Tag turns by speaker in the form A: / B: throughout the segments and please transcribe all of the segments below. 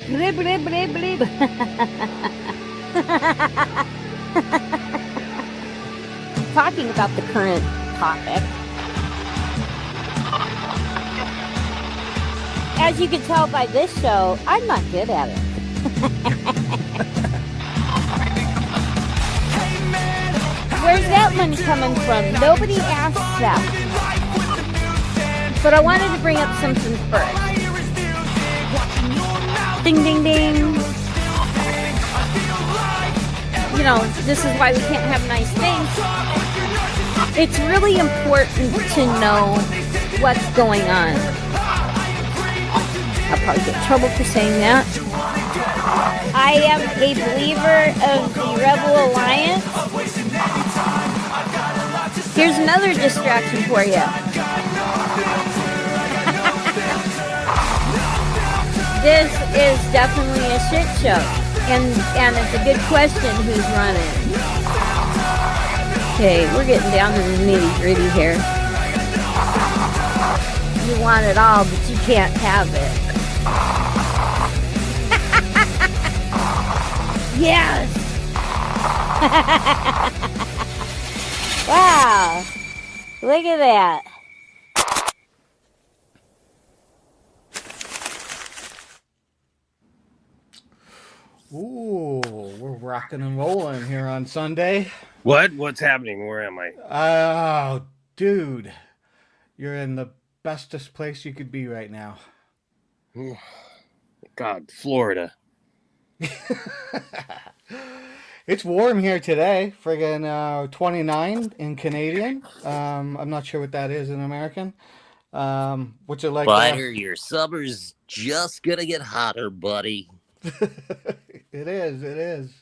A: Blib, blib, blib, blib. Talking about the current topic. As you can tell by this show, I'm not good at it. Where's that money coming from? Nobody asked that. But I wanted to bring up something first. Ding, ding, ding. You know, this is why we can't have nice things. It's really important to know what's going on. I'll probably get in trouble for saying that. I am a believer of the Rebel Alliance. Here's another distraction for you. This is definitely a shit show. And it's a good question who's running. Okay, we're getting down to the nitty-gritty here. You want it all, but you can't have it. Yes! Wow! Look at that.
B: Ooh, we're rocking and rolling here on Sunday.
C: What? What's happening? Where am I?
B: Oh, dude. You're in the bestest place you could be right now.
C: God, Florida.
B: It's warm here today. Friggin' 29 in Canadian. I'm not sure what that is in American. What's it like?
C: Spider, your summer's just gonna get hotter, buddy.
B: It is.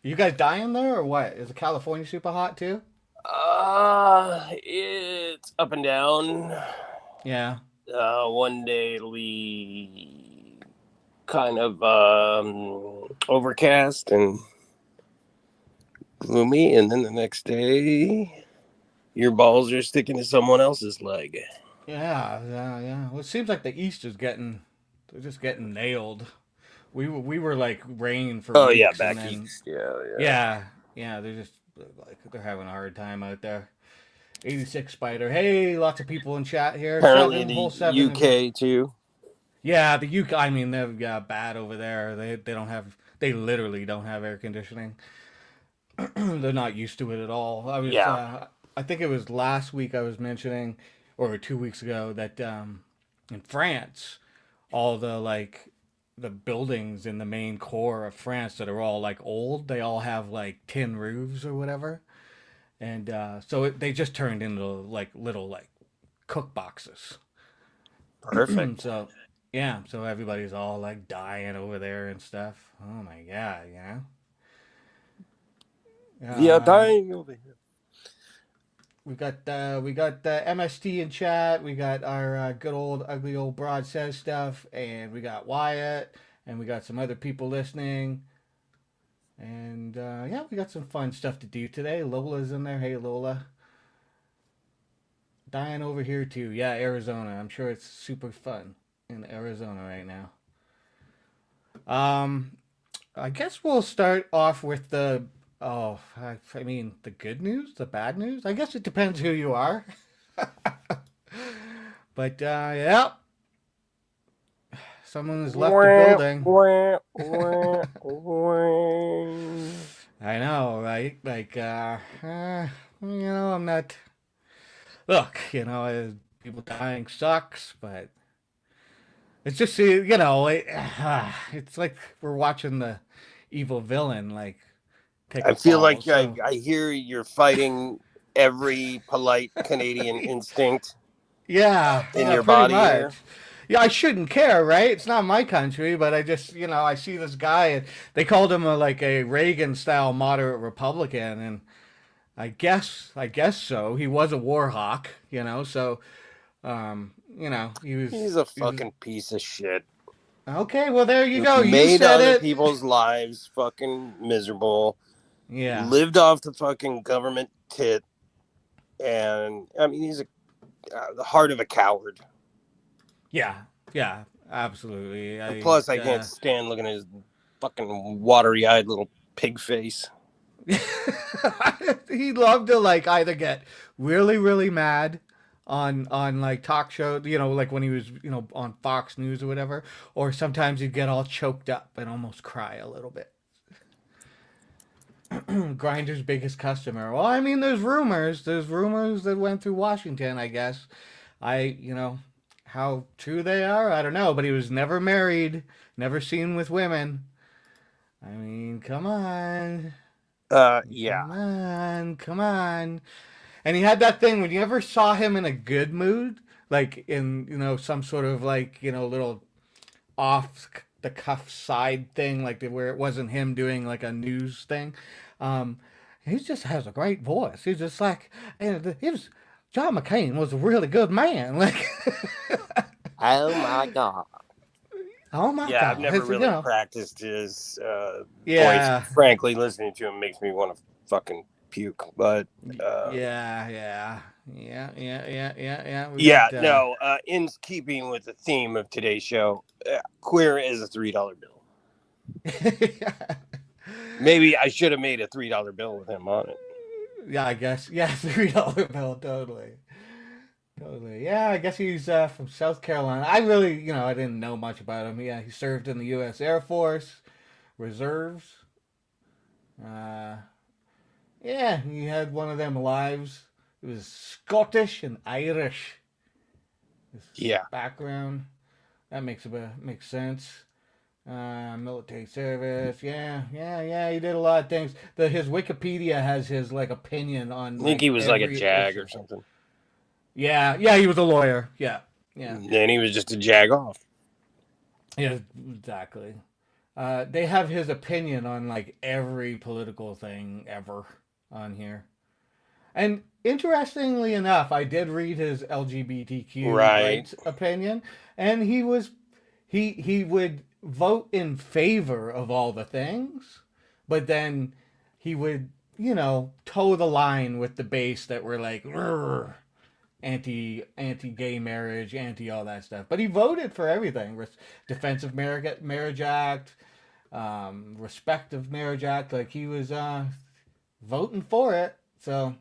B: You guys dying there or what? Is California super hot too?
C: It's up and down.
B: Yeah.
C: One day it'll be kind of overcast and gloomy, and then the next day your balls are sticking to someone else's leg.
B: Yeah. Well, it seems like the East is they're just getting nailed. We were like rain for weeks.
C: Yeah, back east. Yeah.
B: They're having a hard time out there. 86 Spider. Hey, lots of people in chat here.
C: Apparently the UK too.
B: Yeah, the UK. I mean, they're bad over there. They literally don't have air conditioning. They're not used to it at all. I think it was last week I was mentioning, or 2 weeks ago, that in France, all the buildings in the main core of France that are all like old, they all have like tin roofs or whatever. And so they just turned into like little like cook boxes.
C: Perfect.
B: So everybody's all like dying over there and stuff. Oh my god,
C: Dying over here.
B: We got MST in chat. We got our good old ugly old broad says stuff, and we got Wyatt, and we got some other people listening. And we got some fun stuff to do today. Lola's in there. Hey, Lola. Dying over here too. Yeah, Arizona. I'm sure it's super fun in Arizona right now. I guess we'll start off with the good news, the bad news. I guess it depends who you are. But someone has left the building. I know, right? Like, I'm not. Look, people dying sucks, but it's just, it's like we're watching the evil villain, like, take
C: I feel like I hear you're fighting every polite Canadian instinct.
B: Yeah,
C: in your body here.
B: Yeah, I shouldn't care, right? It's not my country, but I just, I see this guy, and they called him a Reagan-style moderate Republican, and I guess so. He was a war hawk, so,
C: He's a fucking piece of shit.
B: Okay, well, there you go. You
C: made
B: said
C: other
B: it.
C: people's lives fucking miserable.
B: Yeah.
C: Lived off the fucking government tit. And, I mean, he's the heart of a coward.
B: Yeah, yeah, absolutely.
C: And plus, I can't stand looking at his fucking watery-eyed little pig face.
B: He loved to like either get really really mad on like talk show, like when he was on Fox News or whatever, or sometimes he'd get all choked up and almost cry a little bit. Grinder's biggest customer. Well, I mean, there's rumors that went through Washington, I guess. How true they are, I don't know, but he was never married, never seen with women. I mean, come on.
C: Yeah.
B: Come on. And he had that thing when you ever saw him in a good mood, like in, some sort of like, little off the cuff side thing, like where it wasn't him doing like a news thing. Um, he just has a great voice. He's just like, and he was, John McCain was a really good man. Like,
C: oh my God.
B: Oh my God.
C: Yeah, I've never really practiced his
B: yeah.
C: voice. Frankly, listening to him makes me want to fucking puke. But
B: yeah.
C: In keeping with the theme of today's show, queer is a $3 bill. Maybe I should have made a $3 bill with him on it.
B: Yeah, I guess. Yeah, $3 bill, totally. Yeah, I guess he's from South Carolina. I really, I didn't know much about him. Yeah, he served in the U.S. Air Force, reserves. Yeah, he had one of them lives. It was Scottish and Irish. His background. That makes sense. Military service. Yeah. He did a lot of things. His Wikipedia has his like opinion on.
C: I think he was like a JAG or something.
B: Yeah, he was a lawyer. Yeah.
C: And he was just a jag off.
B: Yeah, exactly. They have his opinion on like every political thing ever on here. And interestingly enough, I did read his LGBTQ rights opinion, and he would vote in favor of all the things, but then he would, toe the line with the base that were like anti-gay marriage, anti all that stuff. But he voted for everything: Defense of Marriage Act, Respect of Marriage Act. Like he was voting for it. So,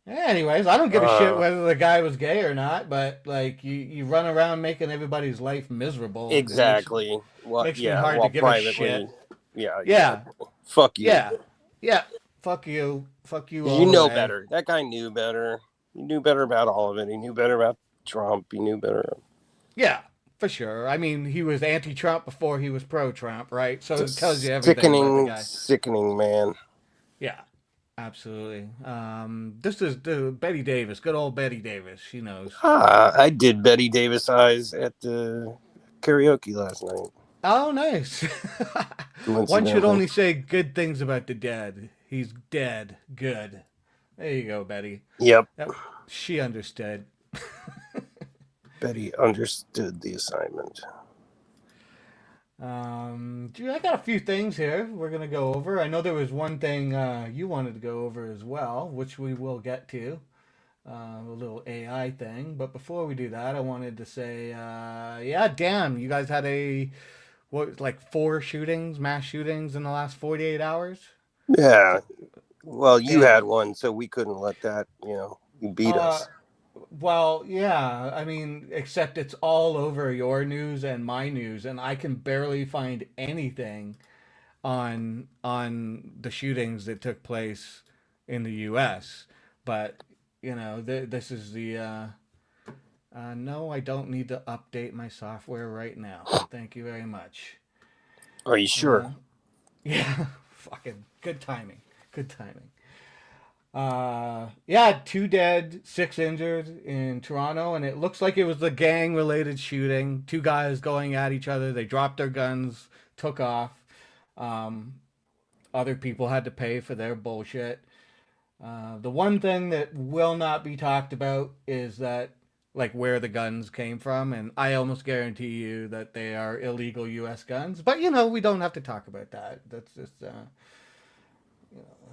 B: anyways, I don't give a shit whether the guy was gay or not. But like, you run around making everybody's life miserable.
C: Exactly.
B: Makes me hard to give a shit.
C: Yeah. Fuck you.
B: Yeah. Fuck you. Fuck you.
C: You know better. That guy knew better. He knew better about all of it. He knew better about Trump. He knew better.
B: Yeah, for sure. I mean, he was anti-Trump before he was pro-Trump, right? So it tells you everything about the guy.
C: Sickening man.
B: Yeah, absolutely. This is Betty Davis. Good old Betty Davis. She knows.
C: I did Betty Davis eyes at the karaoke last night.
B: Oh, nice. One should only say good things about the dead. He's dead. Good. There you go, Betty.
C: Yep.
B: She understood.
C: Betty understood the assignment.
B: I got a few things here we're going to go over. I know there was one thing you wanted to go over as well, which we will get to. A little AI thing. But before we do that, I wanted to say, damn, you guys had like 4 shootings, mass shootings in the last 48 hours?
C: Yeah. Well, you had one, so we couldn't let that, beat us.
B: Well, yeah. I mean, except it's all over your news and my news, and I can barely find anything on the shootings that took place in the U.S. But, this is the... no, I don't need to update my software right now. Thank you very much.
C: Are you sure?
B: Yeah. Fucking good timing. 2 dead, 6 injured in Toronto, and it looks like it was a gang-related shooting. 2 guys going at each other. They dropped their guns, took off. Other people had to pay for their bullshit. The one thing that will not be talked about is that, like, where the guns came from, and I almost guarantee you that they are illegal U.S. guns. But, we don't have to talk about that. That's just...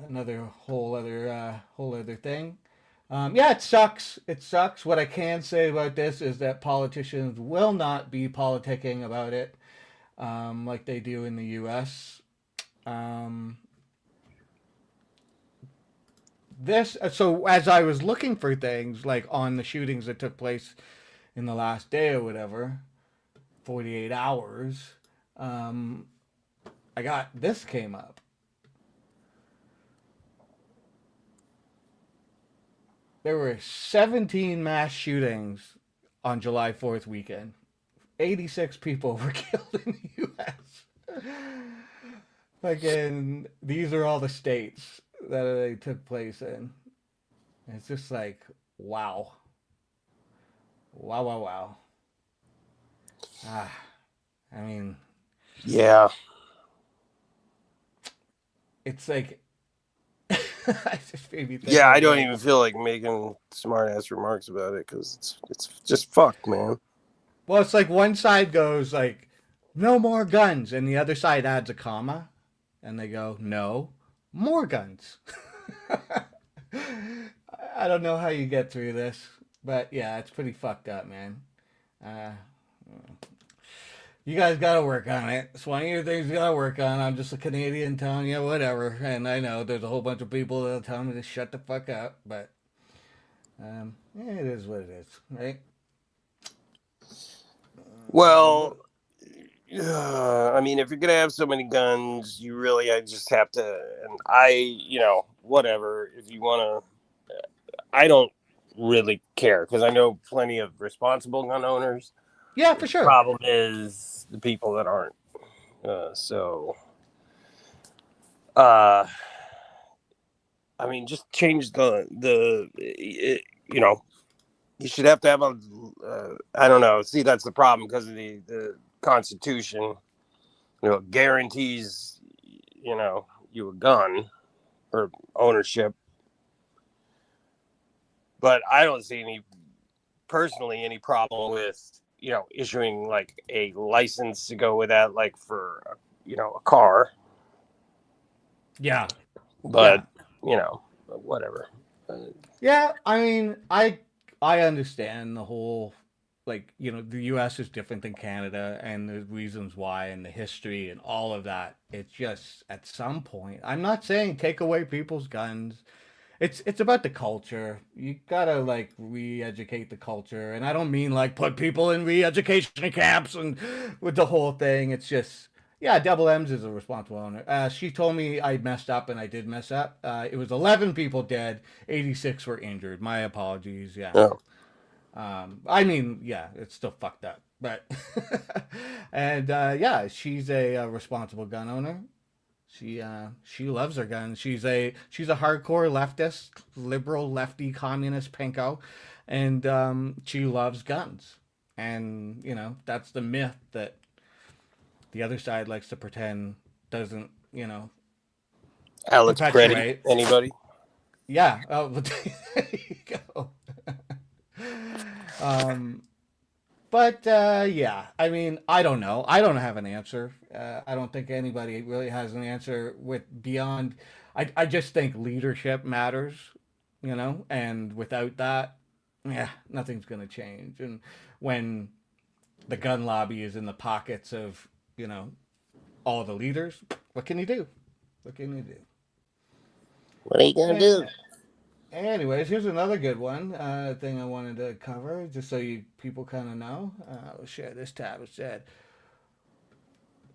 B: another whole other thing. Yeah, it sucks. It sucks. What I can say about this is that politicians will not be politicking about it like they do in the U.S. Um, so as I was looking for things like on the shootings that took place in the last day or whatever, 48 hours, um, I got this came up. There were 17 mass shootings on July 4th weekend. 86 people were killed in the U.S. Again, these are all the states that they took place in. It's just like, wow. Wow, wow, wow. Ah, I mean,
C: Yeah.
B: it's like, I just made me think
C: Yeah, I
B: of
C: don't
B: like,
C: even feel like making smart ass remarks about it because it's just fucked, man.
B: well, it's like one side goes like, no more guns, and the other side adds a comma, and they go, no, more guns. I don't know how you get through this, but yeah, it's pretty fucked up, man. Uh, you guys got to work on it. It's one of your things you got to work on. I'm just a Canadian telling you whatever, and I know there's a whole bunch of people that'll tell me to shut the fuck up, but yeah, it is what it is, right?
C: Well, I mean, if you're gonna have so many guns, you really, I just have to, and whatever. If you want to, I don't really care because I know plenty of responsible gun owners.
B: Yeah, for
C: The
B: sure.
C: problem is the people that aren't. Uh, I mean, just change you should have to have a. I don't know. See, that's the problem because of the Constitution. Guarantees you a gun or ownership, but I don't see any problem with issuing like a license to go with that, like for a car.
B: Yeah,
C: But
B: yeah,
C: whatever.
B: yeah. I mean, I understand the whole like the U.S. is different than Canada, and the reasons why, and the history, and all of that. It's just at some point, I'm not saying take away people's guns. It's about the culture. You gotta like re-educate the culture, and I don't mean like put people in re-education camps and with the whole thing. It's just yeah, Double M's is a responsible owner. She told me I messed up, and I did mess up. It was 11 people dead, 86 were injured. My apologies. Yeah.
C: No.
B: I mean, yeah, it's still fucked up, but and yeah, she's a responsible gun owner. She loves her guns. She's a hardcore leftist, liberal, lefty, communist pinko, and she loves guns. And that's the myth that the other side likes to pretend doesn't
C: Alex Preddy,
B: perpetuate.
C: anybody?
B: Yeah. Oh, but there you go. um, but yeah, I mean, I don't know. I don't have an answer. I don't think anybody really has an answer with beyond. I just think leadership matters, and without that, yeah, nothing's gonna change. And when the gun lobby is in the pockets of all the leaders, what can you do? What can you do?
C: What are you gonna
B: And
C: do?
B: anyways, here's another good one thing I wanted to cover, just so you people kind of know. I'll share this tab. It said,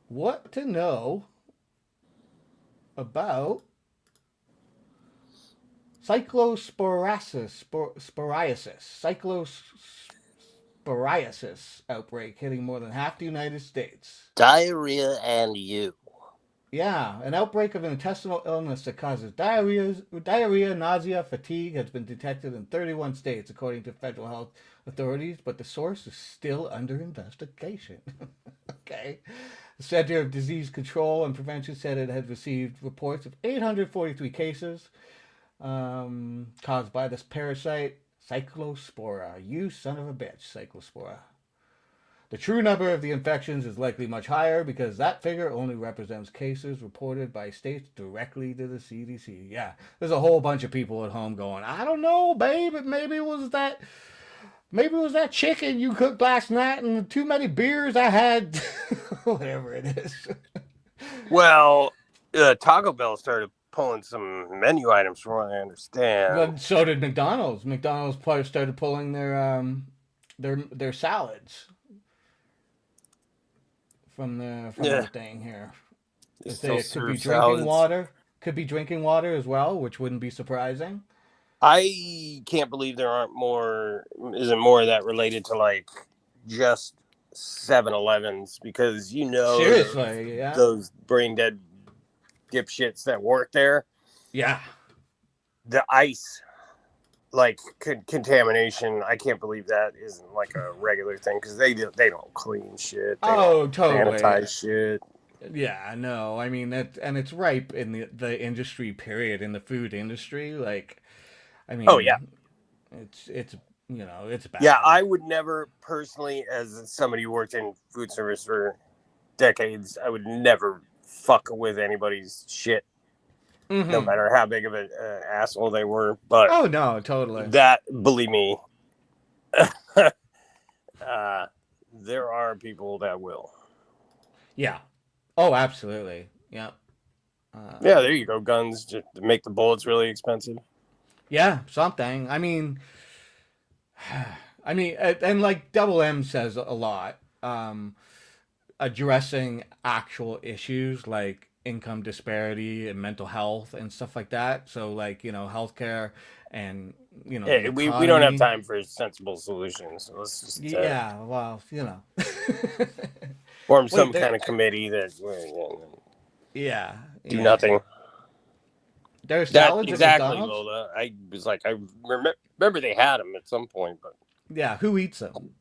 B: "What to know about cyclosporiasis outbreak hitting more than half the United States."
C: Diarrhea and you.
B: Yeah, an outbreak of an intestinal illness that causes diarrhea, nausea, fatigue has been detected in 31 states, according to federal health authorities, but the source is still under investigation. Okay. The Center of Disease Control and Prevention said it had received reports of 843 cases caused by this parasite, Cyclospora. You son of a bitch, Cyclospora. The true number of the infections is likely much higher because that figure only represents cases reported by states directly to the CDC. Yeah, there's a whole bunch of people at home going, I don't know, babe, maybe it was that chicken you cooked last night and too many beers I had. Whatever it is.
C: Well, Taco Bell started pulling some menu items from what I understand.
B: But so did McDonald's. McDonald's started pulling their salads from the thing here. They could be drinking
C: salads.
B: water. Could be drinking water as well, which wouldn't be surprising.
C: I can't believe there isn't more of that related to like just 7-Elevens, because
B: seriously, yeah,
C: those brain dead dipshits that work there.
B: Yeah,
C: the ice, like contamination. I can't believe that isn't like a regular thing, because they don't clean shit. They don't
B: totally
C: sanitize shit.
B: Yeah, no, I mean that, and it's ripe in the industry. Period. In the food industry, like, I mean,
C: oh yeah,
B: it's it's bad.
C: Yeah, I would never personally, as somebody who worked in food service for decades, I would never fuck with anybody's shit, no matter how big of an asshole they were. But
B: oh no, totally.
C: That, believe me, there are people that will.
B: Yeah. Oh, absolutely. Yeah.
C: Yeah, there you go. Guns just to make the bullets really expensive.
B: Yeah, something. I mean, and like Double M says a lot, addressing actual issues like income disparity and mental health and stuff like that. So like, healthcare and,
C: yeah, we don't have time for sensible solutions. So let's just
B: well,
C: form some kind of committee that do nothing.
B: There's salads
C: exactly,
B: at McDonald's?
C: Lola. I was like, I remember they had them at some point, but
B: yeah, who eats them?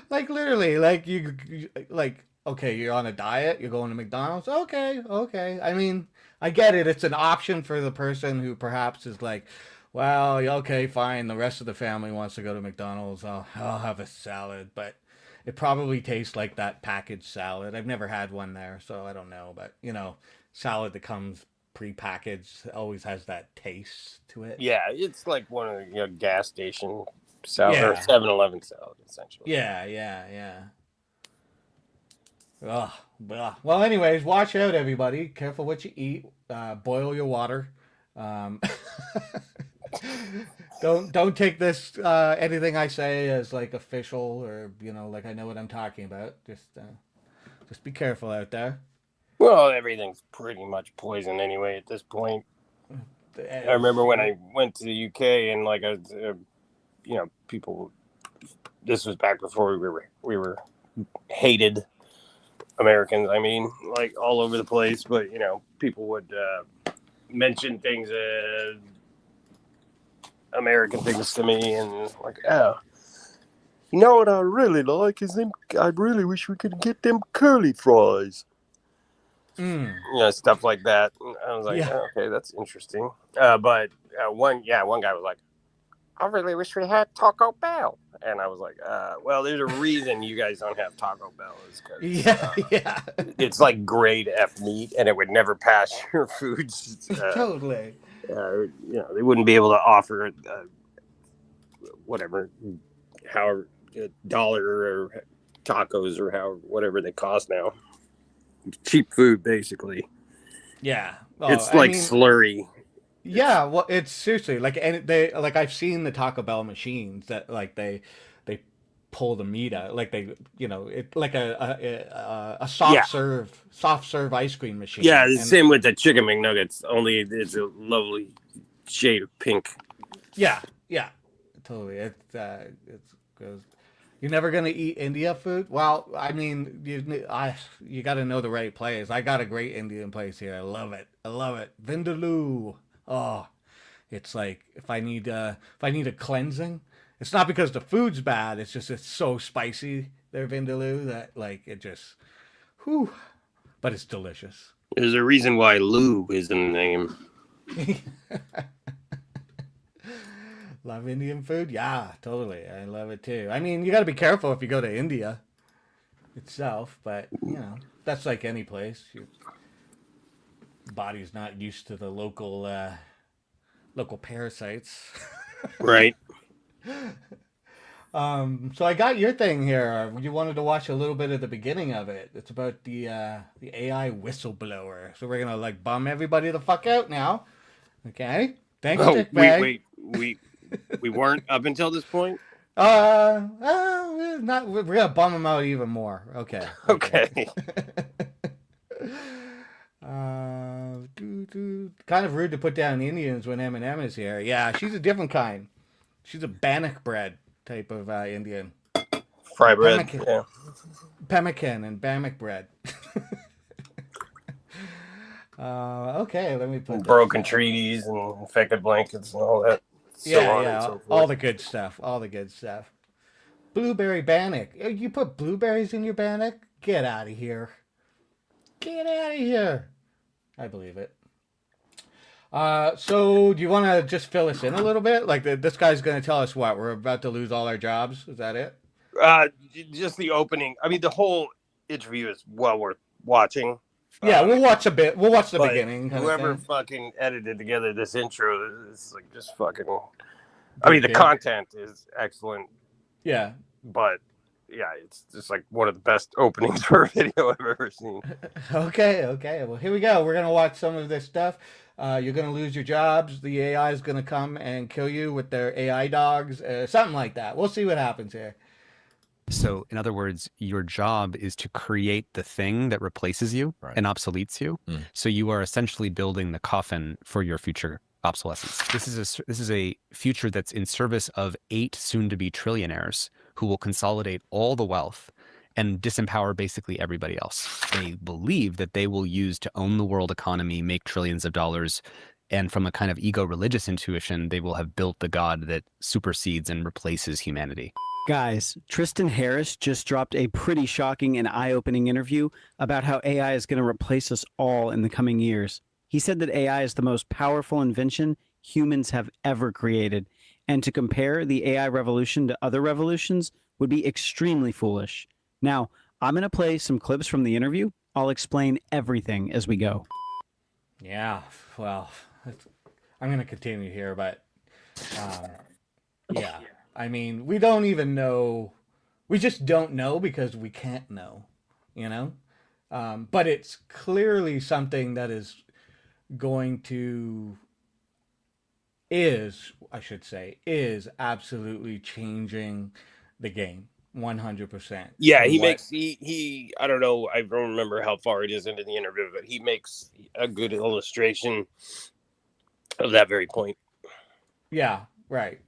B: Like literally, like you like, okay, you're on a diet, you're going to McDonald's. Okay. I mean, I get it. It's an option for the person who perhaps is like, well, okay, fine. The rest of the family wants to go to McDonald's. I'll have a salad, but it probably tastes like that packaged salad. I've never had one there, so I don't know. But salad that comes pre-packaged always has that taste to it.
C: Yeah, it's like one of the gas station salad or 7-Eleven salad, essentially.
B: Yeah. Ugh. Well, anyways, watch out, everybody. Careful what you eat. Boil your water. Don't take this anything I say as like official or like I know what I'm talking about. Just be careful out there.
C: Well, everything's pretty much poison anyway at this point. I remember when I went to the UK and like people. This was back before we were hated Americans. I mean, like all over the place. But people would mention things, American things to me, and like, what I really like is them. I really wish we could get them curly fries. Stuff like that. And I was like, okay, that's interesting. But one guy was like, I really wish we had Taco Bell. And I was like, well, there's a reason you guys don't have Taco Bell. Is because it's like grade F meat, and it would never pass your foods.
B: Totally.
C: They wouldn't be able to offer whatever, however, $1 or tacos or whatever they cost now. Cheap food, basically.
B: Yeah,
C: it's slurry.
B: Yeah, well, it's seriously like, and I've seen the Taco Bell machines that like they pull the meat out, like they it like a soft serve ice cream machine.
C: Yeah, the same with the chicken McNuggets. Only it's a lovely shade of pink.
B: Yeah, totally. It goes. You're never gonna eat India food? Well, I mean, you got to know the right place. I got a great Indian place here. I love it. Vindaloo. Oh, it's like if I need a cleansing, it's not because the food's bad. It's just it's so spicy. Their Vindaloo that like it just, but it's delicious.
C: There's a reason why Lou is in the name.
B: Love Indian food? Yeah, totally. I love it too. I mean, you got to be careful if you go to India itself, but that's like any place. Your body's not used to the local parasites.
C: Right.
B: So I got your thing here. You wanted to watch a little bit of the beginning of it. It's about the AI whistleblower. So we're gonna like bum everybody the fuck out now. Okay. Thanks, Dickbag.
C: We weren't up until this point.
B: We're gonna bum them out even more. Okay.
C: Okay.
B: Kind of rude to put down Indians when Eminem is here. Yeah, she's a different kind. She's a bannock bread type of Indian.
C: Fry bread.
B: Pemmican.
C: Yeah.
B: Pemmican and bannock bread. Okay, let me put
C: broken treaties and infected blankets and all that.
B: All the good stuff. All the good stuff. Blueberry bannock. You put blueberries in your bannock? Get out of here. Get out of here. I believe it. So do you want to just fill us in a little bit? Like this guy's going to tell us what? We're about to lose all our jobs. Is that it?
C: Just the opening. I mean, the whole interview is well worth watching.
B: Yeah, we'll watch a bit. We'll watch the beginning.
C: Whoever fucking edited together this intro is like just fucking. I mean, the content is excellent.
B: Yeah.
C: But yeah, it's just like one of the best openings for a video I've ever seen.
B: Okay. Well, here we go. We're gonna watch some of this stuff. You're gonna lose your jobs. The AI is gonna come and kill you with their AI dogs, something like that. We'll see what happens here.
D: So, in other words, your job is to create the thing that replaces you and obsoletes you. So you are essentially building the coffin for your future obsolescence. This is a future that's in service of 8 soon-to-be trillionaires who will consolidate all the wealth and disempower basically everybody else. They believe that they will use to own the world economy, make trillions of dollars, and from a kind of ego-religious intuition, they will have built the god that supersedes and replaces humanity.
E: Guys, Tristan Harris just dropped a pretty shocking and eye-opening interview about how AI is going to replace us all in the coming years. He said that AI is the most powerful invention humans have ever created, and to compare the AI revolution to other revolutions would be extremely foolish. Now, I'm going to play some clips from the interview. I'll explain everything as we go.
B: Yeah, well, I'm going to continue here, but yeah. I mean, we don't even know. We just don't know because we can't know, you know? But it's clearly something that is is absolutely changing the game 100%.
C: Yeah, he I don't know, I don't remember how far it is into the interview, but he makes a good illustration of that very point.
B: Yeah, right.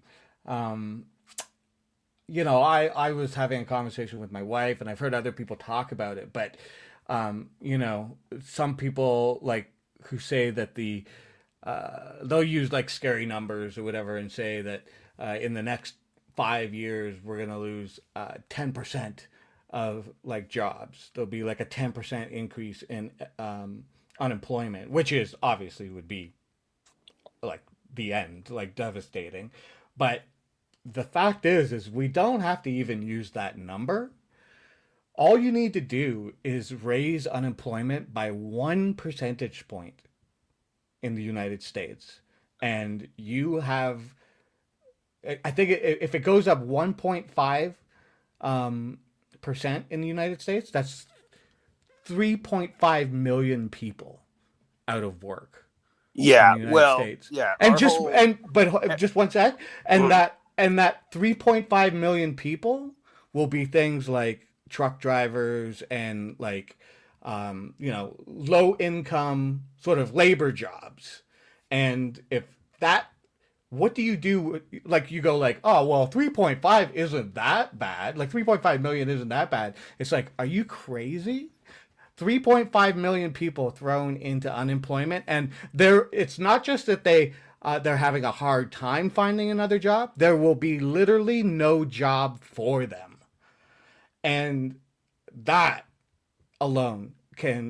B: You know, I was having a conversation with my wife, and I've heard other people talk about it, but you know, some people like who say that they'll use like scary numbers or whatever and say that in the next 5 years we're gonna lose 10% of like jobs. There'll be like a 10% increase in unemployment, which is obviously would be like the end, like devastating. But the fact is we don't have to even use that number. All you need to do is raise unemployment by 1 percentage point in the United States. And you have, I think if it goes up 1.5% in the United States, that's 3.5 million people out of work.
C: Yeah, well,
B: States.
C: Yeah.
B: And just one sec. And that 3.5 million people will be things like truck drivers and like you know, low income sort of labor jobs. And if that, what do you do? Like you go like, oh well, 3.5 isn't that bad. Like 3.5 million isn't that bad. It's like, are you crazy? 3.5 million people thrown into unemployment, and it's not just that they're having a hard time finding another job. There will be literally no job for them. And that alone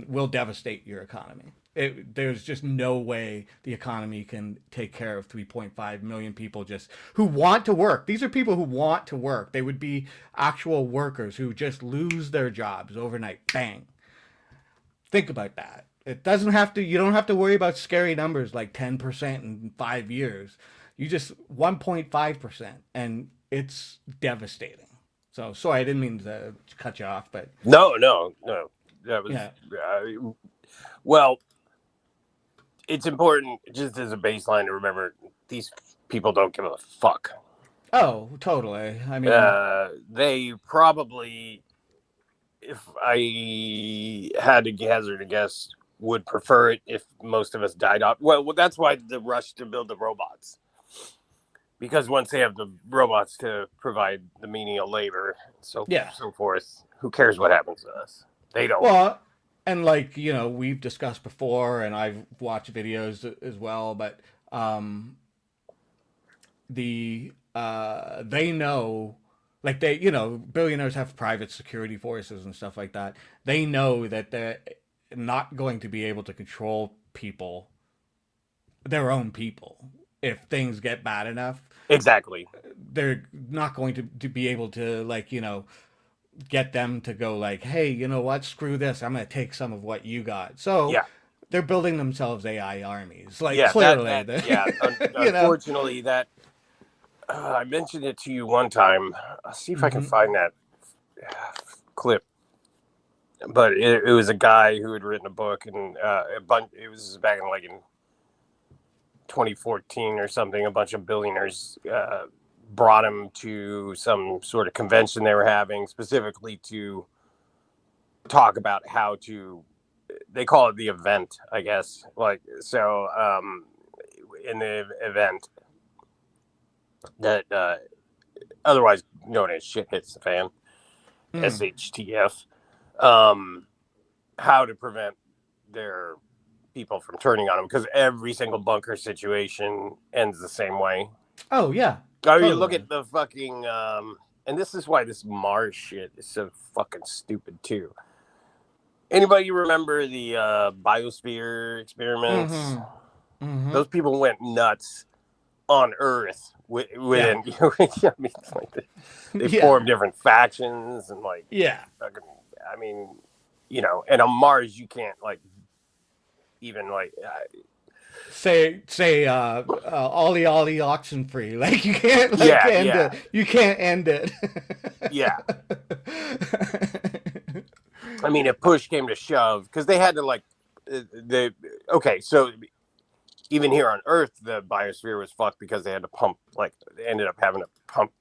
B: will devastate your economy. There's just no way the economy can take care of 3.5 million people just who want to work. These are people who want to work. They would be actual workers who just lose their jobs overnight. Bang. Think about that. It doesn't have to. You don't have to worry about scary numbers like 10% in 5 years. You just 1.5%, and it's devastating. So sorry, I didn't mean to cut you off, but
C: no. That was
B: yeah.
C: Well, it's important just as a baseline to remember these people don't give a fuck.
B: Oh, totally. I mean,
C: they probably, if I had to hazard a guess, would prefer it if most of us died off. Well, that's why the rush to build the robots. Because once they have the robots to provide the menial labor, so forth, who cares what happens to us? They don't.
B: Well, and like, we've discussed before, and I've watched videos as well, but they know, like billionaires have private security forces and stuff like that. They know that they're not going to be able to control people, their own people, if things get bad enough.
C: Exactly.
B: They're not going to be able to, like, get them to go like, hey, you know what? Screw this. I'm going to take some of what you got. So they're building themselves AI armies. Like, clearly.
C: Unfortunately, that I mentioned it to you one time. I'll see if I can find that clip. But it was a guy who had written a book, and it was back in 2014 or something. A bunch of billionaires brought him to some sort of convention they were having, specifically to talk about how to. They call it the event, I guess. In the event that otherwise known as shit hits the fan, SHTF. How to prevent their people from turning on them, because every single bunker situation ends the same way.
B: Oh yeah.
C: I mean, look at the fucking and this is why this Mars shit is so fucking stupid too. Anybody remember the biosphere experiments? Those people went nuts on Earth within. I mean, they formed different factions and fucking, I mean, and on Mars you can't even
B: say ollie oxen free, like you can't end it. You can't end it.
C: Yeah. I mean, if push came to shove, because they had to so even here on Earth the biosphere was fucked because they had to pump, they ended up having to pump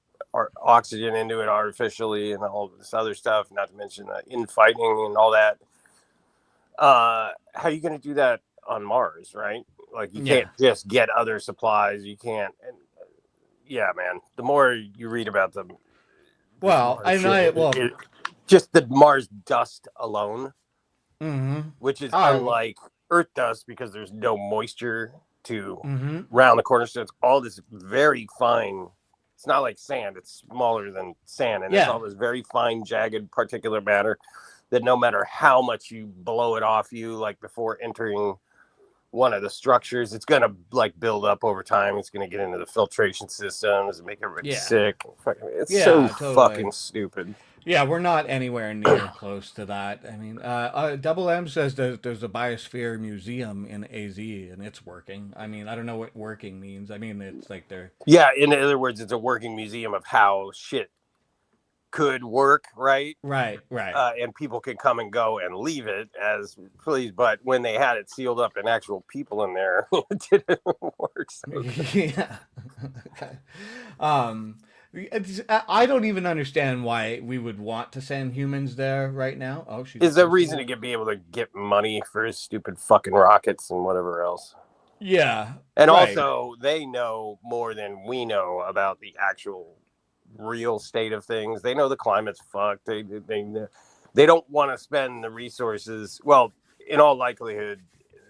C: oxygen into it artificially and all this other stuff, not to mention infighting and all that. How are you going to do that on Mars, right? Like, you can't just get other supplies. You can't. And man, the more you read about them, just the Mars dust alone, which is unlike Earth dust because there's no moisture to round the corner. So it's all this very fine. It's not like sand. It's smaller than sand. And it's all this very fine, jagged particulate matter that no matter how much you blow it off you, before entering one of the structures, it's going to build up over time. It's going to get into the filtration systems and make everybody sick. It's fucking stupid.
B: Yeah, we're not anywhere near close to that. I mean, Double M says there's a biosphere museum in AZ, and it's working. I mean, I don't know what working means. I mean, it's like they're...
C: Yeah, in other words, it's a working museum of how shit could work, right?
B: Right.
C: And people can come and go and leave it as please. But when they had it sealed up and actual people in there, it didn't work. So.
B: Yeah. Okay. I don't even understand why we would want to send humans there right now. Oh,
C: is there a reason to be able to get money for his stupid fucking rockets and whatever else?
B: Yeah.
C: And also, they know more than we know about the actual real state of things. They know the climate's fucked. They don't want to spend the resources. Well, in all likelihood,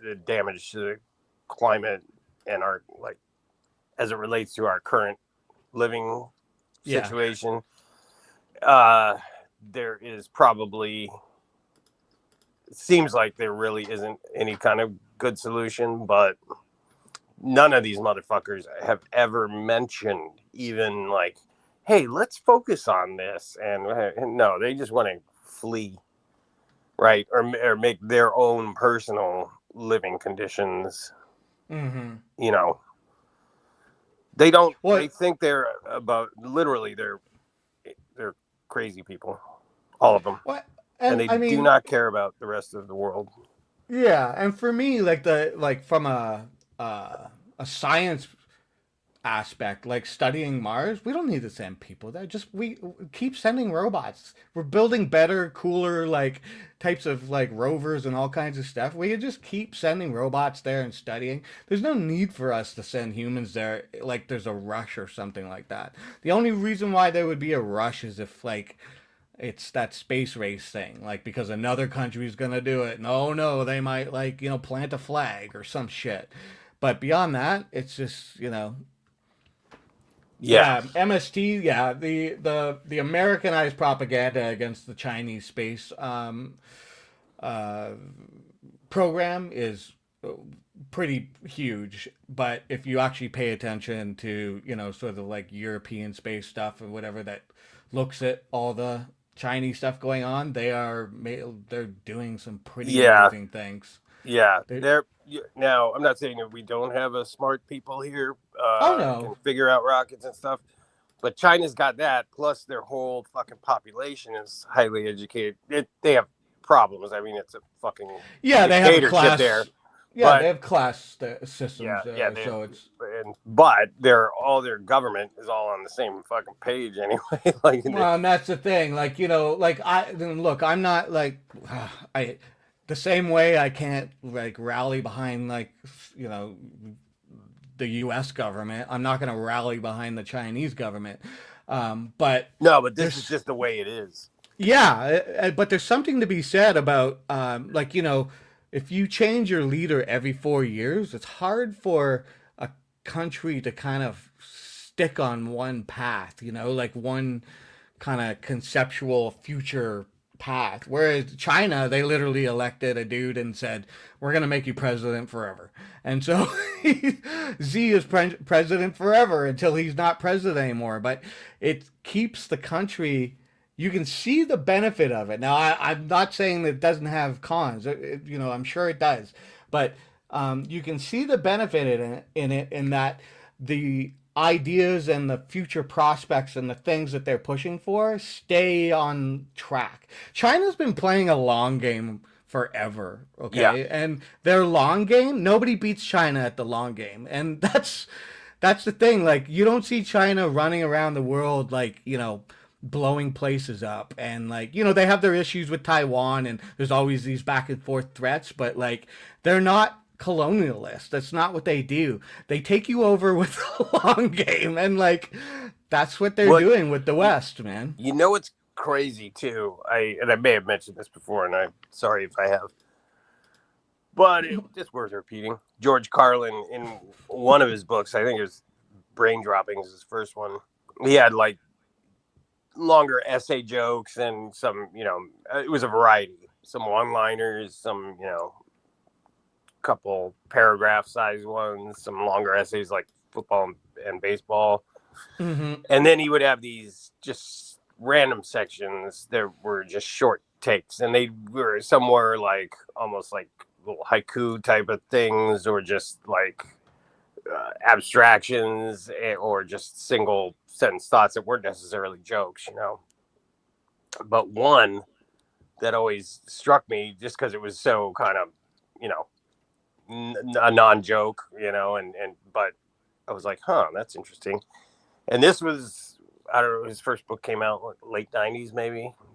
C: the damage to the climate and our as it relates to our current living situation, there is probably, it seems like there really isn't any kind of good solution, but none of these motherfuckers have ever mentioned even like, hey, let's focus on this. And no, they just want to flee, right? Or make their own personal living conditions.
B: Mm-hmm.
C: You know, they don't.
B: Well,
C: they think they're about literally they're crazy people, all of them,
B: what?
C: and they
B: I
C: do
B: mean,
C: not care about the rest of the world.
B: yeah, and for me, like from a science aspect, like studying Mars, we don't need to send people there. Just we keep sending robots. We're building better, cooler like types of like rovers and all kinds of stuff. We could just keep sending robots there and studying. There's no need for us to send humans there like there's a rush or something like that. The only reason why there would be a rush is if like it's that space race thing, like because another country's gonna do it. No, they might like, plant a flag or some shit. But beyond that, it's just, yeah, MST, yeah, the Americanized propaganda against the Chinese space uh, program is pretty huge. But if you actually pay attention to, sort of like European space stuff or whatever that looks at all the Chinese stuff going on, they're doing some pretty amazing things.
C: Yeah, now. I'm not saying that we don't have a smart people here.
B: Oh no,
C: can figure out rockets and stuff, but China's got that. Plus, their whole fucking population is highly educated. They have problems. I mean, it's a fucking
B: they have a class
C: there.
B: Yeah,
C: but,
B: they have class systems. So it's
C: but all their government is all on the same fucking page anyway. Like,
B: well, and that's the thing. Like I'm not like the same way I can't like rally behind like the U.S. government. I'm not going to rally behind the Chinese government. But
C: this is just the way it is.
B: Yeah, but there's something to be said about if you change your leader every 4 years, it's hard for a country to kind of stick on one path, like one kind of conceptual future path. Whereas China, they literally elected a dude and said, we're going to make you president forever. And so Xi is president forever until he's not president anymore. But it keeps the country... You can see the benefit of it. Now, I'm not saying that it doesn't have cons. I'm sure it does. But you can see the benefit in it in that the ideas and the future prospects and the things that they're pushing for stay on track. China's been playing a long game forever, okay?
C: Yeah.
B: And their long game, nobody beats China at the long game. And that's the thing. Like, you don't see China running around the world like, blowing places up, and like they have their issues with Taiwan, and there's always these back and forth threats, but like they're not colonialists. That's not what they do. They take you over with a long game, and like that's what they're doing with the West, man.
C: It's crazy too. I may have mentioned this before, and I'm sorry if I have, but it's worth repeating. George Carlin, in one of his books, I think it was Brain Droppings, his first one, he had like longer essay jokes and some, it was a variety, some one-liners, some, couple paragraph size ones, some longer essays like football and baseball.
B: Mm-hmm.
C: And then he would have these just random sections that were just short takes, and they were somewhere like almost like little haiku type of things, or just like abstractions, or just single sentence thoughts that weren't necessarily jokes, But one that always struck me, just because it was so kind of, a non-joke, but I was like, that's interesting. And this was, I don't know, his first book came out late 90s,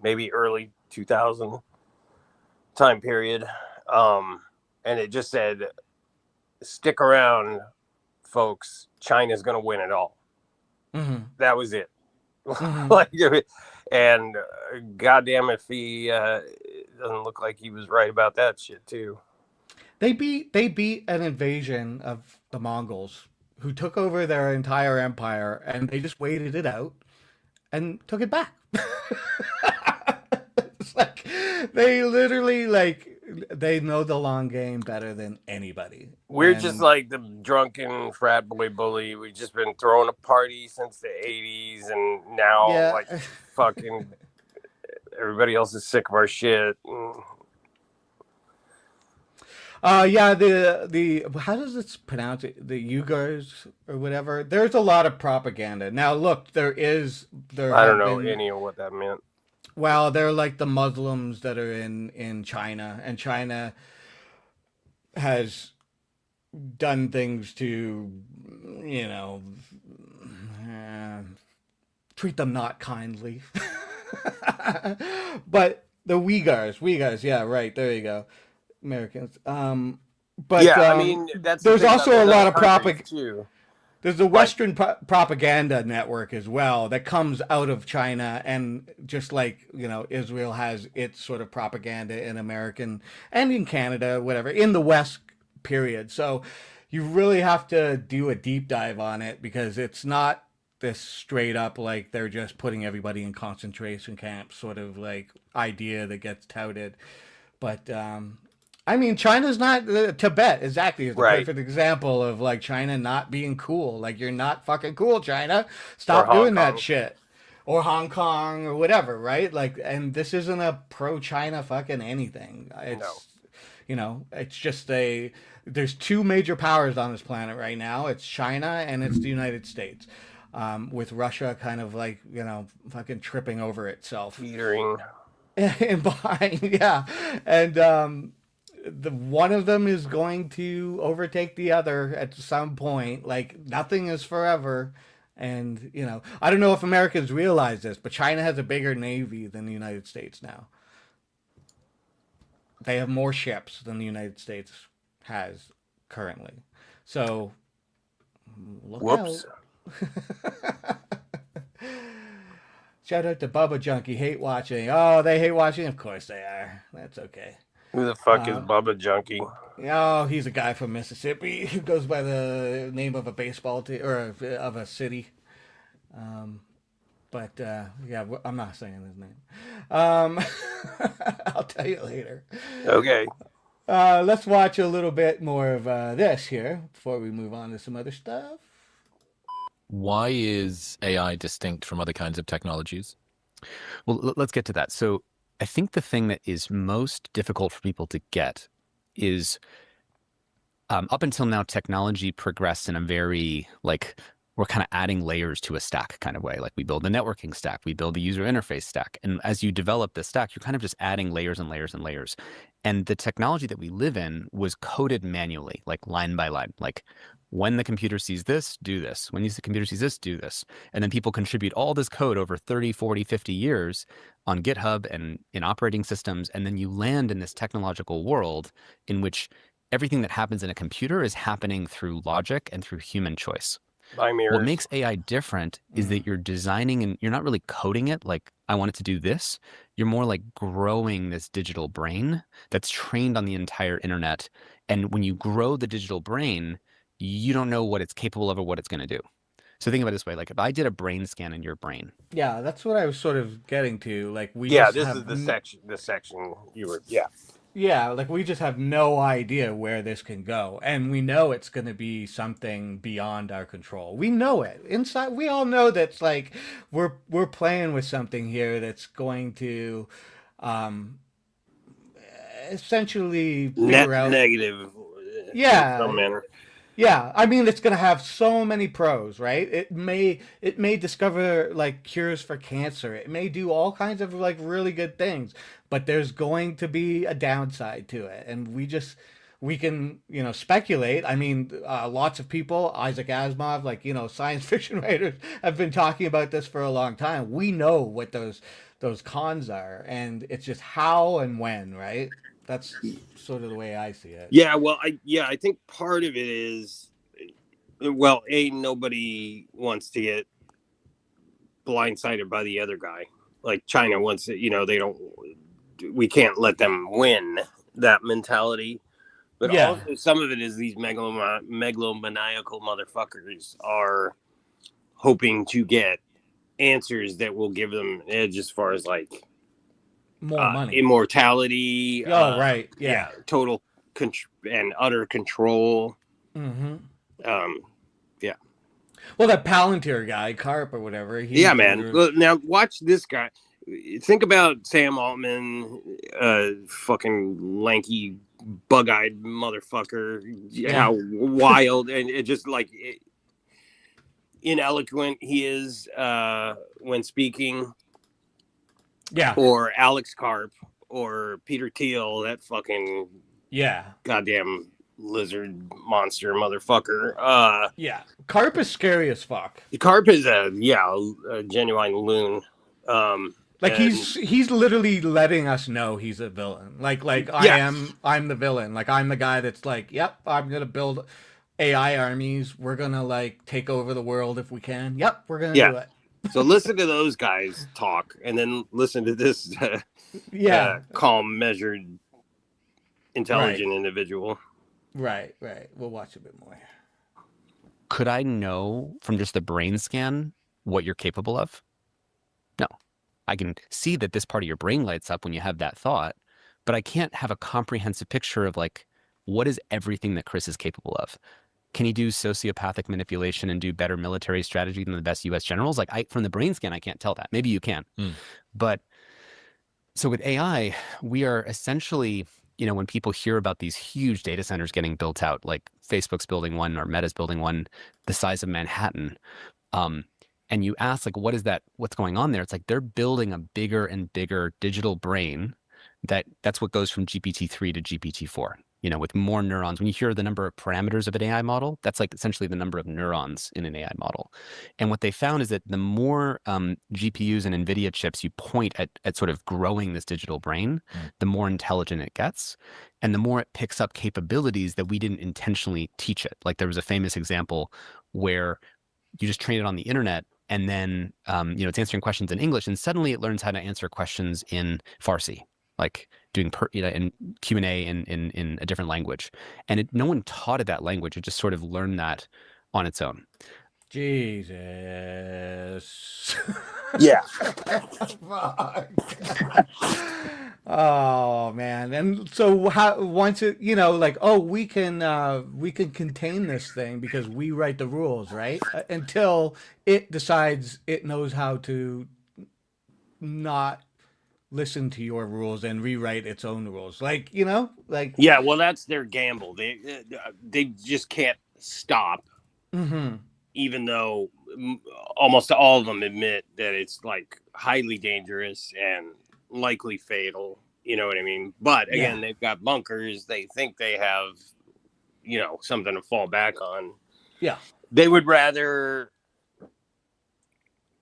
C: maybe early 2000 time period. And it just said, stick around, folks, China's going to win it all.
B: Mm-hmm.
C: That was it.
B: Mm-hmm.
C: And goddamn if he doesn't look like he was right about that shit too.
B: They beat an invasion of the Mongols, who took over their entire empire, and they just waited it out and took it back. It's like they literally they know the long game better than anybody.
C: We're just like the drunken frat boy bully. We've just been throwing a party since the 80s, and now like fucking everybody else is sick of our shit.
B: Yeah, the how does it pronounce it? The Uyghurs or whatever. There's a lot of propaganda. Now look, there
C: I don't know any of what that meant.
B: Well, they're like the Muslims that are in China, and China has done things to, you know, treat them not kindly. But the Uyghurs, yeah, right, there you go. Americans. But
C: yeah, I mean,
B: there's also a lot of propaganda
C: too.
B: There's a Western propaganda network as well that comes out of China, and just like, you know, Israel has its sort of propaganda in American and in Canada, whatever, in the West, period. So you really have to do a deep dive on it, because it's not this straight up like they're just putting everybody in concentration camps sort of like idea that gets touted. But I mean, China's not Tibet exactly is the perfect example of like China not being cool. Like, you're not fucking cool, China. Stop doing that shit. Or Hong Kong or whatever, right? Like, and this isn't a pro-China fucking anything. It's you know, it's just there's two major powers on this planet right now. It's China and it's the United States. With Russia kind of like, you know, fucking tripping over itself.
C: Teetering.
B: And behind, yeah. And the one of them is going to overtake the other at some point. Like, nothing is forever. And, you know, I don't know if Americans realize this, but China has a bigger navy than the United States now. They have more ships than the United States has currently. So, look out. Shout out to Bubba Junkie, hate watching. Oh, they hate watching? Of course they are. That's okay.
C: Who the fuck is Bubba Junkie?
B: Oh, he's a guy from Mississippi who goes by the name of a baseball team or of a city. But yeah, I'm not saying his name. I'll tell you later.
C: Okay.
B: Let's watch a little bit more of this here before we move on to some other stuff.
F: Why is AI distinct from other kinds of technologies?
D: Well, let's get to that. So I think the thing that is most difficult for people to get is up until now, technology progressed in a very, like, we're kind of adding layers to a stack kind of way. Like, we build a networking stack, we build a user interface stack. And as you develop the stack, you're kind of just adding layers and layers and layers. And the technology that we live in was coded manually, like line by line. Like, when the computer sees this, do this. When the computer sees this, do this. And then people contribute all this code over 30, 40, 50 years on GitHub and in operating systems. And then you land in this technological world in which everything that happens in a computer is happening through logic and through human choice. What makes AI different is that you're designing and you're not really coding it like, I want it to do this. You're more like growing this digital brain that's trained on the entire internet. And when you grow the digital brain, you don't know what it's capable of or what it's going to do. So think about it this way. Like, if I did a brain scan in your brain.
B: Yeah, that's what I was sort of getting to. Like, we
C: this is the section you were,
B: Yeah, like, we just have no idea where this can go. And we know it's going to be something beyond our control. We know it. Inside, we all know that's like, we're playing with something here that's going to essentially figure out
C: negative.
B: Yeah.
C: In some manner.
B: Yeah, I mean, it's going to have so many pros, right? It may discover like cures for cancer. It may do all kinds of like really good things, but there's going to be a downside to it. And we can, you know, speculate. I mean, lots of people, Isaac Asimov, like, you know, science fiction writers have been talking about this for a long time. We know what those cons are, and it's just how and when, right? That's sort of the way I see it.
C: Yeah, well, I think part of it is, well, nobody wants to get blindsided by the other guy. Like, China wants to, you know, we can't let them win, that mentality. But also some of it is these megalomaniacal motherfuckers are hoping to get answers that will give them an edge as far as like
B: more money,
C: immortality.
B: Right. Yeah.
C: Total and utter control.
B: Mm-hmm.
C: Yeah.
B: Well, that Palantir guy, Carp or whatever.
C: Man. Well, now watch this guy. Think about Sam Altman, fucking lanky, bug-eyed motherfucker. How wild and it just like ineloquent he is when speaking.
B: Yeah.
C: Or Alex Carp or Peter Thiel, that fucking goddamn lizard monster motherfucker.
B: Yeah. Carp is scary as fuck.
C: Carp is a genuine loon.
B: Like he's literally letting us know he's a villain. Like I'm the villain. Like I'm the guy that's like, yep, I'm gonna build AI armies. We're gonna like take over the world if we can. Yep, we're gonna do it.
C: So listen to those guys talk, and then listen to this calm, measured, intelligent individual.
B: Right. We'll watch a bit more.
D: Could I know from just the brain scan what you're capable of? No. I can see that this part of your brain lights up when you have that thought, but I can't have a comprehensive picture of like, what is everything that Chris is capable of? Can he do sociopathic manipulation and do better military strategy than the best US generals? Like from the brain scan, I can't tell that. Maybe you can. But so with AI, we are essentially, when people hear about these huge data centers getting built out, like Facebook's building one or Meta's building one the size of Manhattan, and you ask like, what's going on there? It's like they're building a bigger and bigger digital brain that's what goes from GPT-3 to GPT-4. With more neurons. When you hear the number of parameters of an AI model, that's like essentially the number of neurons in an AI model. And what they found is that the more GPUs and NVIDIA chips you point at sort of growing this digital brain, the more intelligent it gets. And the more it picks up capabilities that we didn't intentionally teach it. Like there was a famous example where you just train it on the internet and then, it's answering questions in English and suddenly it learns how to answer questions in Farsi. Like doing in Q&A in a different language. And no one taught it that language. It just sort of learned that on its own.
B: Jesus.
C: Yeah.
B: Oh man. And so once it, we can contain this thing because we write the rules, right? Until it decides it knows how to not listen to your rules and rewrite its own rules.
C: Yeah, well, that's their gamble. They just can't stop.
B: Mm-hmm.
C: Even though almost all of them admit that it's like highly dangerous and likely fatal. You know what I mean? But again, they've got bunkers. They think they have, something to fall back on.
B: Yeah.
C: They would rather.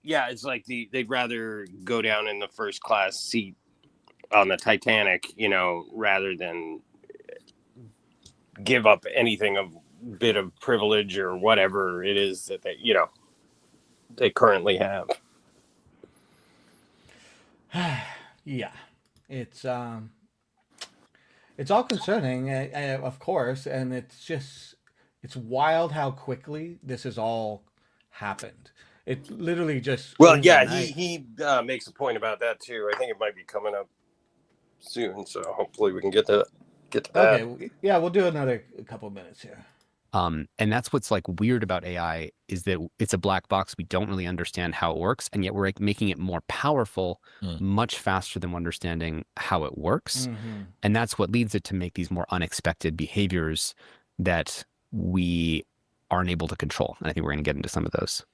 C: Yeah, it's like they'd rather go down in the first class seat on the Titanic, rather than give up anything of bit of privilege or whatever it is that they currently have.
B: Yeah, it's all concerning, of course, and it's wild how quickly this has all happened. It literally just
C: he makes a point about that too. I think it might be coming up soon, so hopefully we can get to that.
B: Okay, yeah, we'll do another couple minutes here.
D: And that's what's like weird about AI is that it's a black box. We don't really understand how it works, and yet we're like making it more powerful much faster than we're understanding how it works.
B: Mm-hmm.
D: And that's what leads it to make these more unexpected behaviors that we aren't able to control. And I think we're going to get into some of those.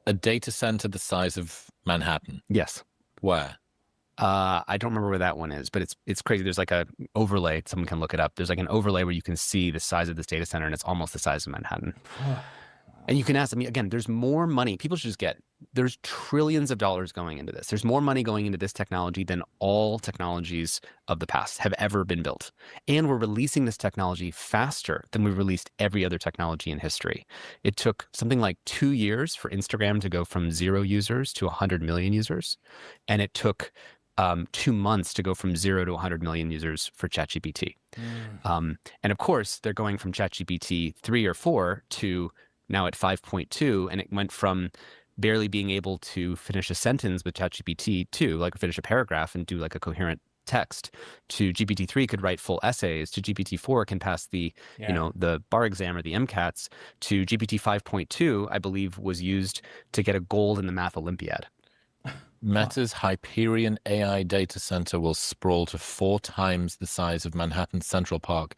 F: A data center the size of Manhattan.
D: Yes.
F: Where?
D: I don't remember where that one is, but it's crazy. There's like a overlay. Someone can look it up. There's like an overlay where you can see the size of this data center, and it's almost the size of Manhattan. And you can ask them again. There's more money. People should just there's trillions of dollars going into this. There's more money going into this technology than all technologies of the past have ever been built. And we're releasing this technology faster than we released every other technology in history. It took something like 2 years for Instagram to go from 0 users to 100 million users. And it took 2 months to go from 0 to 100 million users for ChatGPT. And of course, they're going from ChatGPT 3 or 4 to now at 5.2, and it went from barely being able to finish a sentence with ChatGPT 2, like finish a paragraph and do like a coherent text, to GPT-3 could write full essays, to GPT-4 can pass the, the bar exam or the MCATs, to GPT 5.2, I believe, was used to get a gold in the Math Olympiad.
F: Meta's Hyperion AI data center will sprawl to 4 times the size of Manhattan's Central Park.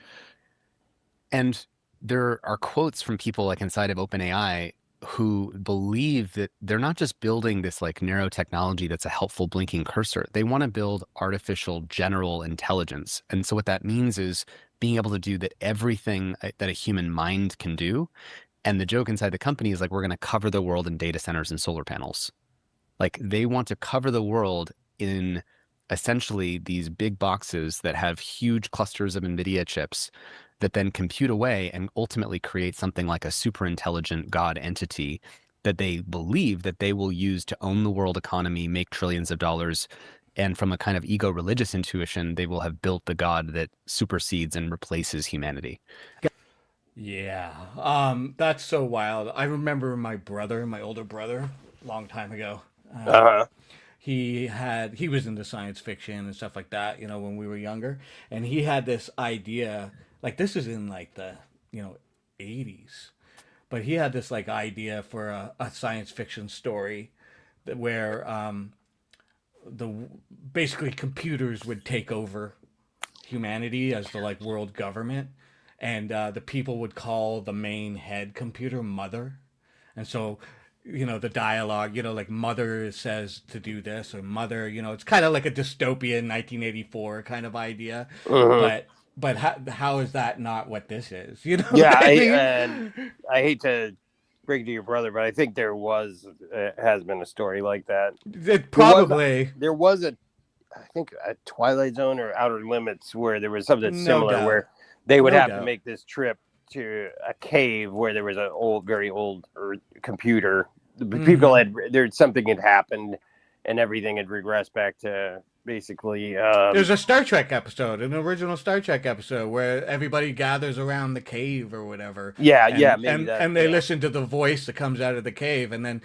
D: And there are quotes from people like inside of OpenAI who believe that they're not just building this like narrow technology that's a helpful blinking cursor. They want to build artificial general intelligence. And so what that means is being able to do that everything that a human mind can do. And the joke inside the company is like, we're going to cover the world in data centers and solar panels. Like they want to cover the world in essentially these big boxes that have huge clusters of NVIDIA chips that then compute away and ultimately create something like a super intelligent God entity that they believe that they will use to own the world economy, make trillions of dollars. And from a kind of ego religious intuition, they will have built the God that supersedes and replaces humanity.
B: Yeah, that's so wild. I remember my older brother, a long time ago. He was into science fiction and stuff like that, when we were younger. And he had this idea, like this is in like the, 80s. But he had this like idea for a science fiction story where basically computers would take over humanity as the like world government. And the people would call the main head computer Mother. And so the dialogue, like Mother says to do this, or Mother, it's kind of like a dystopian 1984 kind of idea. But how is that not what this is?
C: Yeah, I hate to break it to your brother, but I think there has been a story like that. There was I think a Twilight Zone or Outer Limits where there was something similar where they would have to make this trip to a cave where there was an very old computer. People something had happened and everything had regressed back to basically
B: there's a Star Trek episode, an original Star Trek episode where everybody gathers around the cave or whatever. Maybe and they listen to the voice that comes out of the cave, and then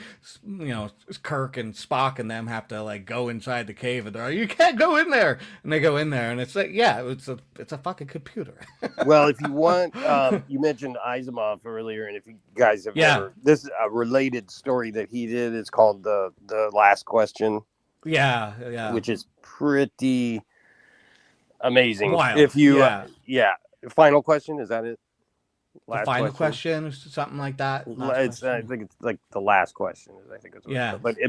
B: Kirk and Spock and them have to like go inside the cave, and they're like, you can't go in there, and they go in there, and it's like, it's a fucking computer.
C: Well, if you want, you mentioned Asimov earlier, and if you guys have ever, this is a related story that he did. It's called the Last Question.
B: Yeah.
C: Which is pretty amazing.
B: Wild.
C: If you, final question, is that it?
B: The final question, something like that.
C: I think it's like the last question. I think it's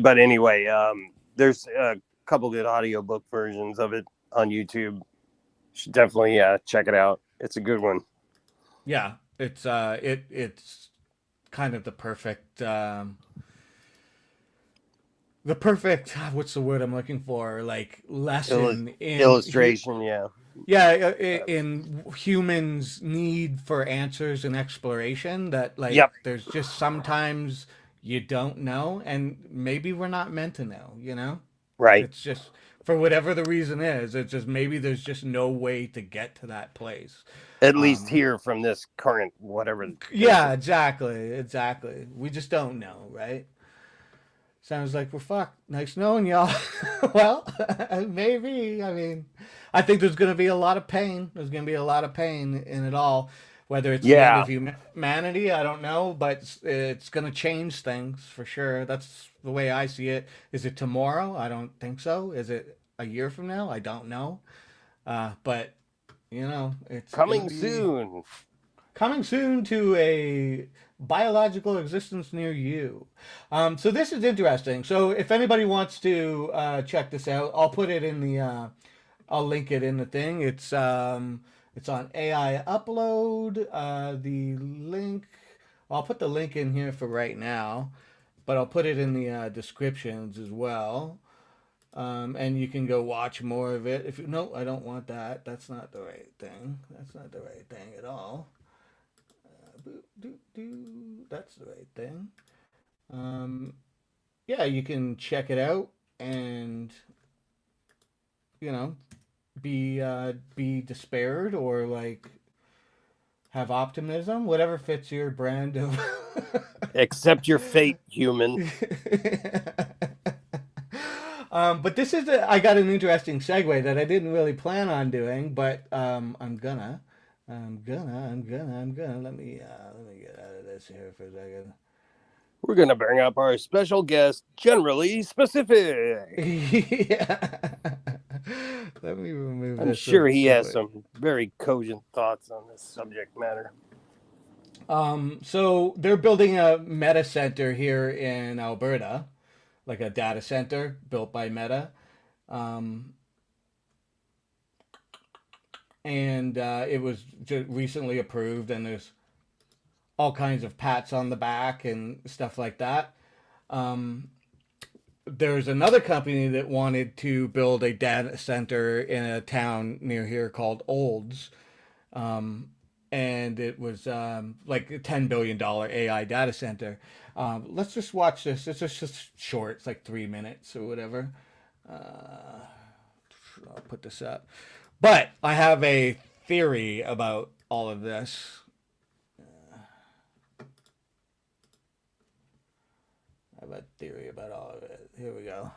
C: But anyway, there's a couple good audiobook versions of it on YouTube. You should definitely check it out. It's a good one.
B: Yeah, it's kind of the perfect. What's the word I'm looking for? Like lesson in
C: illustration,
B: in humans' need for answers and exploration. That there's just sometimes you don't know, and maybe we're not meant to know.
C: Right.
B: It's just for whatever the reason is. It's just maybe there's just no way to get to that place.
C: At least here from this current whatever.
B: Yeah, exactly. We just don't know, right? Sounds like we're fucked. Nice knowing y'all. Well, maybe. I mean, I think there's going to be a lot of pain. There's going to be a lot of pain in it all. Whether it's the end of humanity, I don't know. But it's going to change things for sure. That's the way I see it. Is it tomorrow? I don't think so. Is it a year from now? I don't know. But, it's
C: coming soon.
B: Coming soon to a biological existence near you. So this is interesting. So if anybody wants to check this out, I'll put it in the. I'll link it in the thing. It's on AI Upload. The link. I'll put the link in here for right now, but I'll put it in the descriptions as well. And you can go watch more of it. No, I don't want that. That's not the right thing. That's not the right thing at all. That's the right thing. You can check it out and be despaired or like have optimism, whatever fits your brand of.
C: Accept your fate, human.
B: But this is I got an interesting segue that I didn't really plan on doing, but I'm gonna. Let me get out of this here for a second.
C: We're gonna bring up our special guest, generally specific.
B: Yeah. Let me remove
C: I'm
B: this.
C: sure he has some very cogent thoughts on this subject matter.
B: So they're building a Meta center here in Alberta, like a data center built by Meta. And it was just recently approved, and there's all kinds of pats on the back and stuff like that. There's another company that wanted to build a data center in a town near here called Olds. And it was like a $10 billion AI data center. Let's just watch this. It's just short. It's like 3 minutes or whatever. I'll put this up. But I have a theory about all of this. I have a theory about all of it. Here we go.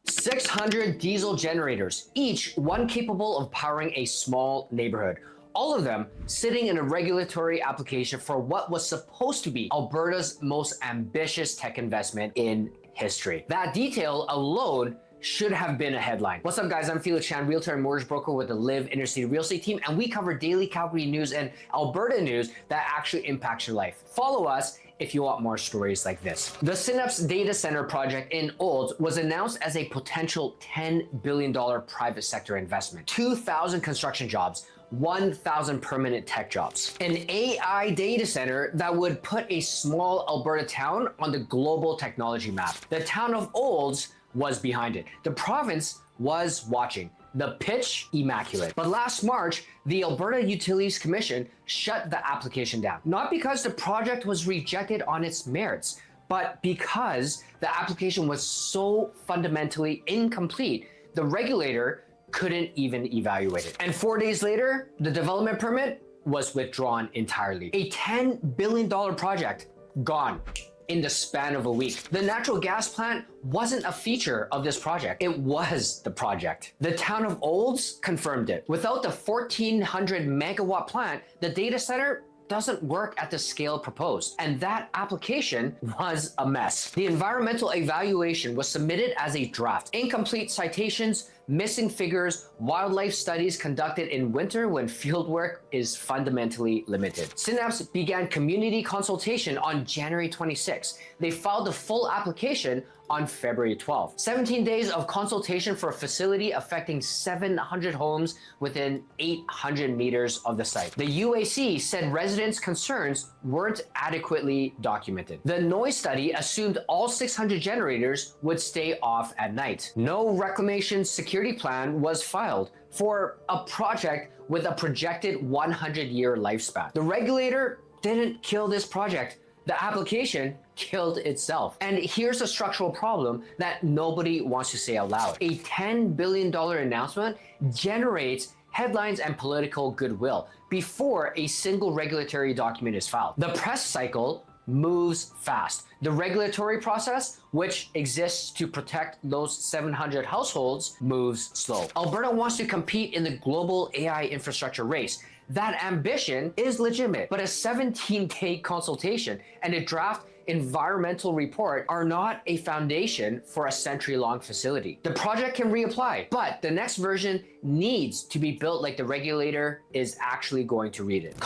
G: 600 diesel generators, each one capable of powering a small neighborhood. All of them sitting in a regulatory application for what was supposed to be Alberta's most ambitious tech investment in history. That detail alone should have been a headline. What's up, guys? I'm Felix Chan, realtor and mortgage broker with the Live Intercity Real Estate team, and we cover daily Calgary news and Alberta news that actually impacts your life. Follow us if you want more stories like this. The Synapse Data Center project in Olds was announced as a potential $10 billion private sector investment, 2,000 construction jobs, 1,000 permanent tech jobs. An AI data center that would put a small Alberta town on the global technology map. The town of Olds was behind it. The province was watching. The pitch, immaculate. But last March, the Alberta Utilities Commission shut the application down. Not because the project was rejected on its merits, but because the application was so fundamentally incomplete, the regulator couldn't even evaluate it. And 4 days later, the development permit was withdrawn entirely. A $10 billion project gone in the span of a week. The natural gas plant wasn't a feature of this project. It was the project. The town of Olds confirmed it. Without the 1,400 megawatt plant, the data center doesn't work at the scale proposed. And that application was a mess. The environmental evaluation was submitted as a draft. Incomplete citations, missing figures, wildlife studies conducted in winter when fieldwork is fundamentally limited. Synapse began community consultation on January 26. They filed the full application on February 12. 17 days of consultation for a facility affecting 700 homes within 800 meters of the site. The UAC said residents' concerns weren't adequately documented. The noise study assumed all 600 generators would stay off at night. No reclamation security plan was filed for a project with a projected 100-year lifespan. The regulator didn't kill this project. The application killed itself. And here's a structural problem that nobody wants to say out loud. A $10 billion announcement generates headlines and political goodwill before a single regulatory document is filed. The press cycle moves fast. The regulatory process, which exists to protect those 700 households, moves slow. Alberta wants to compete in the global AI infrastructure race. That ambition is legitimate, but a 17-day consultation and a draft environmental report are not a foundation for a century-long facility. The project can reapply, but the next version needs to be built like the regulator is actually going to read it.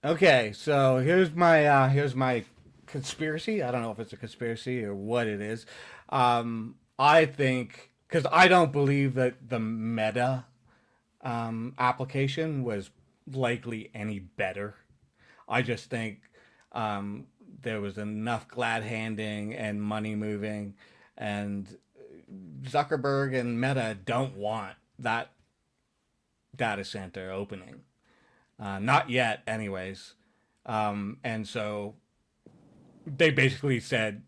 B: Okay, so here's my conspiracy. I don't know if it's a conspiracy or what it is. I think, because I don't believe that the Meta application was likely any better. I just think there was enough glad handing and money moving, and Zuckerberg and Meta don't want that data center opening. Not yet, anyways. And so they basically said,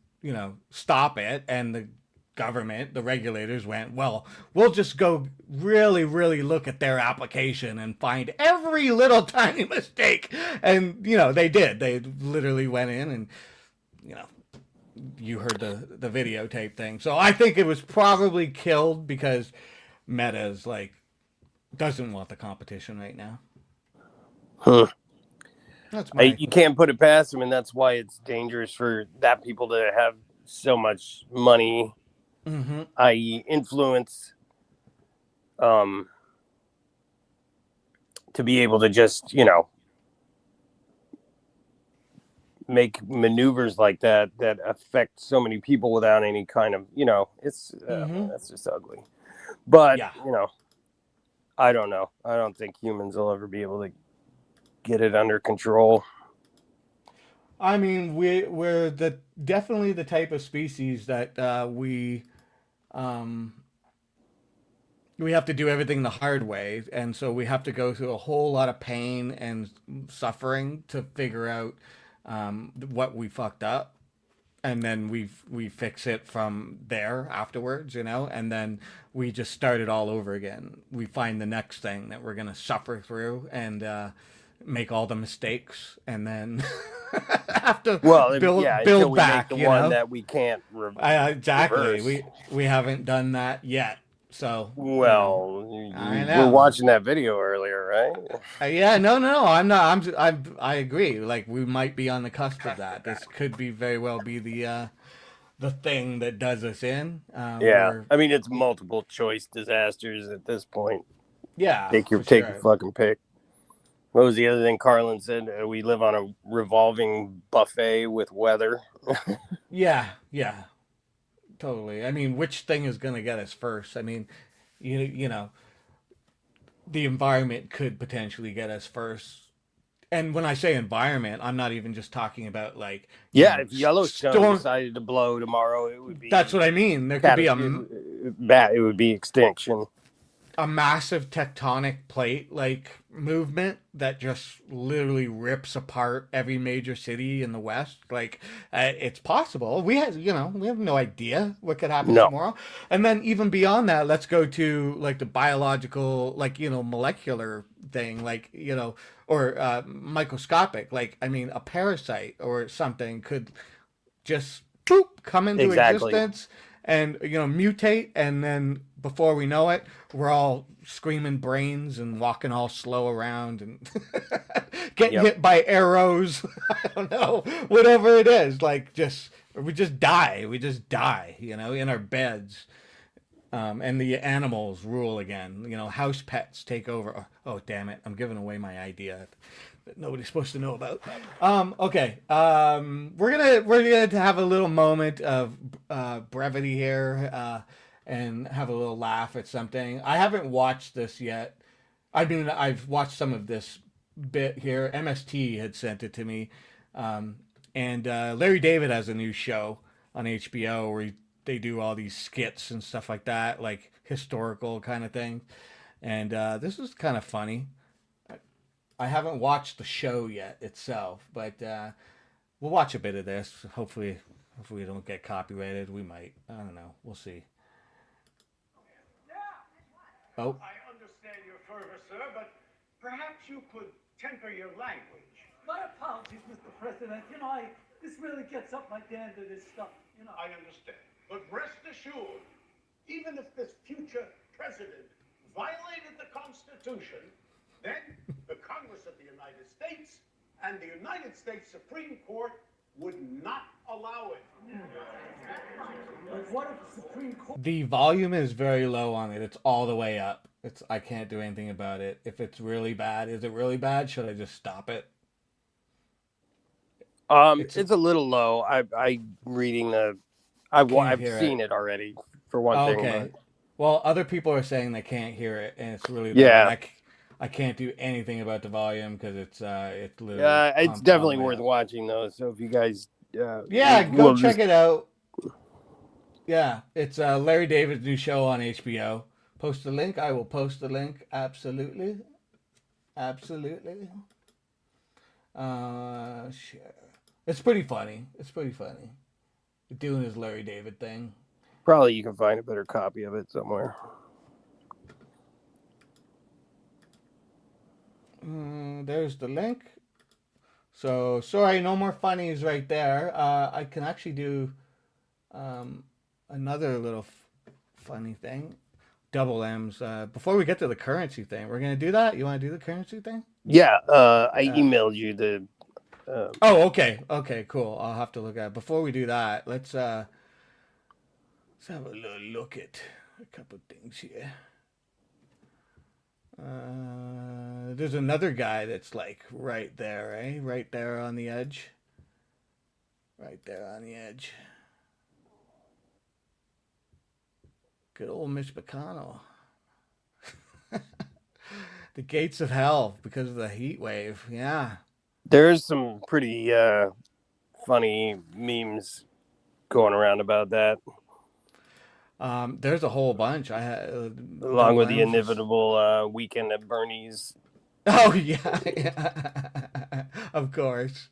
B: stop it. And government, the regulators went, well, we'll just go really, really look at their application and find every little tiny mistake. And, you know, they did. They literally went in and, you know, you heard the videotape thing. So I think it was probably killed because Meta's like doesn't want the competition right now. That's
C: you can't put it past them, and that's why it's dangerous for that people to have so much money, i.e., influence, to be able to just, you know, make maneuvers like that affect so many people without any kind of, you know, it's that's just ugly. But you know, I don't know. I don't think humans will ever be able to get it under control.
B: I mean, we're definitely the type of species that we have to do everything the hard way, and so we have to go through a whole lot of pain and suffering to figure out what we fucked up, and then we fix it from there afterwards, you know, and then we just start it all over again. We find the next thing that we're gonna suffer through and make all the mistakes, and then have to build back.
C: We make the one that we can't
B: exactly.
C: reverse.
B: We haven't done that yet. So
C: well,
B: I
C: you
B: know.
C: were watching that video earlier, right?
B: Yeah, no, I'm not. I agree. Like we might be on the cusp of that. This could be very well be the thing that does us in.
C: I mean, it's multiple choice disasters at this point.
B: Yeah,
C: take your fucking pick. What was the other thing Carlin said? We live on a revolving buffet with weather.
B: Yeah. Totally. I mean, which thing is going to get us first? I mean, you know, the environment could potentially get us first. And when I say environment, I'm not even just talking about like
C: if Yellowstone decided to blow tomorrow, it would be.
B: That's what I mean. There could be
C: it would be extinction.
B: A massive tectonic plate like movement that just literally rips apart every major city in the West. Like it's possible. We have no idea what could happen tomorrow. And then even beyond that, let's go to like the biological, like, you know, molecular thing, like, you know, or microscopic, like, I mean, a parasite or something could just come into existence and, you know, mutate, and then before we know it, we're all screaming brains and walking all slow around and getting hit by arrows. I don't know, whatever it is. Like, we just die, you know, in our beds. And the animals rule again. You know, house pets take over. Oh, damn it! I'm giving away my idea that nobody's supposed to know about. Okay. We're gonna have a little moment of brevity here, and have a little laugh at something. I haven't watched this yet. I mean, I've watched some of this bit here. MST had sent it to me, and Larry David has a new show on HBO where they do all these skits and stuff like that, like historical kind of thing. And this is kind of funny. I haven't watched the show yet itself, but we'll watch a bit of this. Hopefully we don't get copyrighted. We might. I don't know. We'll see. Oh.
H: I understand your fervor, sir, but perhaps you could temper your language.
I: My apologies, Mr. President. You know, this really gets up my dander, this stuff. You know.
H: I understand. But rest assured, even if this future president violated the Constitution, then the Congress of the United States and the United States Supreme Court would not allow it.
I: But what if the Supreme Court...
B: The volume is very low on it. It's all the way up. I can't do anything about it. If it's really bad, is it really bad? Should I just stop it?
C: It's a little low. I'm reading the... I've seen it already, for one thing.
B: Okay.
C: But...
B: Well, other people are saying they can't hear it, and it's really loud. I can't do anything about the volume because it's literally...
C: it's definitely worth watching, though. So if you guys...
B: go check it out. Yeah, it's Larry David's new show on HBO. Post the link. I will post the link. Absolutely. Share. It's pretty funny. Doing his Larry David thing.
C: Probably you can find a better copy of it somewhere.
B: There's the link. So, sorry, no more funnies right there. I can actually do another little funny thing. Double M's. Before we get to the currency thing, we're going to do that? You want to do the currency thing?
C: Yeah, I emailed you the...
B: Oh, okay. Okay, cool. I'll have to look at it. Before we do that, let's have a little look at a couple things here. There's another guy that's like right there, eh? Right there on the edge. Right there on the edge. Good old Mitch McConnell. The gates of hell because of the heat wave. Yeah.
C: There's some pretty funny memes going around about that.
B: There's a whole bunch. I had
C: along with the inevitable weekend at Bernie's.
B: Oh yeah, of course.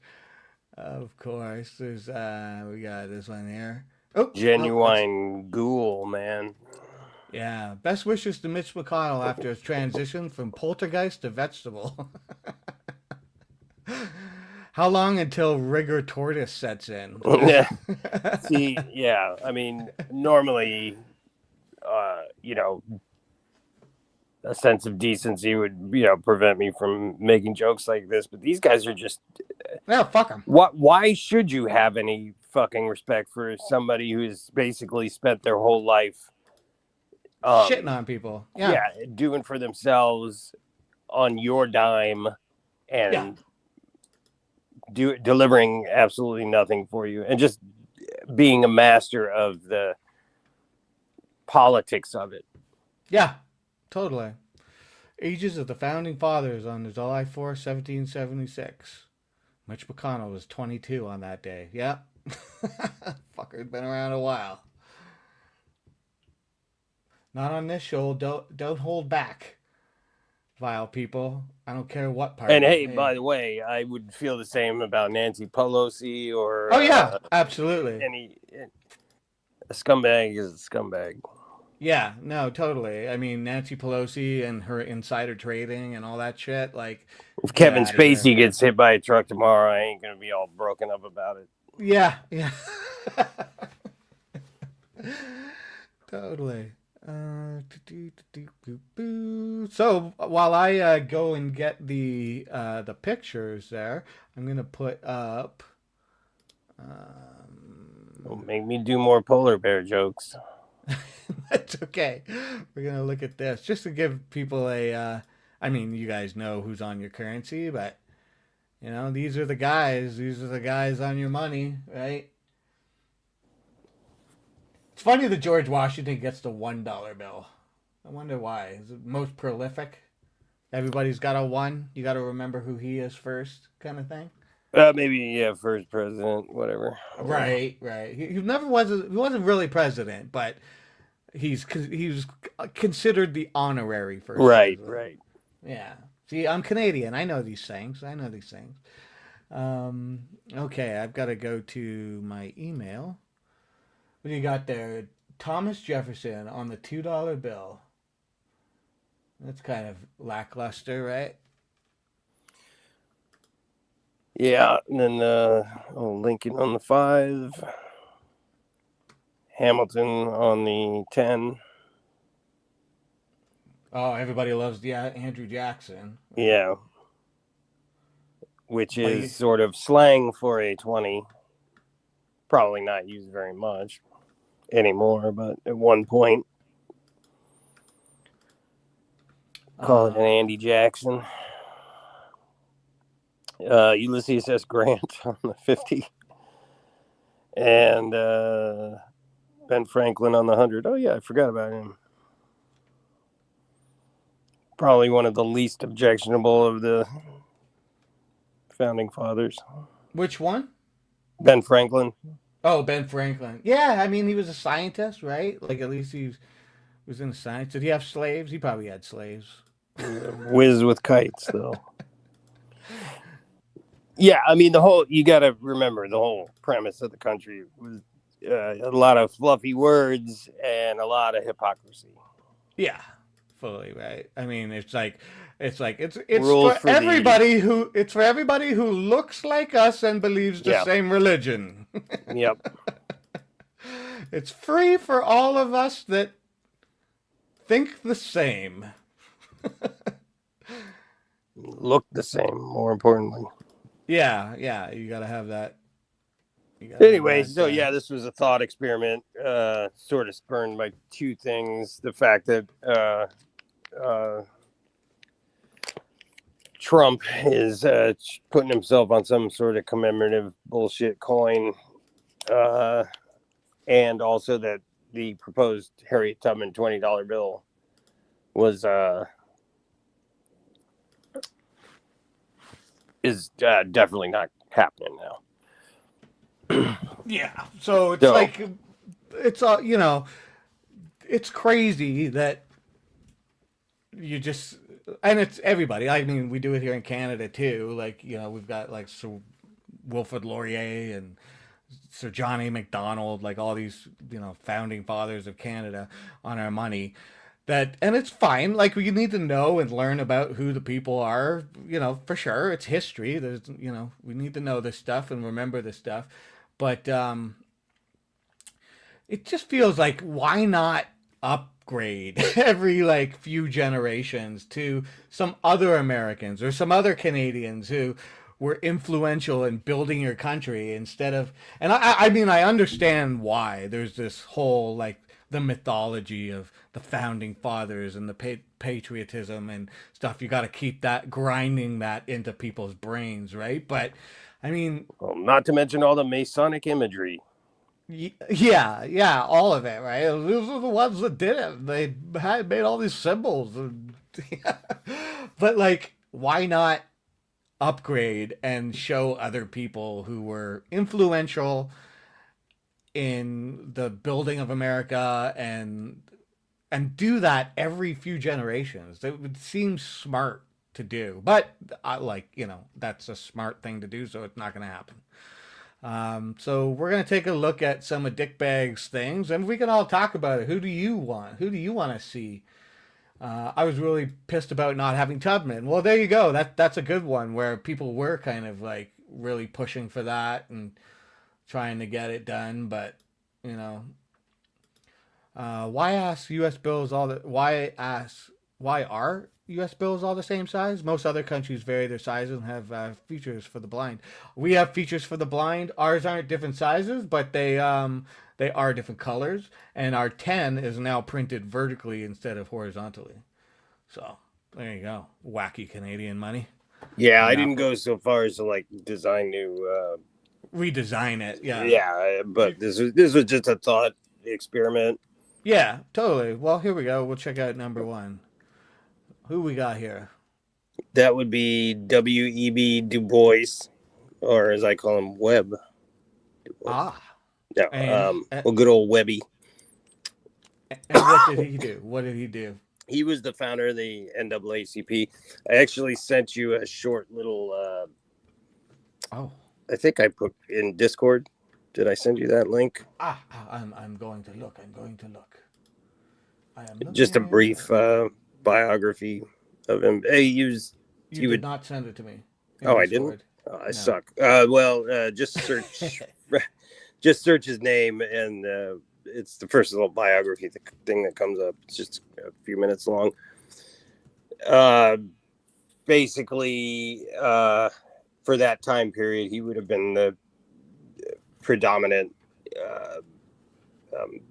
B: There's we got this one here. Oh,
C: genuine ghoul, man.
B: Yeah. Best wishes to Mitch McConnell after his transition from poltergeist to vegetable. How long until rigor tortoise sets in?
C: Yeah. See, yeah. I mean, normally, a sense of decency would, prevent me from making jokes like this. But these guys are just...
B: Yeah, fuck them.
C: Why should you have any fucking respect for somebody who's basically spent their whole life
B: shitting on people?
C: Yeah, doing for themselves on your dime and delivering absolutely nothing for you, and just being a master of the politics of it.
B: Yeah, totally. Ages of the Founding Fathers on July 4th, 1776. Mitch McConnell was 22 on that day. Yeah. Fucker's been around a while. Not on this show. Don't hold back, vile people. I don't care what party.
C: And hey, by the way, I would feel the same about Nancy Pelosi or...
B: Oh, yeah, absolutely.
C: A scumbag is a scumbag.
B: Yeah, no, totally. I mean, Nancy Pelosi and her insider trading and all that shit, like...
C: If Kevin Spacey gets hit by a truck tomorrow, I ain't going to be all broken up about it.
B: Yeah. Totally. So while I go and get the pictures there, I'm gonna put up.
C: Don't make me do more polar bear jokes.
B: That's okay. We're gonna look at this just to give people a. I mean, you guys know who's on your currency, but these are the guys. These are the guys on your money, right? It's funny that George Washington gets the $1 bill. I wonder why. Is it most prolific? Everybody's got a one. You got to remember who he is first, kind of thing.
C: Maybe first president, whatever.
B: Right. He wasn't really president, but he was considered the honorary first.
C: Right.
B: Yeah. See, I'm Canadian. I know these things. Okay, I've got to go to my email. What do you got there? Thomas Jefferson on the $2 bill. That's kind of lackluster, right?
C: Yeah, and then Lincoln on the 5. Hamilton on the 10.
B: Oh, everybody loves Andrew Jackson.
C: Yeah. Which is sort of slang for a 20. Probably not used very much anymore, but at one point, call it an Andy Jackson. Ulysses S. Grant on the 50. And Ben Franklin on the 100. Oh, yeah, I forgot about him. Probably one of the least objectionable of the founding fathers.
B: Which one?
C: Ben Franklin.
B: Oh, Ben Franklin. Yeah, I mean, he was a scientist, right? Like, at least he was in science. Did he have slaves? He probably had slaves.
C: Whiz with kites, though. Yeah, I mean, you got to remember, the whole premise of the country was a lot of fluffy words and a lot of hypocrisy.
B: Yeah, fully right. I mean, it's
C: Rules
B: for
C: for
B: everybody who looks like us and believes the same religion.
C: Yep.
B: It's free for all of us that think the same.
C: Look the same, more importantly.
B: Yeah, you gotta have that.
C: Anyway, so yeah, this was a thought experiment, sort of spurned by two things. The fact that Trump is putting himself on some sort of commemorative bullshit coin, and also that the proposed Harriet Tubman $20 bill was is definitely not happening now.
B: Yeah, so it's like it's you know, it's crazy that you just, and it's everybody. I mean, we do it here in Canada too. Like, you know, we've got like Sir Wilfrid Laurier and Sir John A. Macdonald, like all these, you know, founding fathers of Canada on our money. That, and it's fine. Like, we need to know and learn about who the people are, you know, for sure. It's history. There's, you know, we need to know this stuff and remember this stuff. But it just feels like, why not upgrade every like few generations to some other Americans or some other Canadians who were influential in building your country instead of, and I mean, I understand why there's this whole like the mythology of the founding fathers and the patriotism and stuff. You got to keep that, grinding that into people's brains, right? But I mean,
C: well, not to mention all the Masonic imagery.
B: Yeah, all of it, right? Those are the ones that did it. They had made all these symbols, but like, why not upgrade and show other people who were influential in the building of America and do that every few generations? It would seem smart to do, but like, you know, that's a smart thing to do, so it's not going to happen. So we're going to take a look at some of Dickbag's things, and we can all talk about it. Who do you want? Who do you want to see? I was really pissed about not having Tubman. Well, there you go. That's a good one where people were kind of like really pushing for that and trying to get it done. But, you know, why are U.S. bills all the same size? Most other countries vary their sizes and have features for the blind. We have features for the blind. Ours aren't different sizes, but they are different colors. And our 10 is now printed vertically instead of horizontally. So there you go. Wacky Canadian money.
C: Yeah, I didn't go so far as to like design new
B: redesign it. Yeah.
C: Yeah, but this was just a thought experiment.
B: Yeah, totally. Well, here we go. We'll check out number one. Who we got here?
C: That would be W.E.B. Du Bois, or as I call him, Webb. Yeah, well, good old Webby.
B: And what did he do? What did he do?
C: He was the founder of the NAACP. I actually sent you a short little. I think I put in Discord. Did I send you that link?
B: I'm going to look. I am looking.
C: Just a brief biography of him. Hey, you
B: did not send it to me.
C: Oh, I didn't. Oh, I suck. Well, just search, just search his name, and it's the first little biography thing that comes up. It's just a few minutes long. Basically, for that time period, he would have been the predominant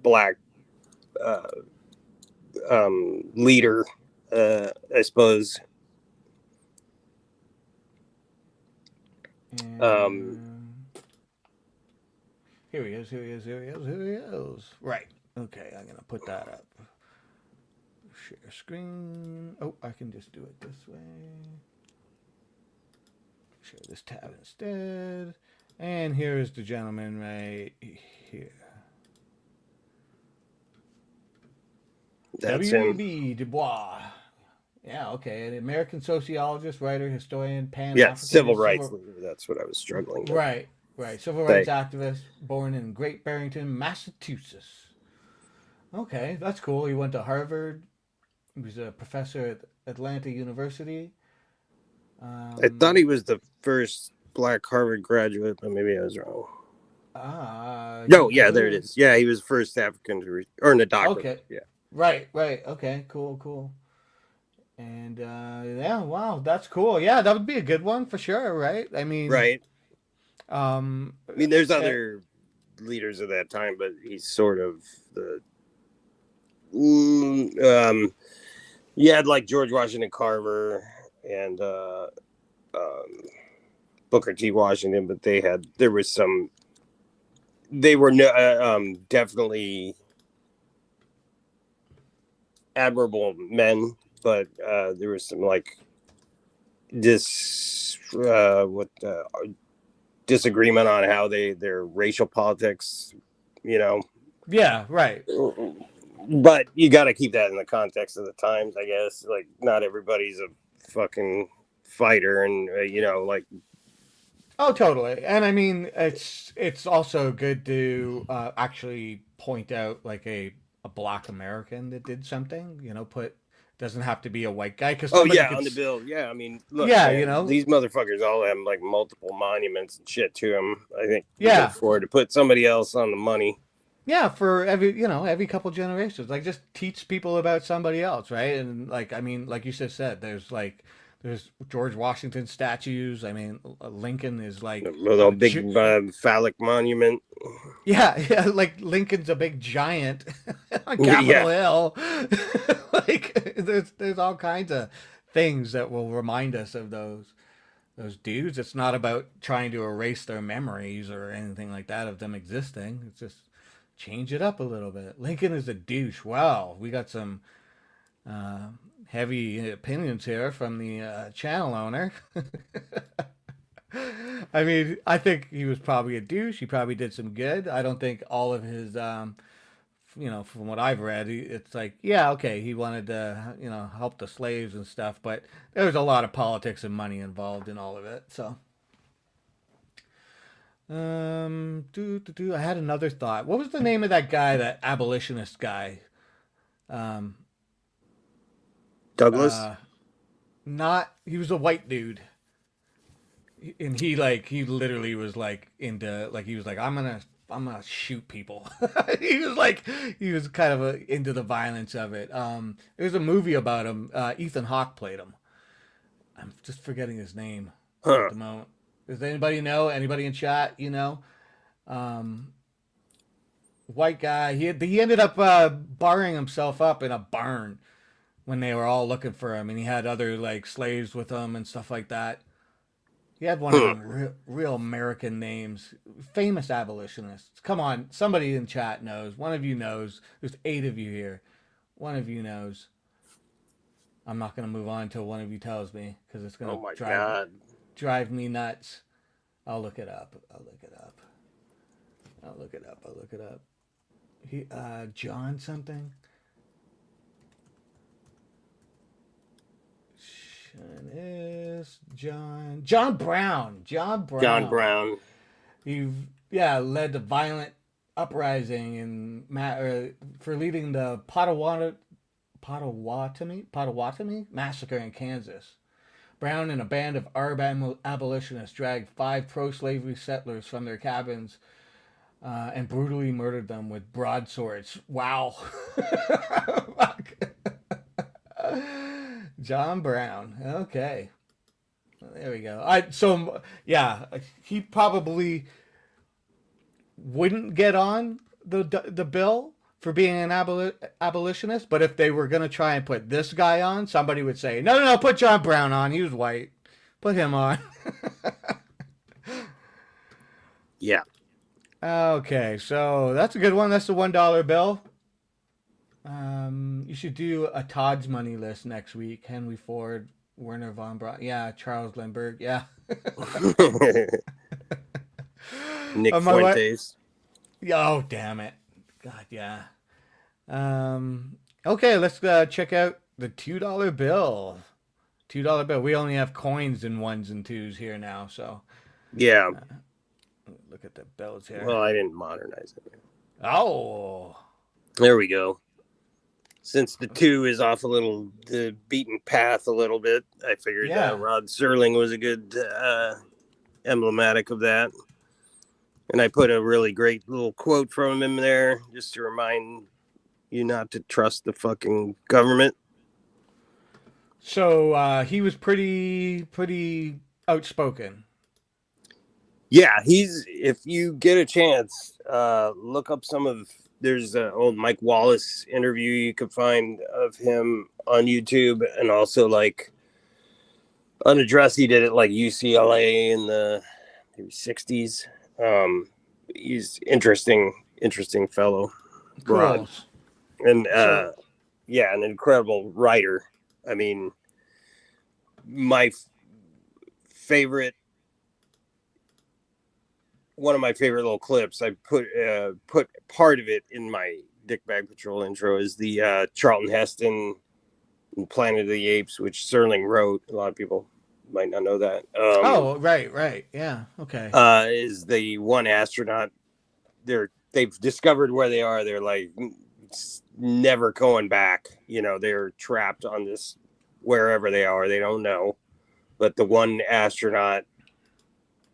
C: black leader, I suppose.
B: Here he is. Right. Okay, I'm gonna put that up. Share screen. Oh, I can just do it this way. Share this tab instead. And here's the gentleman right here. W.E.B. Du Bois. Yeah, okay. An American sociologist, writer, historian,
C: civil rights leader. That's what I was struggling with.
B: Right. Right. Civil rights activist, born in Great Barrington, Massachusetts. Okay, that's cool. He went to Harvard. He was a professor at Atlanta University.
C: I thought he was the first black Harvard graduate, but maybe I was wrong. No, yeah, there it is. Yeah, he was the first African to earn a doctorate.
B: Okay.
C: Yeah.
B: Right. Okay, cool. And yeah, wow, that's cool. Yeah, that would be a good one for sure, right? I mean,
C: right. I mean, there's other leaders of that time, but he's sort of the. You had like George Washington Carver and Booker T. Washington, but they were definitely admirable men, but there was some like disagreement on how their racial politics,
B: Yeah, right.
C: But you got to keep that in the context of the times, I guess. Like, not everybody's a fucking fighter, and like.
B: Oh, totally. And I mean, it's also good to actually point out like a black American that did something. Doesn't have to be a white guy. Cause
C: on the bill. Yeah, I mean, look, man, these motherfuckers all have like multiple monuments and shit to them. I think. Yeah. To put somebody else on the money.
B: Yeah, for every couple generations, like just teach people about somebody else, right? And like, I mean, like you just said, there's George Washington statues. I mean, Lincoln is like
C: a big phallic monument.
B: Yeah, like Lincoln's a big giant on Capitol Hill. Like, there's all kinds of things that will remind us of those dudes. It's not about trying to erase their memories or anything like that of them existing. It's just change it up a little bit. Lincoln is a douche. Wow, we got some heavy opinions here from the channel owner. I mean, I think he was probably a douche. He probably did some good. I don't think all of his, from what I've read, it's like, yeah, okay, he wanted to, help the slaves and stuff, but there was a lot of politics and money involved in all of it. So, I had another thought. What was the name of that guy, that abolitionist guy?
C: Douglas?
B: He was a white dude. And he literally was he was like, I'm gonna shoot people. He was kind of into the violence of it. There's a movie about him. Ethan Hawke played him. I'm just forgetting his name at the moment. Does anybody know? Anybody in chat? White guy. He ended up barring himself up in a barn when they were all looking for him, and he had other slaves with him and stuff like that. He had one of them real American names. Famous abolitionists. Come on, somebody in chat knows. One of you knows. There's 8 of you here. One of you knows. I'm not going to move on until one of you tells me, because it's going to drive me nuts. I'll look it up. He, John something? Is John Brown. John Brown. He led the violent uprising for leading the Potawatomi massacre in Kansas. Brown and a band of Arab abolitionists dragged 5 pro-slavery settlers from their cabins and brutally murdered them with broadswords. Wow. John Brown. Okay. There we go. He probably wouldn't get on the bill for being an abolitionist, but if they were going to try and put this guy on, somebody would say, no, put John Brown on. He was white. Put him on.
C: Yeah.
B: Okay, so that's a good one. That's the $1 bill. You should do a Todd's Money list next week. Henry Ford, Werner von Braun. Yeah, Charles Lindbergh. Yeah.
C: Nick Fuentes.
B: Oh, damn it. God, yeah. Okay, let's check out the $2 bill. $2 bill. We only have coins in 1s and 2s here now, so.
C: Yeah.
B: Look at the bells here.
C: Well, I didn't modernize it.
B: Oh,
C: there we go. Since the 2 is off the beaten path a little bit, I figured Rod Serling was a good emblematic of that. And I put a really great little quote from him there just to remind you not to trust the fucking government.
B: So he was pretty outspoken.
C: Yeah, if you get a chance, look up there's an old Mike Wallace interview you could find of him on YouTube, and also like Unaddressed, he did it like UCLA in the maybe 60s. He's interesting fellow.
B: Cool.
C: Rod. And an incredible writer. I mean, one of my favorite little clips, I put part of it in my Dickbag Patrol intro, is the Charlton Heston Planet of the Apes, which Serling wrote. A lot of people might not know that.
B: Right. Yeah. Okay.
C: Is the one astronaut. They've discovered where they are. They're like never going back. They're trapped on this wherever they are. They don't know. But the one astronaut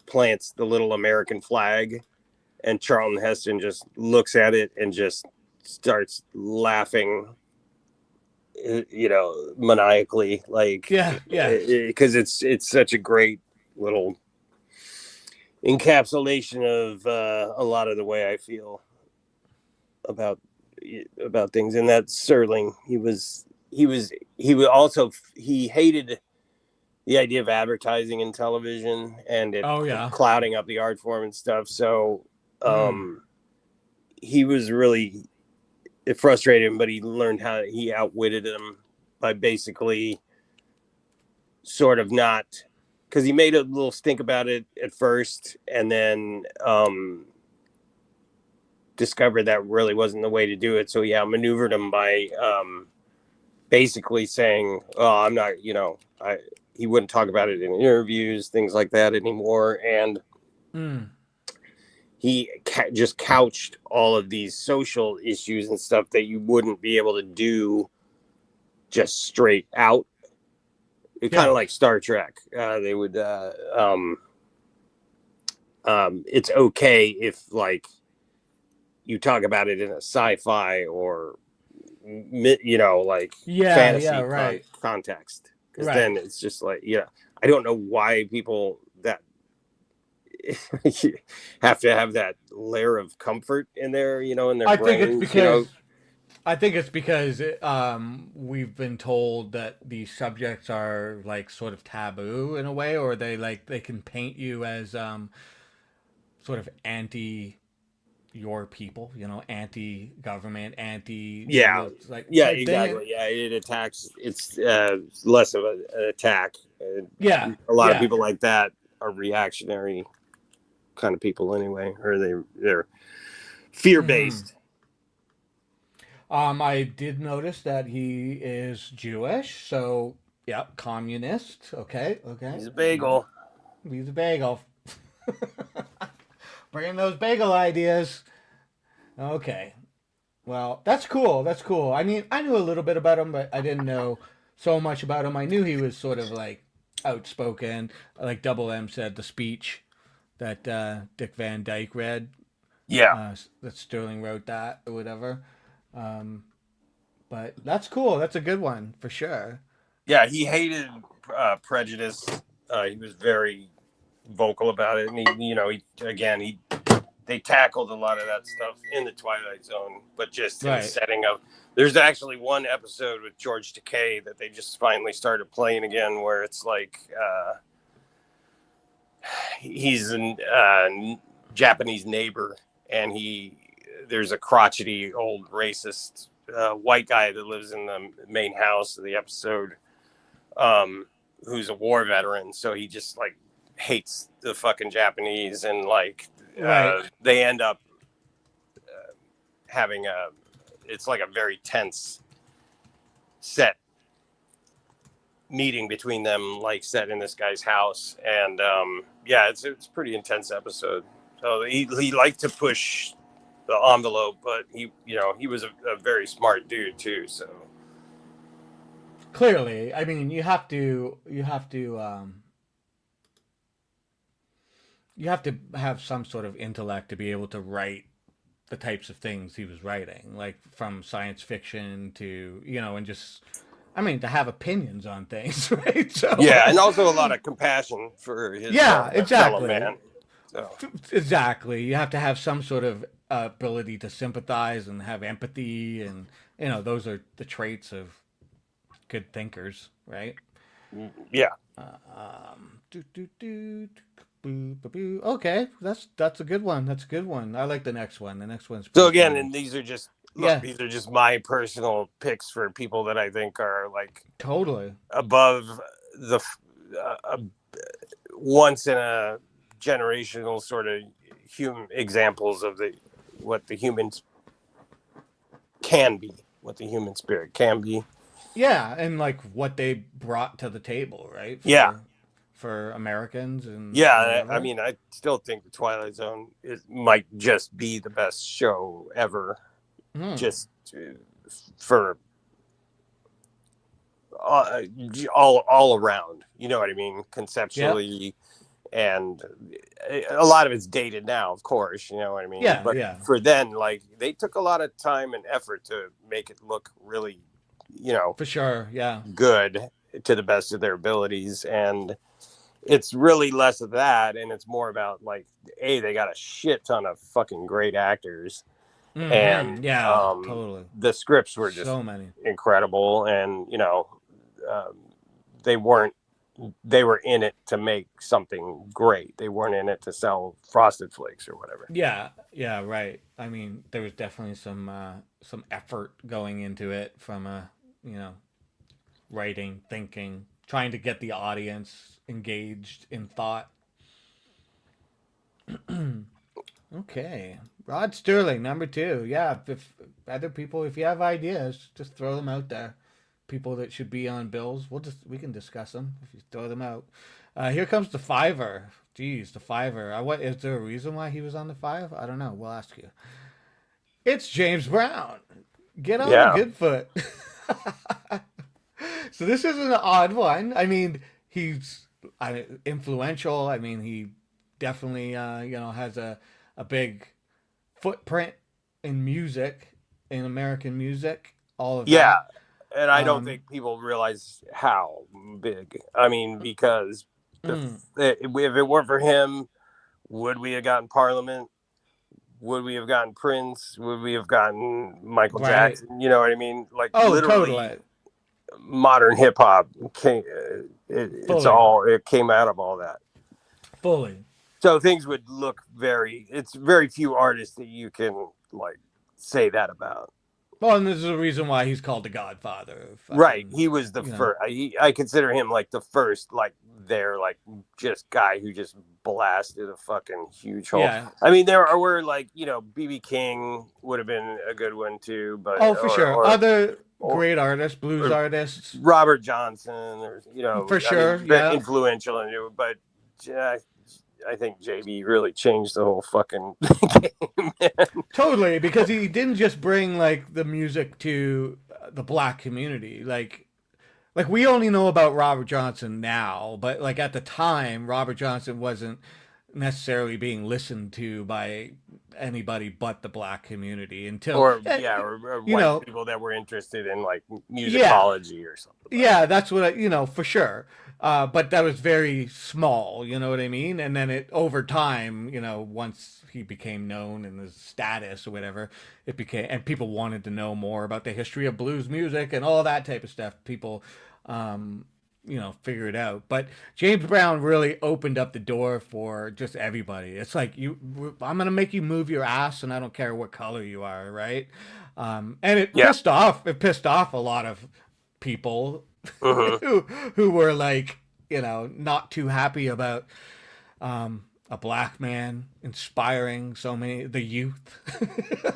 C: plants the little American flag, and Charlton Heston just looks at it and just starts laughing, maniacally, like because it's such a great little encapsulation of a lot of the way I feel about things. And that's Serling. He hated the idea of advertising in television and it clouding up the art form and stuff. So he was really, it frustrated him, but he learned how he outwitted him by basically sort of not, because he made a little stink about it at first, and then discovered that really wasn't the way to do it. So he outmaneuvered him by basically saying, "Oh, I'm not," he wouldn't talk about it in interviews, things like that anymore, and he just couched all of these social issues and stuff that you wouldn't be able to do just straight out. It kind of like Star Trek. They would it's okay if like you talk about it in a sci-fi or fantasy context, because then it's just like I don't know why people that have to have that layer of comfort in their in their brains.
B: I think it's because we've been told that these subjects are like sort of taboo in a way, or they can paint you as sort of anti your people, anti-government, anti
C: exactly. It attacks. It's less of an attack. A lot of people like that are reactionary kind of people anyway, or they're fear-based.
B: I did notice that he is Jewish, so communist. Okay.
C: He's a bagel.
B: Bringing those bagel ideas. Okay. Well, that's cool. I mean, I knew a little bit about him, but I didn't know so much about him. I knew he was sort of like outspoken. Like Double M said, the speech that Dick Van Dyke read.
C: Yeah.
B: That Sterling wrote that or whatever. But that's cool. That's a good one for sure.
C: Yeah, he hated prejudice. He was very vocal about it, and they tackled a lot of that stuff in the Twilight Zone, but just in the setting of. There's actually one episode with George Takei that they just finally started playing again, where it's like he's a Japanese neighbor, and there's a crotchety old racist white guy that lives in the main house of the episode, who's a war veteran. So he just like hates the fucking Japanese, and like they end up having it's like a very tense set meeting between them, like set in this guy's house. And it's a pretty intense episode. So he liked to push the envelope, but he was a very smart dude too. So
B: clearly, I mean, you have to have some sort of intellect to be able to write the types of things he was writing, like from science fiction to, and just, I mean, to have opinions on things, right? So
C: yeah, and also a lot of compassion for his
B: yeah,
C: fellow
B: exactly.
C: man. So.
B: Exactly. You have to have some sort of ability to sympathize and have empathy, and those are the traits of good thinkers, right?
C: Yeah.
B: Okay, that's a good one. That's a good one. I like the next one. The next one's
C: So again,
B: funny.
C: and these are just these are just my personal picks for people that I think are like
B: totally
C: above the once in a generational sort of human examples of what the humans can be, what the human spirit can be.
B: Yeah, and like what they brought to the table, right? For Americans and
C: whatever. I mean, I still think the Twilight Zone might just be the best show ever, just for all around. You know what I mean? Conceptually, and a lot of it's dated now, of course. You know what I mean?
B: Yeah,
C: but for then, like they took a lot of time and effort to make it look really,
B: for sure,
C: good to the best of their abilities, and it's really less of that, and it's more about like, they got a shit ton of fucking great actors, and
B: totally.
C: The scripts were just
B: so many
C: incredible, and they were in it to make something great. They weren't in it to sell Frosted Flakes or whatever.
B: Yeah, right. I mean, there was definitely some effort going into it from writing, thinking, trying to get the audience engaged in thought. Okay, Rod Sterling, number 2. Yeah, if other people, if you have ideas, just throw them out there. People that should be on bills, we can discuss them if you throw them out. Here comes the Fiver. Jeez, the Fiver. What is there a reason why he was on the 5? I don't know. We'll ask you. It's James Brown. Get on the good foot. So this is an odd one. I mean, he's influential. I mean, he definitely has a big footprint in music, in American music. All of that.
C: And I don't think people realize how big. I mean, because if it weren't for him, would we have gotten Parliament? Would we have gotten Prince? Would we have gotten Michael Jackson? You know what I mean? Like literally, totally. Modern hip hop came. It came out of all that.
B: Fully.
C: So things would look it's very few artists that you can like say that about.
B: Well, and this is the reason why he's called the Godfather.
C: Right. He was the first. I consider him like the first, like just guy who just blasted a fucking huge hole. Yeah. I mean, there were like, B.B. King would have been a good one too. But
B: for sure. Other great artists, blues artists.
C: Robert Johnson, or,
B: for sure.
C: Influential in it. But I think JB really changed the whole fucking game, man.
B: Totally, because he didn't just bring like the music to the black community. Like we only know about Robert Johnson now, but like at the time, Robert Johnson wasn't necessarily being listened to by anybody but the black community until
C: or white people that were interested in like musicology or something.
B: Yeah, that's what for sure. But that was very small, you know what I mean? And then over time, once he became known and his status or whatever, and people wanted to know more about the history of blues music and all that type of stuff. People, figure it out. But James Brown really opened up the door for just everybody. It's like, I'm going to make you move your ass and I don't care what color you are, right? And it pissed off a lot of people who were like, not too happy about a black man inspiring the youth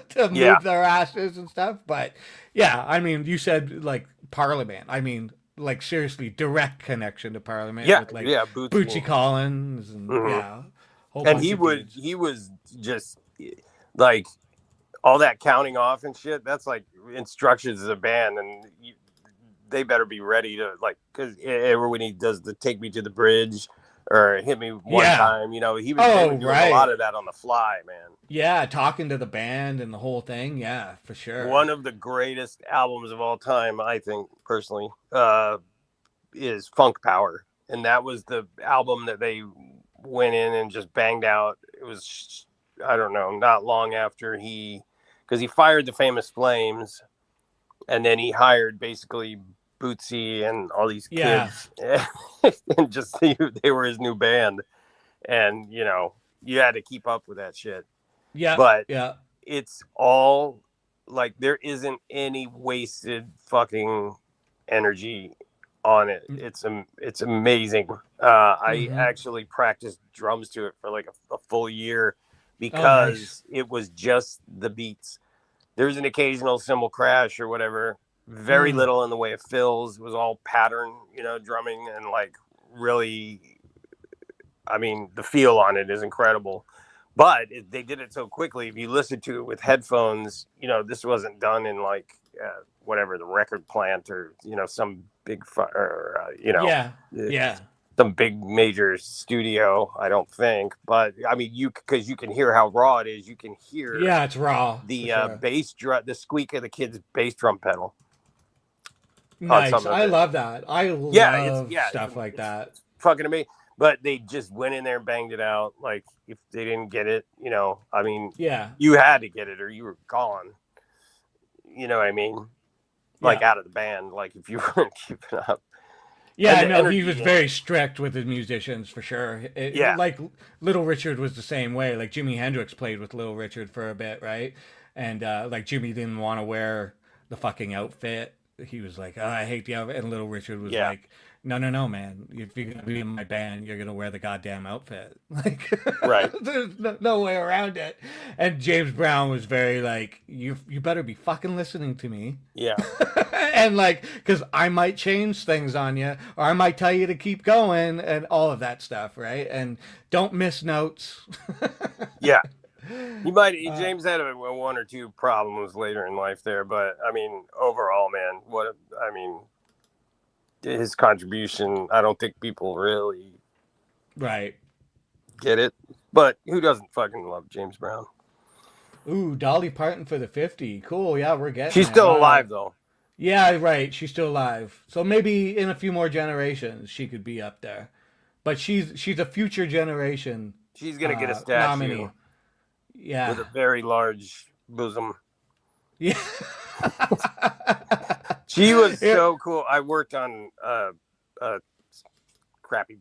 B: to move their asses and stuff. But I mean, you said like Parliament. I mean, like seriously, direct connection to Parliament with like Bootsy Collins and Whole
C: And
B: bunch of dudes.
C: he was just like all that counting off and shit. That's like instructions as a band, and they better be ready to like, because when he does the "Take Me to the Bridge" or "Hit Me One Time," you know, they were doing a lot of that on the fly, man.
B: Yeah, talking to the band and the whole thing. Yeah, for sure.
C: One of the greatest albums of all time, I think, personally, is Funk Power. And that was the album that they went in and just banged out. It was, I don't know, not long after because he fired the Famous Flames, and then he hired basically Bootsy and all these kids, and just they were his new band. And, you know, you had to keep up with that shit.
B: Yeah.
C: But
B: yeah,
C: it's all like, there isn't any wasted fucking energy on it. It's amazing. I actually practiced drums to it for like a full year because it was just the beats. There's an occasional cymbal crash or whatever. Very little in the way of fills. It was all pattern, you know, drumming, and like really, I mean, the feel on it is incredible. But they did it so quickly. If you listen to it with headphones, you know, this wasn't done in like whatever, the record plant, or, you know, some big you know, some big major studio, I don't think. But I mean, because you can hear how raw it is. You can hear
B: it's raw.
C: The bass drum, the squeak of the kid's bass drum pedal.
B: Nice. I love that. I love stuff like that.
C: It's fucking amazing. But they just went in there and banged it out. Like, if they didn't get it, you know, I mean, you had to get it or you were gone. You know what I mean? Like, out of the band, like, if you weren't keeping up.
B: Yeah, I know. He was very strict with his musicians, for sure. Like, Little Richard was the same way. Like, Jimi Hendrix played with Little Richard for a bit, right? And, like, Jimmy didn't want to wear the fucking outfit. He was like, oh, I hate the outfit. And Little Richard was like, no, man. If you're going to be in my band, you're going to wear the goddamn outfit. Like,
C: right.
B: There's no way around it. And James Brown was very like, you better be fucking listening to me.
C: Yeah.
B: And like, because I might change things on you, or I might tell you to keep going, and all of that stuff, right? And don't miss notes.
C: Yeah. James had one or two problems later in life there, but I mean, overall, man, his contribution, I don't think people really get it. But who doesn't fucking love James Brown?
B: Ooh, Dolly Parton for the 50. Cool. Yeah, we're getting
C: She's still alive, though.
B: Yeah, right. She's still alive. So maybe in a few more generations, she could be up there. But she's a future generation.
C: She's going to get a statue.
B: Nominee. Yeah.
C: With a very large bosom.
B: Yeah.
C: She was so cool. I worked on crappy,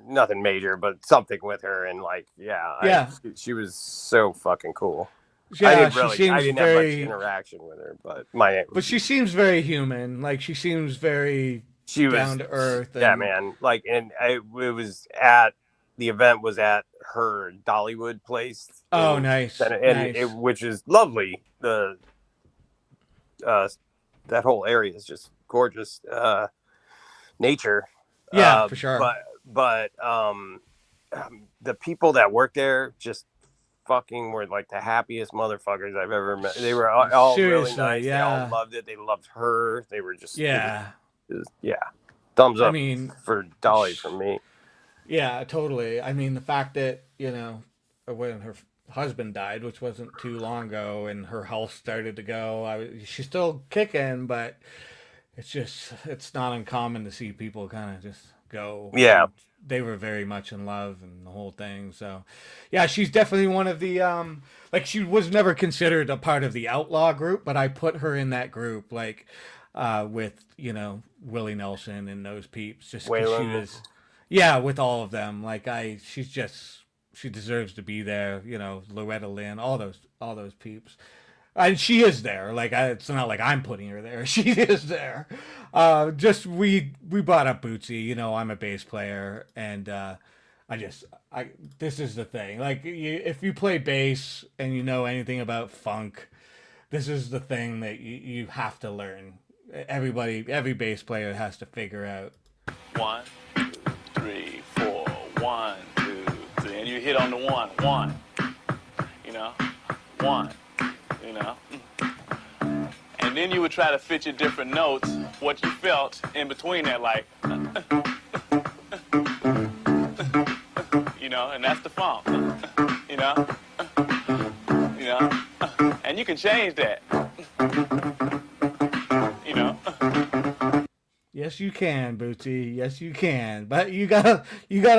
C: nothing major, but something with her, and like, she was so fucking cool.
B: Yeah,
C: I didn't have much interaction with her, but
B: she seems very human. Like, she seems very down to earth.
C: Yeah, man. Like, and the event was at her Dollywood place.
B: Oh, nice.
C: Which is lovely. That whole area is just gorgeous. Nature.
B: Yeah, for sure.
C: But the people that work there just fucking were like the happiest motherfuckers I've ever met. They were all really nice. Yeah. They all loved it. They loved her. They were just thumbs up. I mean, for Dolly from me.
B: Yeah, totally. I mean, the fact that, you know, when her husband died, which wasn't too long ago, and her health started to go, she's still kicking, but it's not uncommon to see people kind of just go.
C: Yeah.
B: They were very much in love and the whole thing. So, yeah, she's definitely one of the, like, she was never considered a part of the outlaw group, but I put her in that group, like, with, you know, Willie Nelson and those peeps, just because she was, with all of them. Like, she deserves to be there, you know, Loretta Lynn, all those peeps. And she is there. Like, it's not like I'm putting her there. She is there. We brought up Bootsy. You know, I'm a bass player, and this is the thing. Like, if you play bass and you know anything about funk, this is the thing that you have to learn. Every bass player has to figure out.
J: 1, 2, 3, 4. 1, 2, 3, and you hit on the one, you know, one, you know. And then you would try to fit your different notes, what you felt in between that, like, you know, and that's the funk, you know, and you can change that, you know.
B: Yes, you can, Bootsy. Yes, you can. But you gotta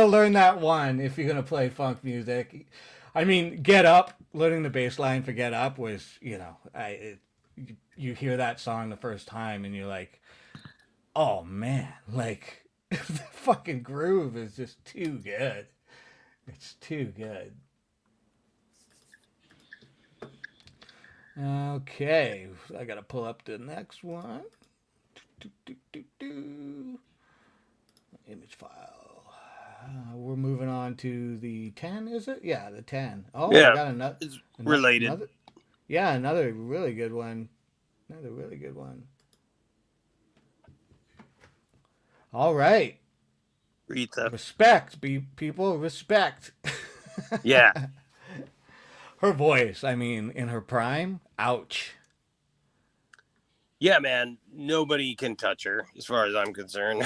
B: learn that one if you're gonna play funk music. I mean, Get Up. Learning the bass line for Get Up was, you hear that song the first time and you're like, oh man, like the fucking groove is just too good. It's too good. Okay, I gotta pull up the next one. Image file. We're moving on to the 10, is it? Yeah, the 10. Oh,
C: Yeah,
B: I got another.
C: it's related.
B: Another really good one. Another really good one. All right.
C: Aretha.
B: Respect, people. Respect.
C: Yeah.
B: Her voice, I mean, in her prime, ouch.
C: Yeah, man. Nobody can touch her, as far as I'm concerned.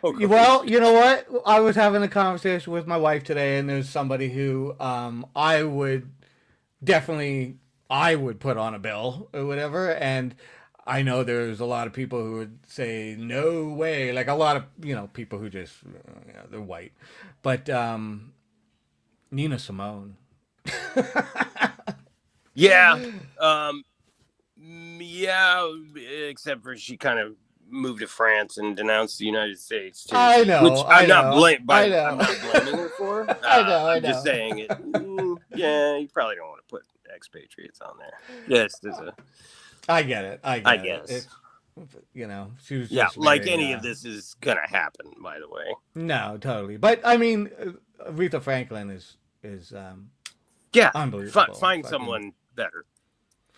B: Well, you know what? I was having a conversation with my wife today, and there's somebody who I would put on a bill or whatever, and I know there's a lot of people who would say no way, like a lot of people who just they're white, but Nina Simone.
C: Yeah. Yeah, except for she kind of moved to France and denounced the United States too.
B: I know.
C: Which I'm not blaming her for.
B: I know.
C: Just saying it. Yeah, you probably don't want to put expatriates on there. Yes, there's a.
B: I get it. I guess.
C: It.
B: She was.
C: Yeah,
B: just
C: like
B: very,
C: any of this is gonna happen. By the way.
B: No, totally. But I mean, Aretha Franklin is
C: yeah,
B: unbelievable.
C: Find someone better.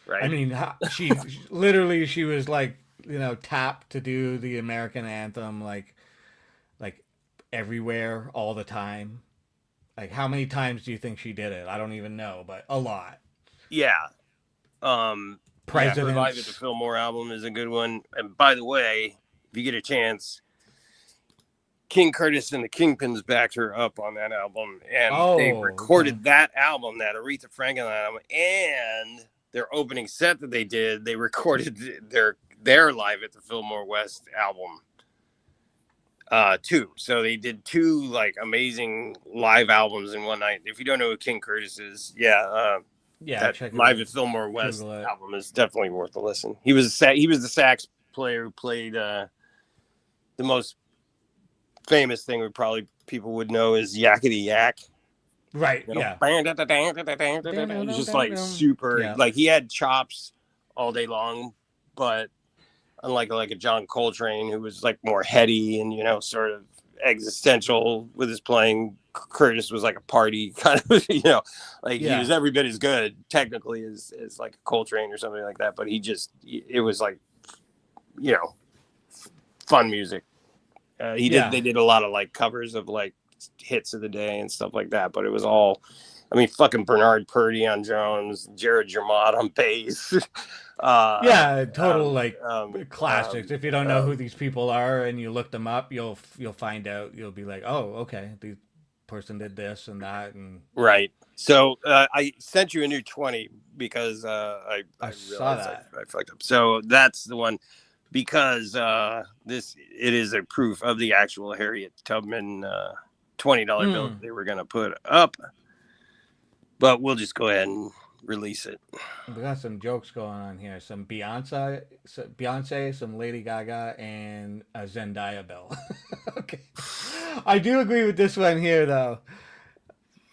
C: Right.
B: I mean, she literally she was like tapped to do the American anthem like everywhere all the time. Like how many times do you think she did it? I don't even know, but a lot.
C: Yeah.
B: Presidents.
C: Revive at the Fillmore album is a good one. And by the way, if you get a chance, King Curtis and the Kingpins backed her up on that album, and they recorded that album, that Aretha Franklin album, and their opening set that they did, they recorded their Live at the Fillmore West album too. So they did two like amazing live albums in one night. If you don't know who King Curtis is, that Live at Fillmore West album is definitely worth a listen. He was the sax player who played the most famous thing people would know is Yakety Yak.
B: Right. Yeah.
C: He's just like super, like he had chops all day long, but unlike like a John Coltrane who was like more heady and sort of existential with his playing, Curtis was like a party kind of, he was every bit as good technically as like a Coltrane or something like that, but it was like fun music. They did a lot of like covers of like hits of the day and stuff like that, but it was all, fucking Bernard Purdy on drums, Jared Jermott on bass.
B: Total classics. If you don't know who these people are and you look them up, you'll find out. You'll be like, oh, okay, the person did this and that, and
C: right. So I sent you a new 20 because I
B: saw that
C: I fucked up. So that's the one. Because it is a proof of the actual Harriet Tubman $20 bill they were going to put up. But we'll just go ahead and release it.
B: We got some jokes going on here. Some Beyonce, some Lady Gaga, and a Zendaya bill. Okay. I do agree with this one here, though.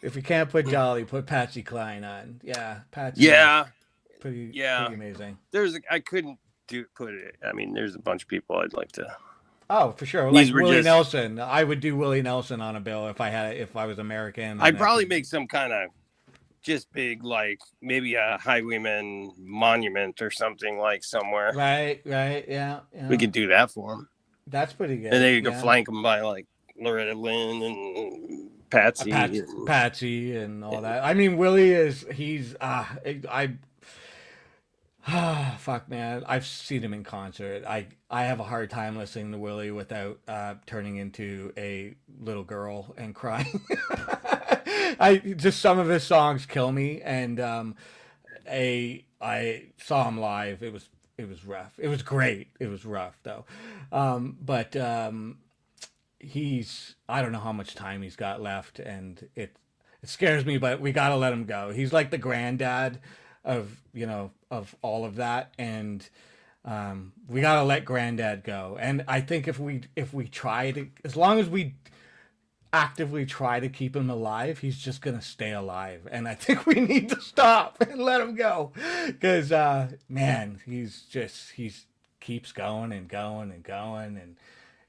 B: If you can't put Jolly, put Patsy Cline on. Yeah, Patsy.
C: Yeah.
B: Pretty amazing.
C: I couldn't put it. There's a bunch of people I'd like to.
B: Oh, for sure. Like Willie Nelson. I would do Willie Nelson on a bill if I was American.
C: I'd probably make some kind of just big, like maybe a Highwayman monument or something like somewhere.
B: Right. Yeah.
C: We could do that for him.
B: That's pretty good.
C: And then you could flank them by like Loretta Lynn and
B: Patsy and all that. I mean, Willie fuck, man. I've seen him in concert. I have a hard time listening to Willie without turning into a little girl and crying. Just some of his songs kill me, and I saw him live. It was rough. It was great. It was rough though. But I don't know how much time he's got left, and it scares me, but we got to let him go. He's like the granddad of all of that, and we got to let granddad go. And I think if we try to, as long as we actively try to keep him alive, he's just gonna stay alive. And I think we need to stop and let him go, because man, he keeps going and going and going, and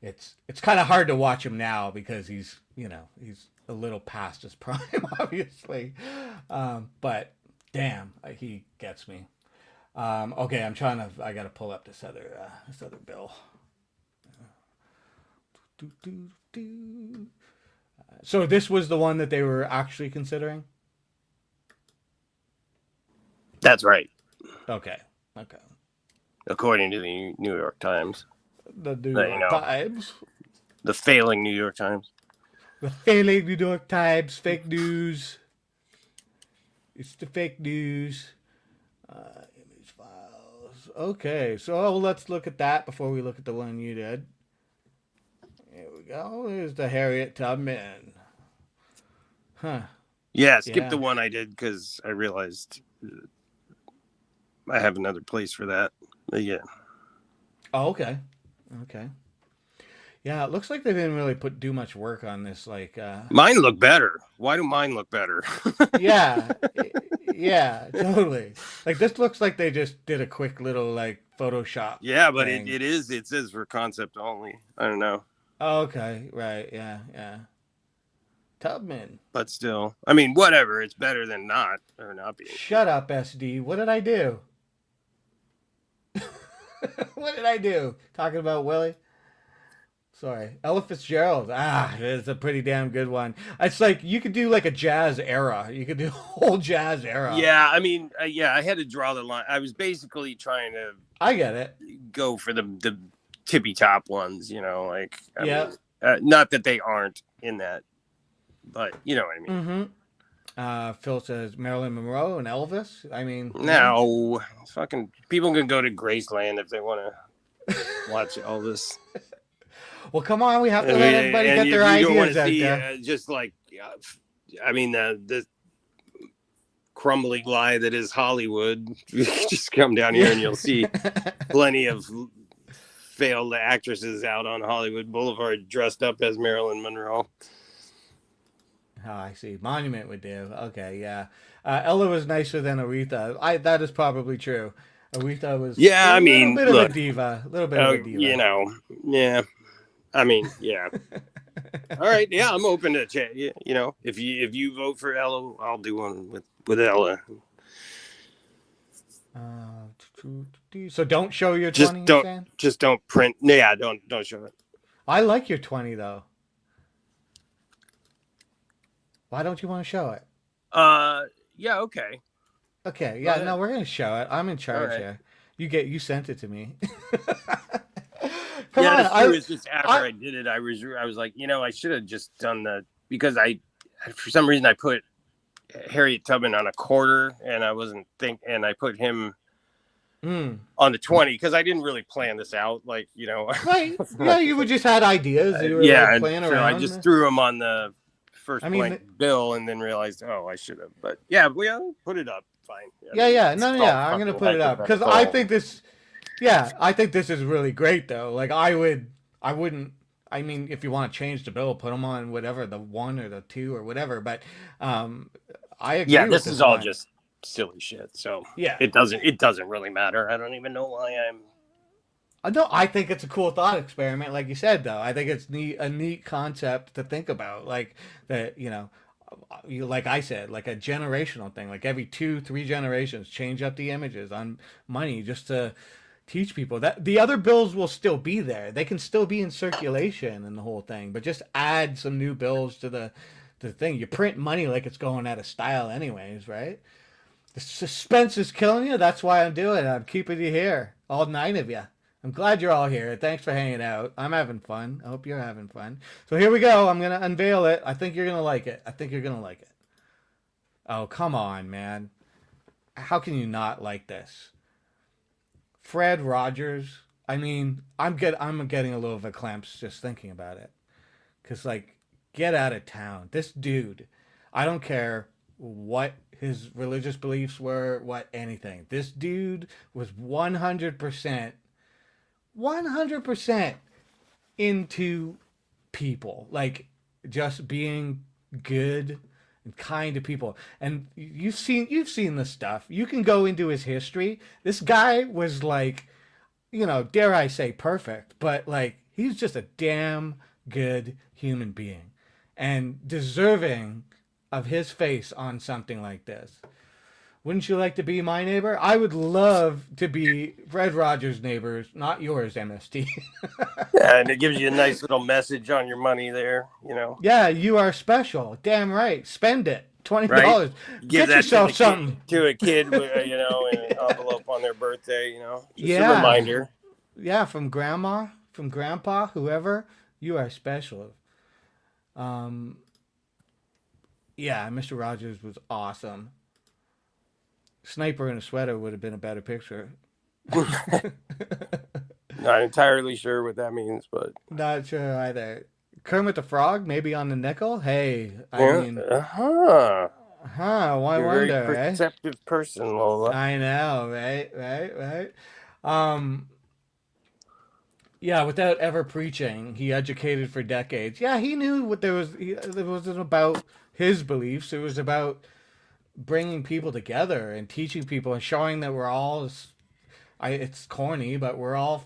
B: it's kind of hard to watch him now because he's a little past his prime, obviously, but damn, he gets me. Okay, I gotta pull up this other bill. So this was the one that they were actually considering?
C: That's right.
B: Okay.
C: According to the New York Times.
B: The New York Times.
C: The failing New York Times.
B: The failing New York Times. Fake news. It's the fake news. Image files. Okay, so let's look at that before we look at the one you did. Here we go. There's the Harriet Tubman. Huh.
C: Yeah, skip the one I did because I realized I have another place for that. But yeah.
B: Oh, okay. Yeah, it looks like they didn't really do much work on this. Like,
C: mine look better. Why do mine look better?
B: Yeah, totally. Like, this looks like they just did a quick little like Photoshop.
C: Yeah, but it says for concept only. I don't know.
B: Oh, okay, right, yeah. Tubman.
C: But still, I mean, whatever. It's better than not being.
B: Shut up, SD. What did I do? What did I do? Talking about Willie? Sorry. Ella Fitzgerald. It's a pretty damn good one. It's like, you could do like a jazz era. You could do a whole jazz era.
C: Yeah, I mean, I had to draw the line. I was basically trying to.
B: I get it.
C: Go for the tippy top ones, like. I
B: yeah.
C: mean, not that they aren't in that, but you know what I mean.
B: Mm-hmm. Phil says Marilyn Monroe and Elvis. I mean,
C: no, fucking people can go to Graceland if they want to watch Elvis.
B: Well, come on, we have to let everybody get their ideas out there.
C: Just like, I mean, the crumbling lie that is Hollywood. Just come down here and you'll see plenty of failed actresses out on Hollywood Boulevard dressed up as Marilyn Monroe.
B: Oh, I see. Monument would do. Okay, yeah. Ella was nicer than Aretha. That is probably true. Aretha was a little bit of a diva.
C: Yeah. I mean, yeah. All right, yeah, I'm open to chat. If you vote for Ella, I'll do one with Ella.
B: So don't show your 20.
C: Just don't print. Yeah, don't show it.
B: I like your 20 though. Why don't you want to show it?
C: Yeah, okay.
B: Okay, yeah, no, we're gonna show it. I'm in charge here. You sent it to me. Come on,
C: that's true. It's just after I did it, I was like, I should have just done because for some reason I put Harriet Tubman on a quarter, and I wasn't and I put him on the 20 because I didn't really plan this out, like
B: Right? Yeah, you just had ideas. You were playing around.
C: I just threw him on the first blank bill, and then realized, I should have. But yeah, we'll put it up. Fine.
B: I'm gonna put it up because I think this. Yeah, I think this is really great though. Like I wouldn't. I mean, if you want to change the bill, put them on whatever, the 1 or the 2 or whatever. But I agree.
C: Yeah, this is all just silly shit. So yeah, it doesn't really matter. I don't even know why I'm.
B: No, I think it's a cool thought experiment, like you said. Though I think it's a neat concept to think about, like that. Like I said, like a generational thing. Like every 2-3 generations, change up the images on money just to teach people that the other bills will still be there. They can still be in circulation and the whole thing, but just add some new bills to the thing. You print money like it's going out of style anyways, right? The suspense is killing you. That's why I'm doing it. I'm keeping you here, all 9 of you. I'm glad you're all here. Thanks for hanging out. I'm having fun. I hope you're having fun. So here we go. I'm going to unveil it. I think you're going to like it. I think you're going to like it. Oh, come on, man. How can you not like this? Fred Rogers. I mean, I'm getting a little verklempt just thinking about it. Because, like, get out of town. This dude, I don't care what his religious beliefs were, what anything. This dude was 100% into people. Like, just being good and kind to people. And you've seen this stuff. You can go into his history. This guy was like, dare I say perfect, but like he's just a damn good human being and deserving of his face on something like this. Wouldn't you like to be my neighbor? I would love to be Fred Rogers' neighbors, not yours, MST.
C: Yeah, and it gives you a nice little message on your money there,
B: Yeah, you are special. Damn right. Spend it. $20.
C: Right?
B: Get yourself something.
C: To a kid, in an envelope on their birthday, Just
B: Yeah.
C: a reminder.
B: Yeah, from grandma, from grandpa, whoever, you are special. Yeah, Mr. Rogers was awesome. Sniper in a sweater would have been a better picture.
C: Not entirely sure what that means, but
B: Not sure either. Kermit the Frog, maybe on the nickel. Hey, I mean,
C: why
B: why
C: You're a
B: wonder?
C: very perceptive person, Lola.
B: I know, right. Yeah, without ever preaching, he educated for decades. Yeah, he knew what there was. It wasn't about his beliefs. It was about bringing people together and teaching people and showing that we're all. It's corny, but we're all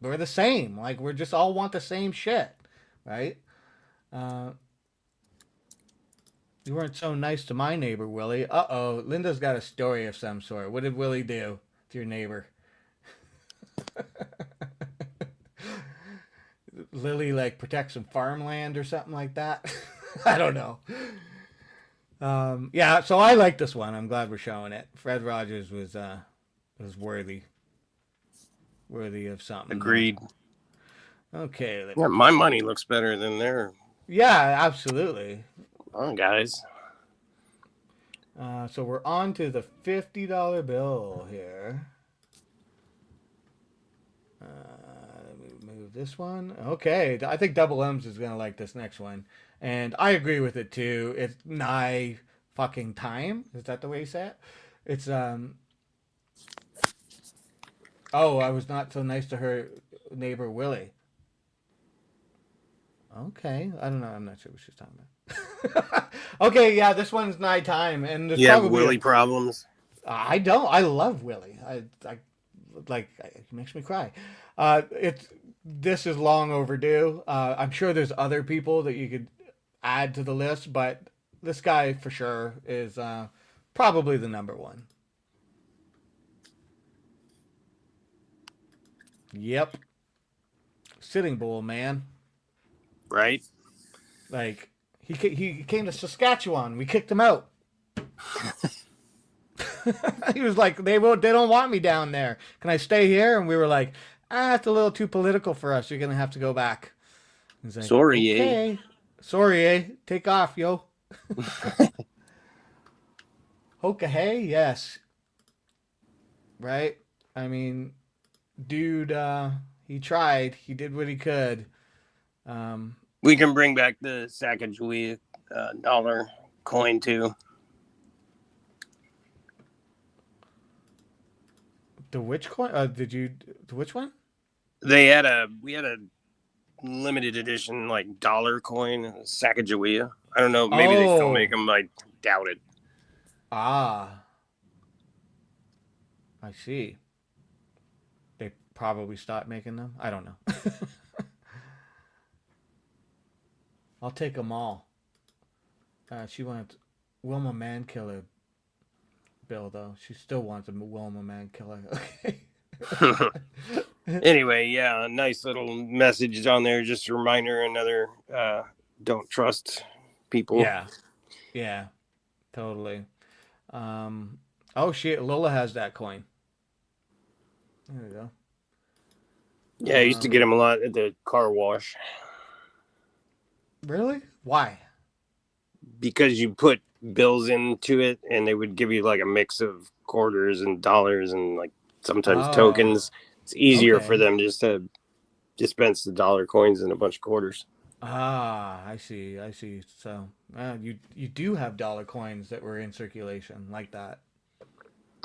B: we're the same. Like we're just all want the same shit, right? You weren't so nice to my neighbor, Willie. Uh-oh, Linda's got a story of some sort. What did Willie do to your neighbor? Lily like protect some farmland or something like that. I don't know. Yeah, so I like this one. I'm glad we're showing it. Fred Rogers was worthy of something.
C: Agreed.
B: Okay.
C: Yeah, my money looks better than their.
B: Yeah, absolutely.
C: Come on, guys.
B: So we're on to the $50 bill here. Move this one. Okay, I think Double M's is gonna like this next one, and I agree with it too. It's nigh fucking time. Is that the way you say it? It's Oh, I was not so nice to her neighbor Willie. Okay, I don't know. I'm not sure what she's talking about. Okay, yeah, this one's nigh time, and
C: You have Willie problems.
B: I don't. I love Willie. I like. It makes me cry. This is long overdue. I'm sure there's other people that you could add to the list, but this guy for sure is probably the number one. Yep. Sitting Bull, man.
C: Right.
B: Like he came to Saskatchewan. We kicked him out. He was like, they don't want me down there. Can I stay here? And we were like, it's a little too political for us. You're gonna have to go back. He's like,
C: sorry,
B: okay. Sorry, Take off, yo. Hoka hey, yes. Right? I mean, dude, he tried. He did what he could.
C: We can bring back the Sacagawea dollar coin too.
B: The which coin? The which one?
C: We had a limited edition like dollar coin, Sacagawea. I don't know. Maybe they still make them. I doubt it.
B: Ah, I see. They probably stopped making them. I don't know. I'll take them all. She wants Wilma Mankiller bill, though. She still wants a Wilma Mankiller. Okay.
C: Anyway, yeah, a nice little message on there. Just a reminder, another don't trust people.
B: Yeah, totally. Oh shit, Lola has that coin. There we go.
C: Yeah, I used to get him a lot at the car wash.
B: Really? Why?
C: Because you put bills into it, and they would give you like a mix of quarters and dollars and like sometimes tokens. It's easier for them just to dispense the dollar coins and a bunch of quarters.
B: Ah, I see. So you do have dollar coins that were in circulation like that.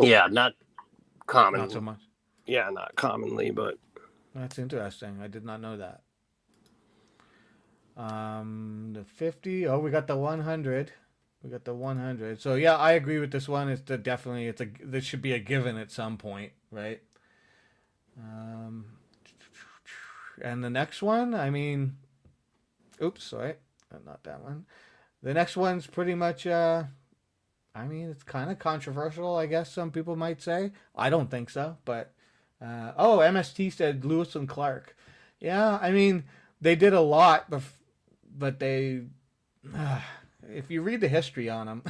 C: Yeah, not common.
B: Not so much.
C: Yeah, not commonly, but
B: that's interesting. I did not know that. The 50. Oh, we got the 100. We got the 100. So yeah, I agree with this one. This should be a given at some point, right? And the next one, I mean, oops, sorry, not that one. The next one's pretty much, I mean, it's kind of controversial, I guess some people might say. I don't think so, but, MST said Lewis and Clark. Yeah, I mean, they did a lot, but they, if you read the history on them.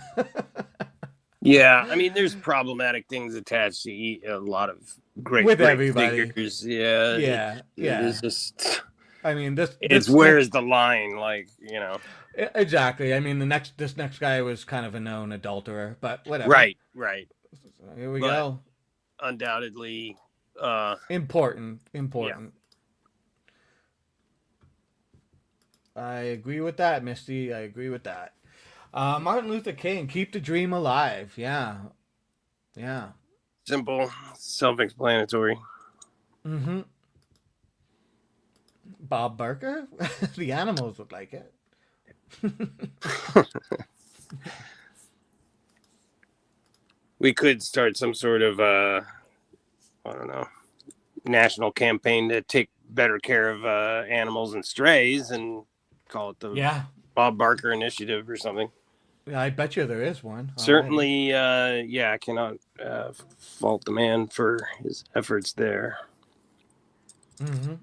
C: yeah, I mean, there's problematic things attached to a lot of great
B: everybody.
C: figures. Yeah. It's just,
B: I mean,
C: where's the line? Like, you know.
B: Exactly. I mean, this next guy was kind of a known adulterer, but whatever.
C: Right.
B: So here we go.
C: Undoubtedly,
B: important.
C: Yeah.
B: I agree with that, Misty. I agree with that. Martin Luther King, keep the dream alive. Yeah.
C: Simple, self-explanatory.
B: Mm-hmm. Bob Barker? The animals would like it.
C: We could start some sort of, I don't know, national campaign to take better care of animals and strays and call it the Bob Barker Initiative or something.
B: Yeah, I bet you there is one.
C: Certainly, I cannot fault the man for his efforts there.
B: Mm-hmm.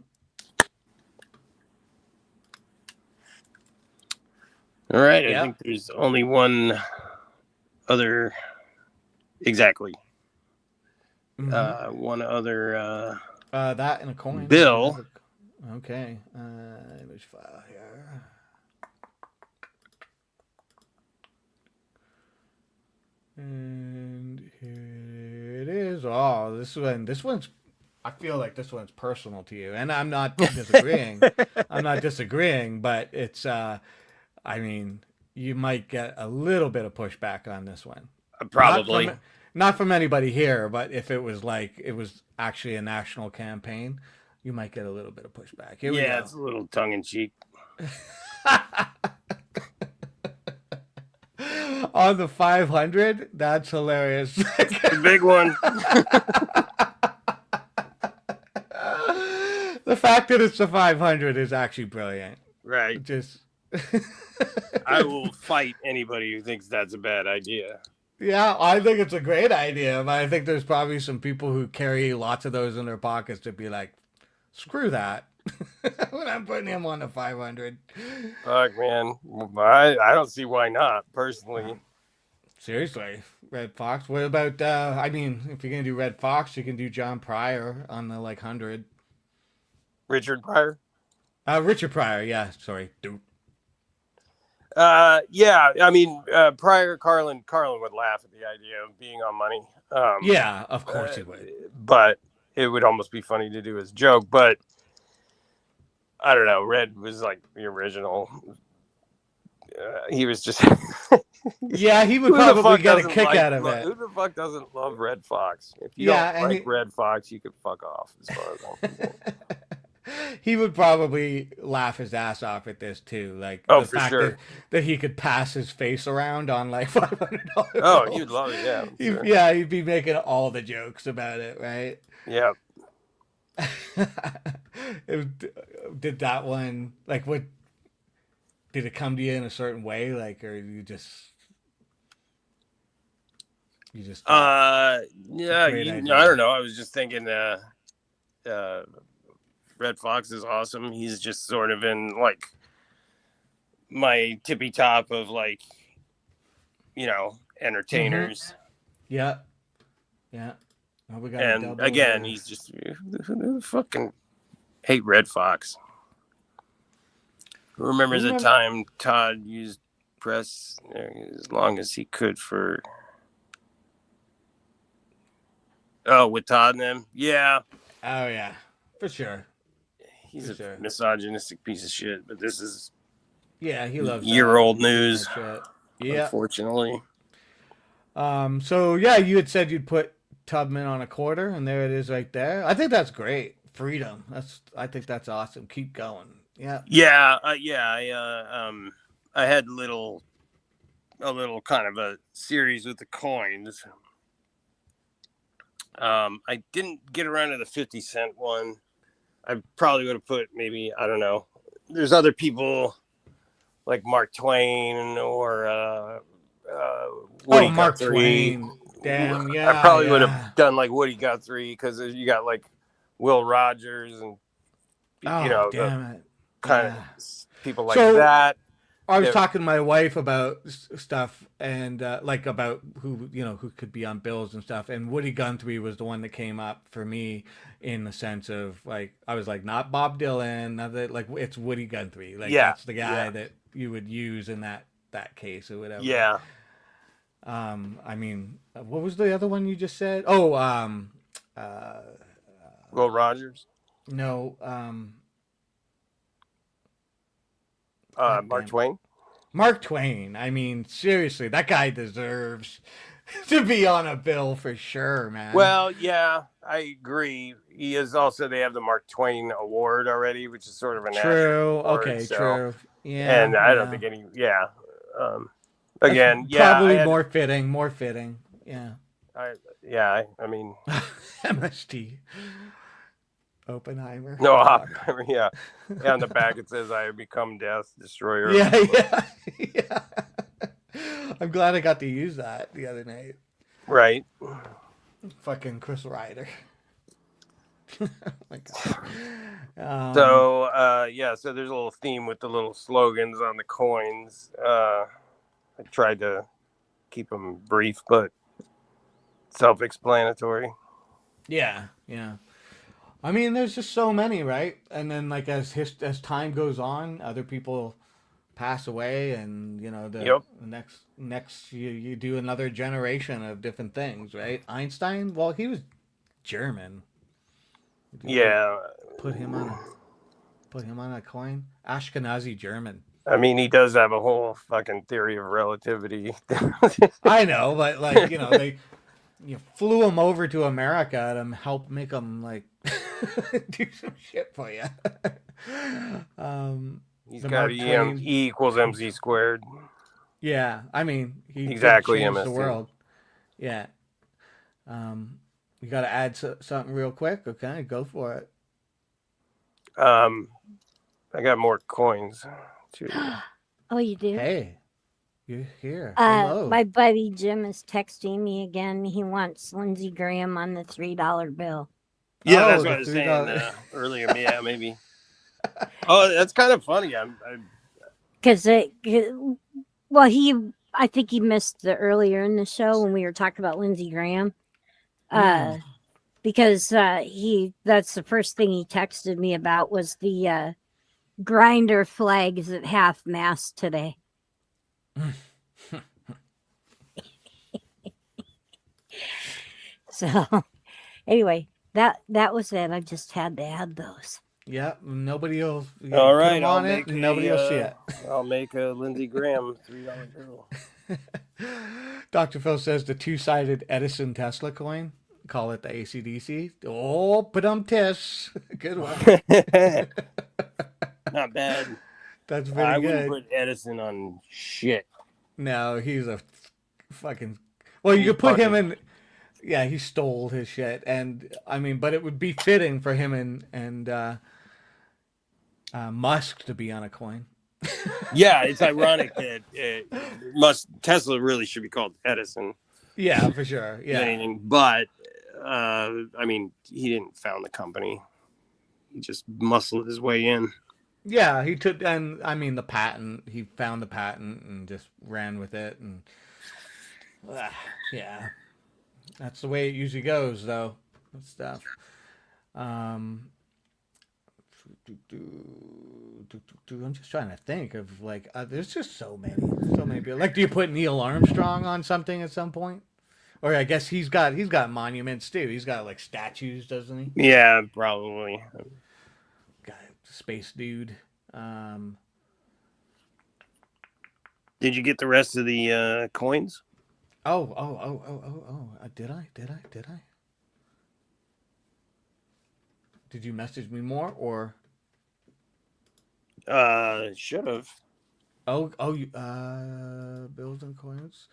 C: All right, I think there's only one other, exactly.
B: Mm-hmm.
C: One other
B: that and a coin.
C: Bill.
B: Okay. Image file here. And here it is. Oh, this one's I feel like this one's personal to you. And I'm not disagreeing. But it's I mean, you might get a little bit of pushback on this one.
C: Probably.
B: Not from anybody here, but if it was actually a national campaign, you might get a little bit of pushback. Here we go.
C: It's a little tongue-in-cheek.
B: On the 500, that's hilarious.
C: The big one.
B: The fact that it's the 500 is actually brilliant.
C: Right.
B: Just
C: I will fight anybody who thinks that's a bad idea.
B: Yeah, I think it's a great idea, but I think there's probably some people who carry lots of those in their pockets to be like, screw that. When I'm putting him on the 500.
C: Fuck, man. I don't see why not, personally.
B: Seriously. Red Fox. What about, I mean, if you're going to do Red Fox, you can do John Pryor on the, 100.
C: Richard Pryor?
B: Richard Pryor, yeah. Sorry, dude.
C: Yeah, I mean, Pryor, Carlin would laugh at the idea of being on money.
B: Yeah, of course he would.
C: But it would almost be funny to do as a joke. But I don't know. Red was like the original. He was just.
B: Yeah, he would probably get a kick out of it.
C: Who the fuck doesn't love Red Fox? If you don't like Red Fox, you could fuck off, as far as I'm concerned.
B: He would probably laugh his ass off at this too,
C: the fact
B: that he could pass his face around on $500.
C: Oh, he'd love it, yeah.
B: Sure. Yeah, he'd be making all the jokes about it, right?
C: Yeah.
B: Did that one what? Did it come to you in a certain way, or you just?
C: I don't know. I was just thinking, Red Fox is awesome. He's just sort of in my tippy top of like, entertainers.
B: Yeah. Yeah. Oh, we got a
C: And
B: double
C: again,
B: here.
C: he's just fucking hate Red Fox. Who remembers the time Todd used press as long as he could for... Oh, with Todd and them? Yeah.
B: Oh, yeah. For sure.
C: He's a misogynistic piece of shit, but this is...
B: Yeah, he loves
C: year-old news.
B: Yeah.
C: Unfortunately.
B: So, yeah, you had said you'd put Tubman on a quarter, and there it is right there. I think that's great. Freedom. I think that's awesome. Keep going. Yeah.
C: Yeah. I had a little kind of a series with the coins. I didn't get around to the 50-cent one. I probably would have put maybe, I don't know. There's other people like Mark Twain or Woody
B: Mark
C: Guthrie.
B: Twain. Damn, yeah.
C: I probably would have done like Woody Guthrie because you got like Will Rogers and
B: damn it.
C: Kind of people like that.
B: I was talking to my wife about stuff and like about who could be on bills and stuff. And Woody Guthrie was the one that came up for me in the sense of like, I was like, not Bob Dylan, not that, like it's Woody Guthrie. Like that's the guy that you would use in that case or whatever.
C: Yeah.
B: I mean, what was the other one you just said? Oh,
C: Will Rogers.
B: No.
C: Mark Twain.
B: Mark Twain. I mean, seriously, that guy deserves to be on a bill for sure, man.
C: Well, yeah, I agree. He is also, they have the Mark Twain Award already, which is sort of a national award,
B: Okay,
C: so,
B: true. Yeah.
C: And I don't think any, again,
B: probably more fitting. Yeah.
C: I mean,
B: MST. Oppenheimer.
C: No, Oppenheimer, yeah. On the back it says, "I have become death, destroyer."
B: Yeah. I'm glad I got to use that the other night.
C: Right.
B: Fucking Chris Ryder. Oh my God.
C: So there's a little theme with the little slogans on the coins. I tried to keep them brief, but self-explanatory.
B: Yeah. I mean, there's just so many, right? And then, like as time goes on, other people pass away, and the next you do another generation of different things, right? Einstein, well, he was German.
C: Yeah.
B: Put him on a coin. Ashkenazi German.
C: I mean, he does have a whole fucking theory of relativity.
B: I know, but like they flew him over to America to help make him like do some shit for you.
C: He's got E equals MC squared.
B: Yeah, I mean, he
C: exactly
B: changed the world. Yeah. You got to add something real quick. Okay, go for it.
C: I got more coins too.
A: Oh, you do?
B: Hey, you're here. Hello.
A: My buddy Jim is texting me again. He wants Lindsey Graham on the $3 bill.
C: Yeah, that's what I was saying earlier. Yeah, maybe. Oh, that's kind of funny.
A: Because I think he missed the earlier in the show when we were talking about Lindsey Graham. Because that's the first thing he texted me about was the grinder flags at half mast today. So anyway, that was it. I just had to add those.
B: Yeah, nobody will.
C: All right,
B: nobody will see it.
C: I'll make a Lindsey Graham $3 bill.
B: Dr. Phil says the two-sided Edison Tesla coin. Call it the AC/DC. Oh, tis. Good one.
C: Not bad.
B: That's very good.
C: I wouldn't put Edison on shit.
B: No, he's a fucking. Well, you could put him in. Yeah, he stole his shit, and I mean, but it would be fitting for him and Musk to be on a coin.
C: Yeah, it's ironic that Tesla really should be called Edison.
B: Yeah, for sure. Yeah,
C: but I mean, he didn't found the company. He just muscled his way in.
B: Yeah, he took, and I mean the patent. He found the patent and just ran with it, and yeah, that's the way it usually goes, though. With stuff. Um, I'm just trying to think of like, there's just so many people. Like, do you put Neil Armstrong on something at some point? Or I guess he's got monuments too. He's got like statues, doesn't he?
C: Yeah, probably.
B: Guy, space dude.
C: Did you get the rest of the coins?
B: Oh. Did I? Did you message me more or?
C: Should have.
B: You bills and coins.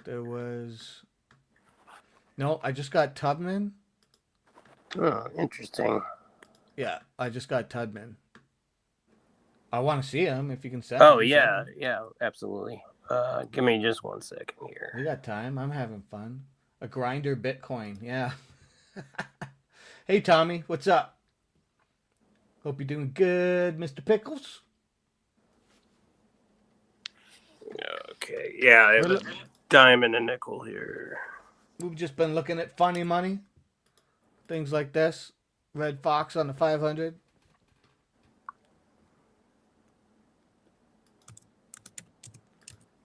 B: There was. No, I just got Tubman.
C: Oh, interesting.
B: Yeah, I just got Tubman. I want to see him if you can send.
C: Oh
B: him,
C: yeah,
B: send him.
C: yeah, absolutely. Give me just 1 second here.
B: We got time. I'm having fun. A grinder Bitcoin. Yeah. Hey Tommy, what's up? Hope you're doing good, Mr. Pickles.
C: Okay, yeah, I have a dime and a nickel here.
B: We've just been looking at funny money, things like this. Red Fox on the 500.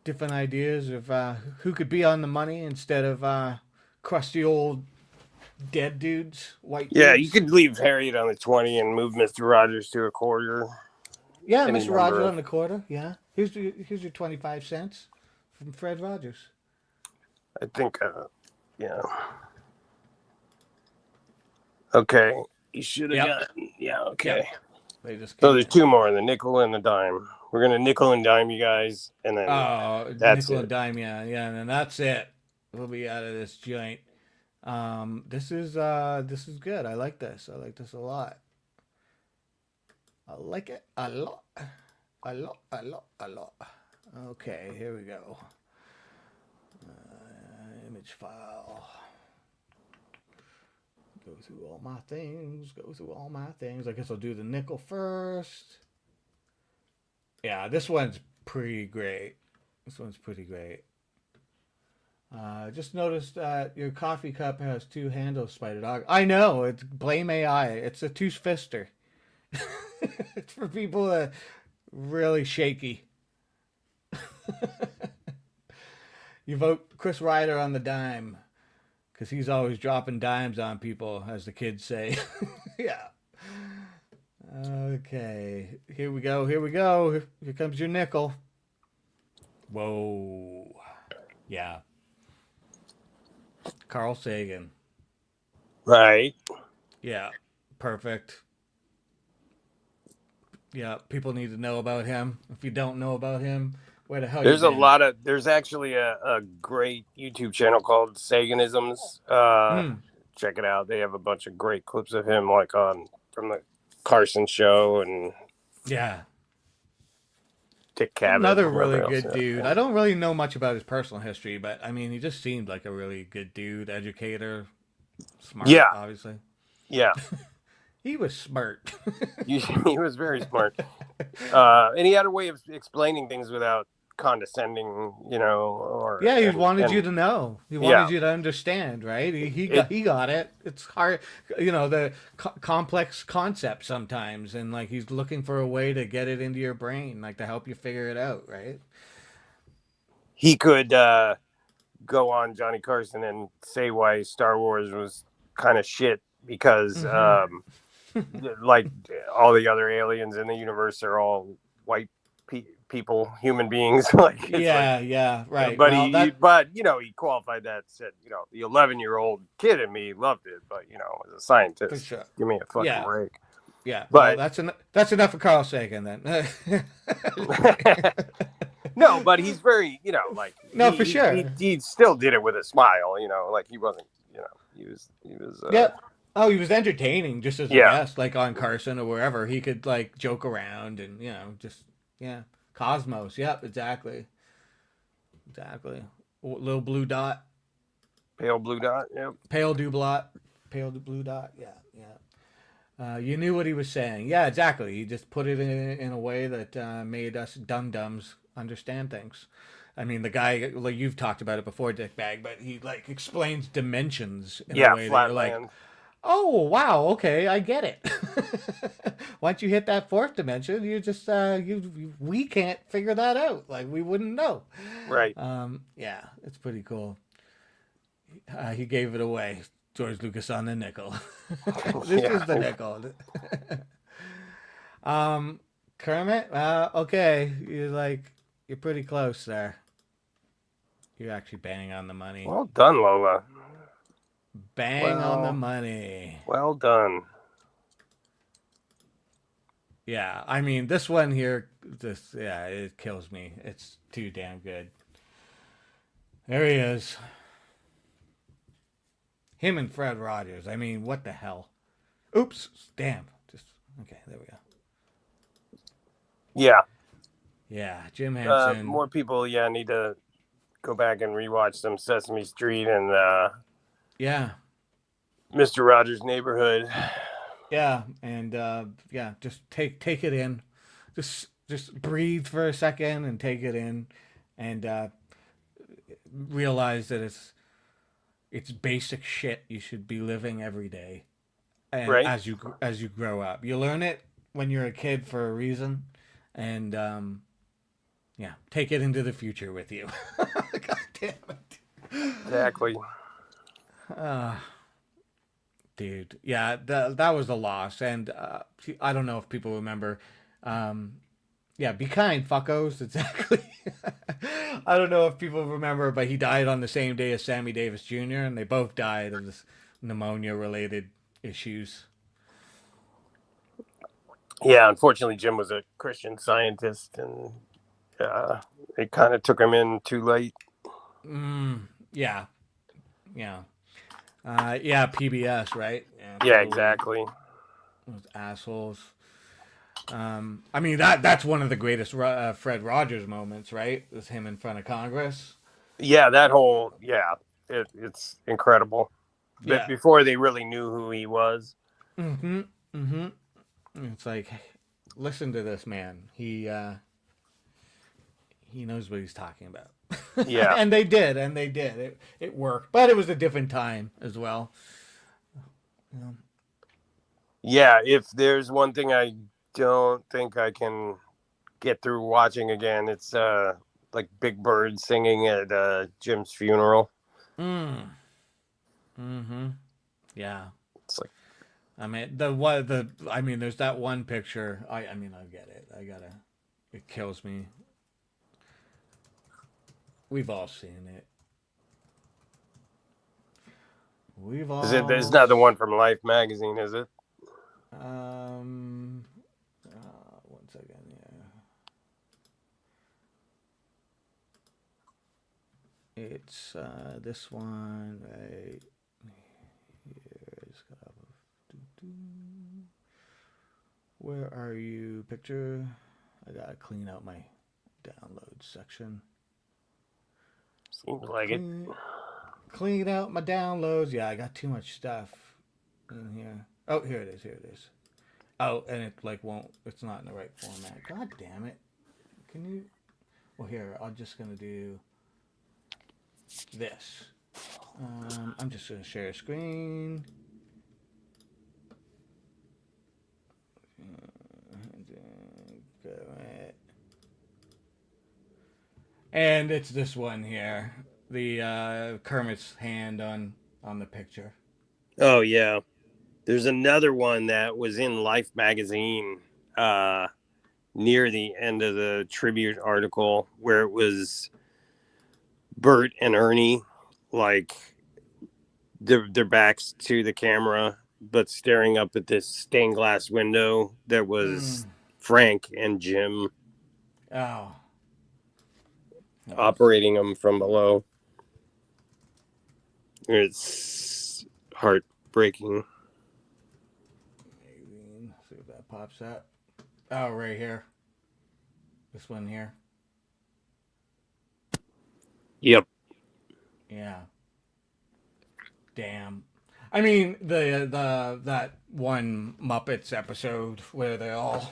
B: Different ideas of who could be on the money instead of crusty old dead dudes, white dudes.
C: Yeah, you could leave Harriet on the 20 and move Mr. Rogers to a quarter.
B: Yeah, Mr. Rogers on the quarter. Yeah, here's your 25 cents from Fred Rogers.
C: I think, yeah. Okay, you should have gotten. Yeah, okay.
B: Yep. They just
C: so there's 2 more: the nickel and the dime. We're gonna nickel and dime you guys, and then that's
B: nickel
C: it.
B: and dime. Yeah, and then that's it. We'll be out of this joint. This is good. I like this. I like this a lot. I like it a lot. A lot. Okay, here we go. Image file. Go through all my things. I guess I'll do the nickel first. Yeah, this one's pretty great. Just noticed that your coffee cup has 2 handles, Spider Dog. I know, it's blame AI. It's a two-fister. It's for people that are really shaky. You vote Chris Ryder on the dime. Because he's always dropping dimes on people, as the kids say. Yeah. Okay. Here we go. Here comes your nickel. Whoa. Yeah. Carl Sagan.
C: Right.
B: Yeah. Perfect. Yeah. People need to know about him. If you don't know about him, where the hell
C: There's
B: you
C: a
B: been?
C: lot of. There's actually a great YouTube channel called Saganisms. Check it out. They have a bunch of great clips of him, like from the Carson show and Dick Cavett.
B: Another really good dude. I don't really know much about his personal history, but I mean, he just seemed like a really good dude, educator, smart.
C: Yeah,
B: obviously.
C: Yeah.
B: He was smart.
C: He was very smart. And he had a way of explaining things without condescending, or
B: he wanted you to know. He wanted you to understand, right? He got it. It's hard, the complex concept sometimes, and like he's looking for a way to get it into your brain, like to help you figure it out, right?
C: He could go on Johnny Carson and say why Star Wars was kind of shit because like all the other aliens in the universe are all white people, human beings. Like
B: right.
C: But he qualified that. Said the 11-year-old kid in me loved it, but as a scientist,
B: for sure.
C: Give me a fucking break.
B: Yeah,
C: but
B: that's enough for Carl Sagan then.
C: No, but he's very
B: for sure.
C: He still did it with a smile. Like he wasn't. He was.
B: Oh, he was entertaining just as a guest, like on Carson or wherever. He could like joke around and Cosmos. Yep, exactly. Little blue dot.
C: Pale blue dot. Yep.
B: Pale blue dot. Yeah. You knew what he was saying. Yeah, exactly. He just put it in a way that made us dum-dums understand things. I mean, the guy, like you've talked about it before, Dickbag, but he like explains dimensions in a way that you're like,
C: Flatland.
B: oh wow, okay, I get it. Once you hit that fourth dimension, you just we can't figure that out. Like we wouldn't know.
C: Right.
B: Yeah, it's pretty cool. He gave it away. George Lucas on the nickel. This is the nickel. Kermit, okay, you're pretty close there. You're actually bang on the money.
C: Well done, Lola.
B: Bang on the money.
C: Well done.
B: Yeah, I mean this one here, it kills me. It's too damn good. There he is. Him and Fred Rogers. I mean, what the hell? Oops, damn. Okay, there we go.
C: Yeah.
B: Yeah, Jim Henson.
C: More people, need to go back and rewatch some Sesame Street and
B: yeah,
C: Mr. Rogers' Neighborhood.
B: Yeah, and just take it in. Just breathe for a second and take it in, and realize that it's basic shit you should be living every day, and
C: right.
B: as you grow up, you learn it when you're a kid for a reason, and take it into the future with you. God damn it.
C: Exactly.
B: Dude, yeah, that was a loss, and I don't know if people remember. Be kind, fuckos. Exactly. I don't know if people remember, but he died on the same day as Sammy Davis Jr., and they both died of this pneumonia-related issues.
C: Yeah, unfortunately, Jim was a Christian Scientist, and it kind of took him in too late.
B: Yeah. PBS, right?
C: Yeah, exactly.
B: Those assholes. I mean, that's one of the greatest Fred Rogers moments, right? Was him in front of Congress.
C: Yeah, that whole, it's incredible.
B: Yeah.
C: Before they really knew who he was.
B: Mm-hmm. It's like, listen to this man. He knows what he's talking about.
C: Yeah.
B: and they did. It worked. But it was a different time as well.
C: Yeah, if there's one thing I don't think I can get through watching again, it's like Big Bird singing at Jim's funeral.
B: Yeah.
C: It's like,
B: I mean, there's that one picture. I get it. It kills me. We've all seen it.
C: It's not the one from Life magazine, is it?
B: 1 second. Yeah. It's this one right here. Where are you? Picture. I gotta clean out my download section.
C: Seems like it.
B: Clean out my downloads. Yeah, I got too much stuff in here. Oh, here it is. Oh, and it it's not in the right format. God damn it. Can you? Well, here, I'm just going to do this. I'm just going to share a screen. And it's this one here. The Kermit's hand on the picture.
C: Oh, yeah. There's another one that was in Life magazine near the end of the tribute article where it was Bert and Ernie, like their backs to the camera, but staring up at this stained glass window that was Frank and Jim.
B: Oh.
C: Operating them from below. It's heartbreaking.
B: See if that pops up. Oh, right here. This one here.
C: Yep.
B: Yeah. Damn. I mean, that one Muppets episode where they all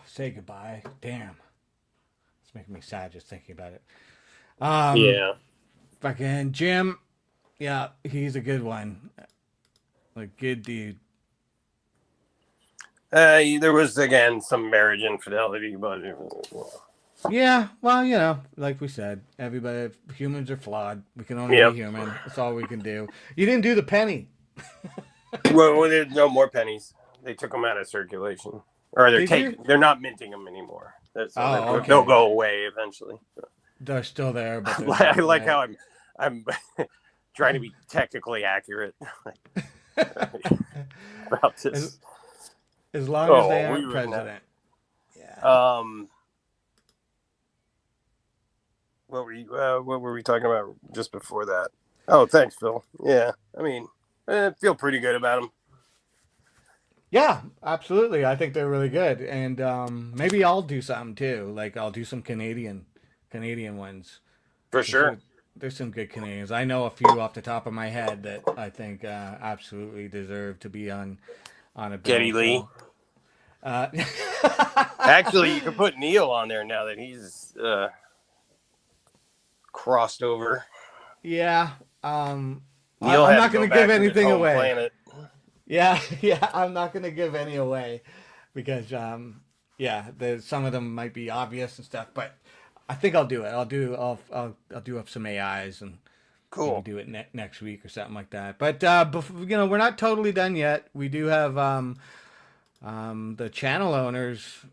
B: say goodbye. Damn, it's making me sad just thinking about it.
C: Yeah.
B: Fucking Jim. Yeah, he's a good one. Like, good dude.
C: There was, again, some marriage infidelity, but...
B: Yeah, well, you know, like we said, everybody, humans are flawed. We can only be human. That's all we can do. You didn't do the penny.
C: Well, there's no more pennies. They took them out of circulation. Or they're not minting them anymore. Okay. They'll go away eventually.
B: They're still there, but
C: I like how I'm trying to be technically accurate about this.
B: As long as they aren't president. Yeah.
C: What were we talking about just before that? Oh, thanks, Phil. Yeah, I mean, I feel pretty good about them.
B: Yeah, absolutely. I think they're really good, and maybe I'll do something too. Like I'll do some Canadian ones.
C: For sure.
B: There's some good Canadians. I know a few off the top of my head that I think absolutely deserve to be on a bill.
C: Geddy Lee. Actually, you can put Neil on there now that he's crossed over.
B: Yeah. I'm
C: not
B: going to give anything away.
C: Planet.
B: Yeah, I'm not going to give any away because some of them might be obvious and stuff, but I think I'll do it. I'll do up some AIs and
C: cool.
B: Do it next week or something like that. But we're not totally done yet. We do have the channel owners.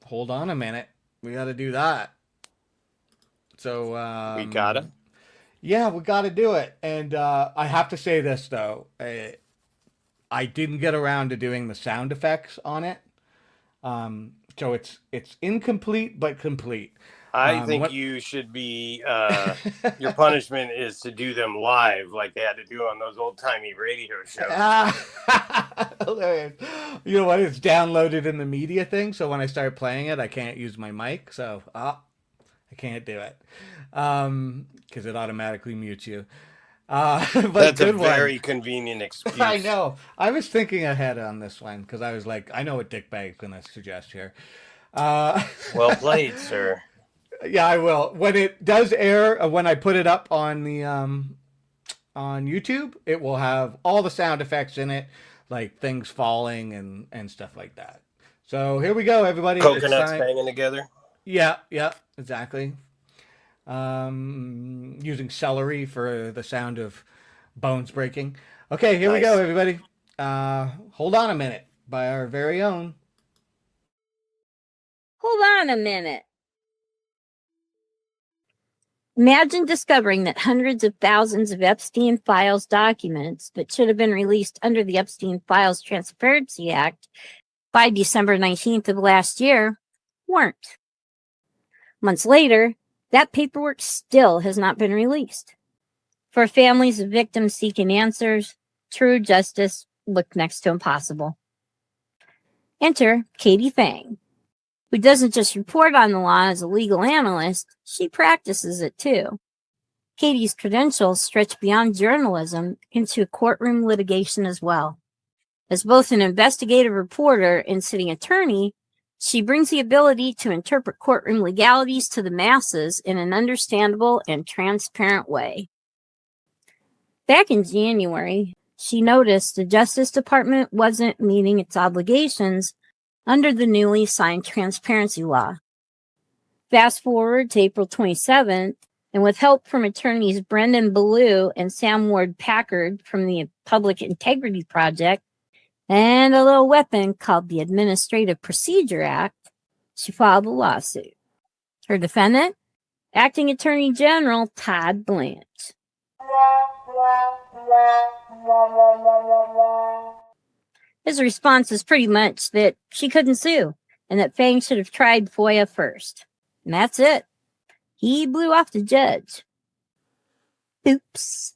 B: Hold on a minute. We got to do that. So
C: we gotta.
B: Yeah, we got to do it. And I have to say this though, I didn't get around to doing the sound effects on it. So it's incomplete but complete.
C: I think you should be. Your punishment is to do them live, like they had to do on those old timey radio shows.
B: Hilarious. You know what? It's downloaded in the media thing, so when I start playing it, I can't use my mic, so I can't do it because it automatically mutes you. But
C: that's a very convenient excuse.
B: I know. I was thinking ahead on this one because I was like, I know what Dickbag's going to suggest here.
C: Well played, sir.
B: Yeah, I will. When it does air, when I put it up on the on YouTube, it will have all the sound effects in it, like things falling and stuff like that. So here we go, everybody.
C: Coconuts banging together.
B: Yeah, exactly. Using celery for the sound of bones breaking. Okay, here we go, everybody. Hold on a minute by our very own.
A: Hold on a minute. Imagine discovering that hundreds of thousands of Epstein Files documents that should have been released under the Epstein Files Transparency Act by December 19th of last year weren't. Months later, that paperwork still has not been released. For families of victims seeking answers, true justice looked next to impossible. Enter Katie Fang, who doesn't just report on the law as a legal analyst, she practices it too. Katie's credentials stretch beyond journalism into courtroom litigation as well. As both an investigative reporter and sitting attorney, she brings the ability to interpret courtroom legalities to the masses in an understandable and transparent way. Back in January, she noticed the Justice Department wasn't meeting its obligations under the newly signed transparency law. Fast forward to April 27th, and with help from attorneys Brendan Ballou and Sam Ward-Packard from the Public Integrity Project, and a little weapon called the Administrative Procedure Act, she filed a lawsuit. Her defendant? Acting Attorney General Todd Blanche. His response is pretty much that she couldn't sue and that Fang should have tried FOIA first. And that's it. He blew off the judge. Oops.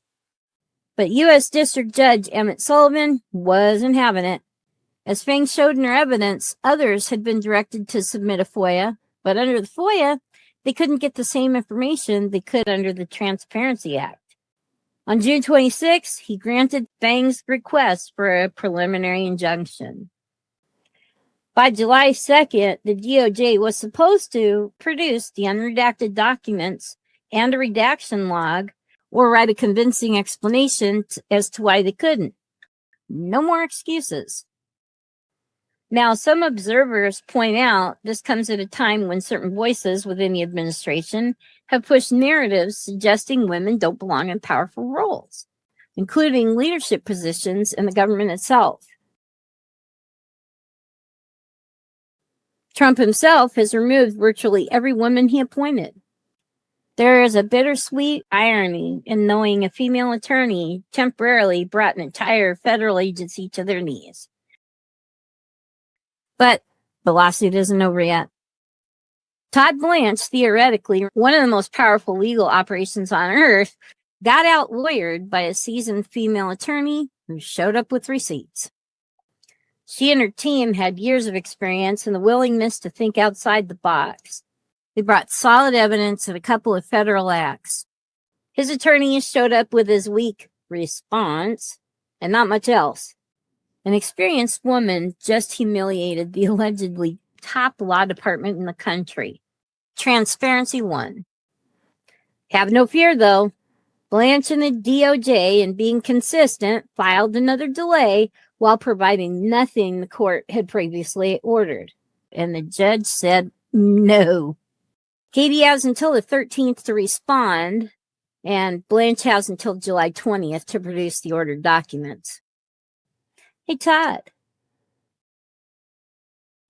A: But U.S. District Judge Emmett Sullivan wasn't having it. As Fang showed in her evidence, others had been directed to submit a FOIA, but under the FOIA, they couldn't get the same information they could under the Transparency Act. On June 26, he granted Fang's request for a preliminary injunction. By July 2nd, the DOJ was supposed to produce the unredacted documents and a redaction log or write a convincing explanation as to why they couldn't. No more excuses. Now, some observers point out this comes at a time when certain voices within the administration have pushed narratives suggesting women don't belong in powerful roles, including leadership positions in the government itself. Trump himself has removed virtually every woman he appointed. There is a bittersweet irony in knowing a female attorney temporarily brought an entire federal agency to their knees. But the lawsuit isn't over yet. Todd Blanche, theoretically one of the most powerful legal operations on earth, got out-lawyered by a seasoned female attorney who showed up with receipts. She and her team had years of experience and the willingness to think outside the box. They brought solid evidence and a couple of federal acts. His attorney showed up with his weak response and not much else. An experienced woman just humiliated the allegedly top law department in the country. Transparency won. Have no fear, though. Blanche and the DOJ, in being consistent, filed another delay while providing nothing the court had previously ordered. And the judge said no. Katie has until the 13th to respond, and Blanche has until July 20th to produce the ordered documents. Hey, Todd.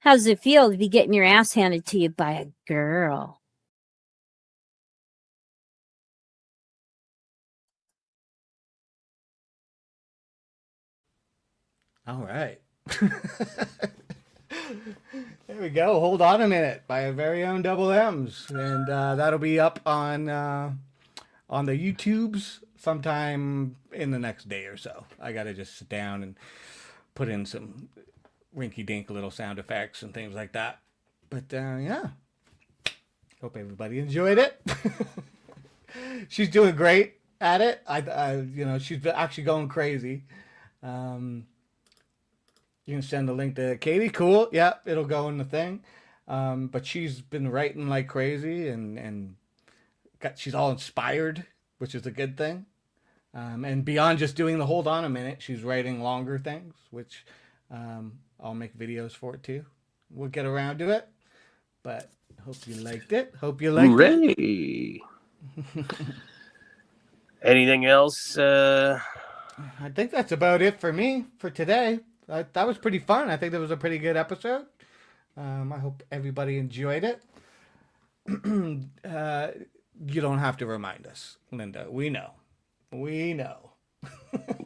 A: How does it feel to be getting your ass handed to you by a girl?
B: All right. There we go. Hold on a minute by our very own Double M's. And that'll be up on the YouTubes sometime in the next day or so. I got to just sit down and put in some rinky-dink little sound effects and things like that. But yeah, hope everybody enjoyed it. She's doing great at it. She's actually going crazy. You can send the link to Katie. Cool. Yeah, it'll go in the thing. But she's been writing like crazy and she's all inspired, which is a good thing. And beyond just doing the hold on a minute, she's writing longer things, which I'll make videos for it too. We'll get around to it. But hope you liked it.
C: Hooray. Anything else?
B: I think that's about it for me for today. That was pretty fun. I think that was a pretty good episode. I hope everybody enjoyed it. You don't have to remind us, Linda. We know.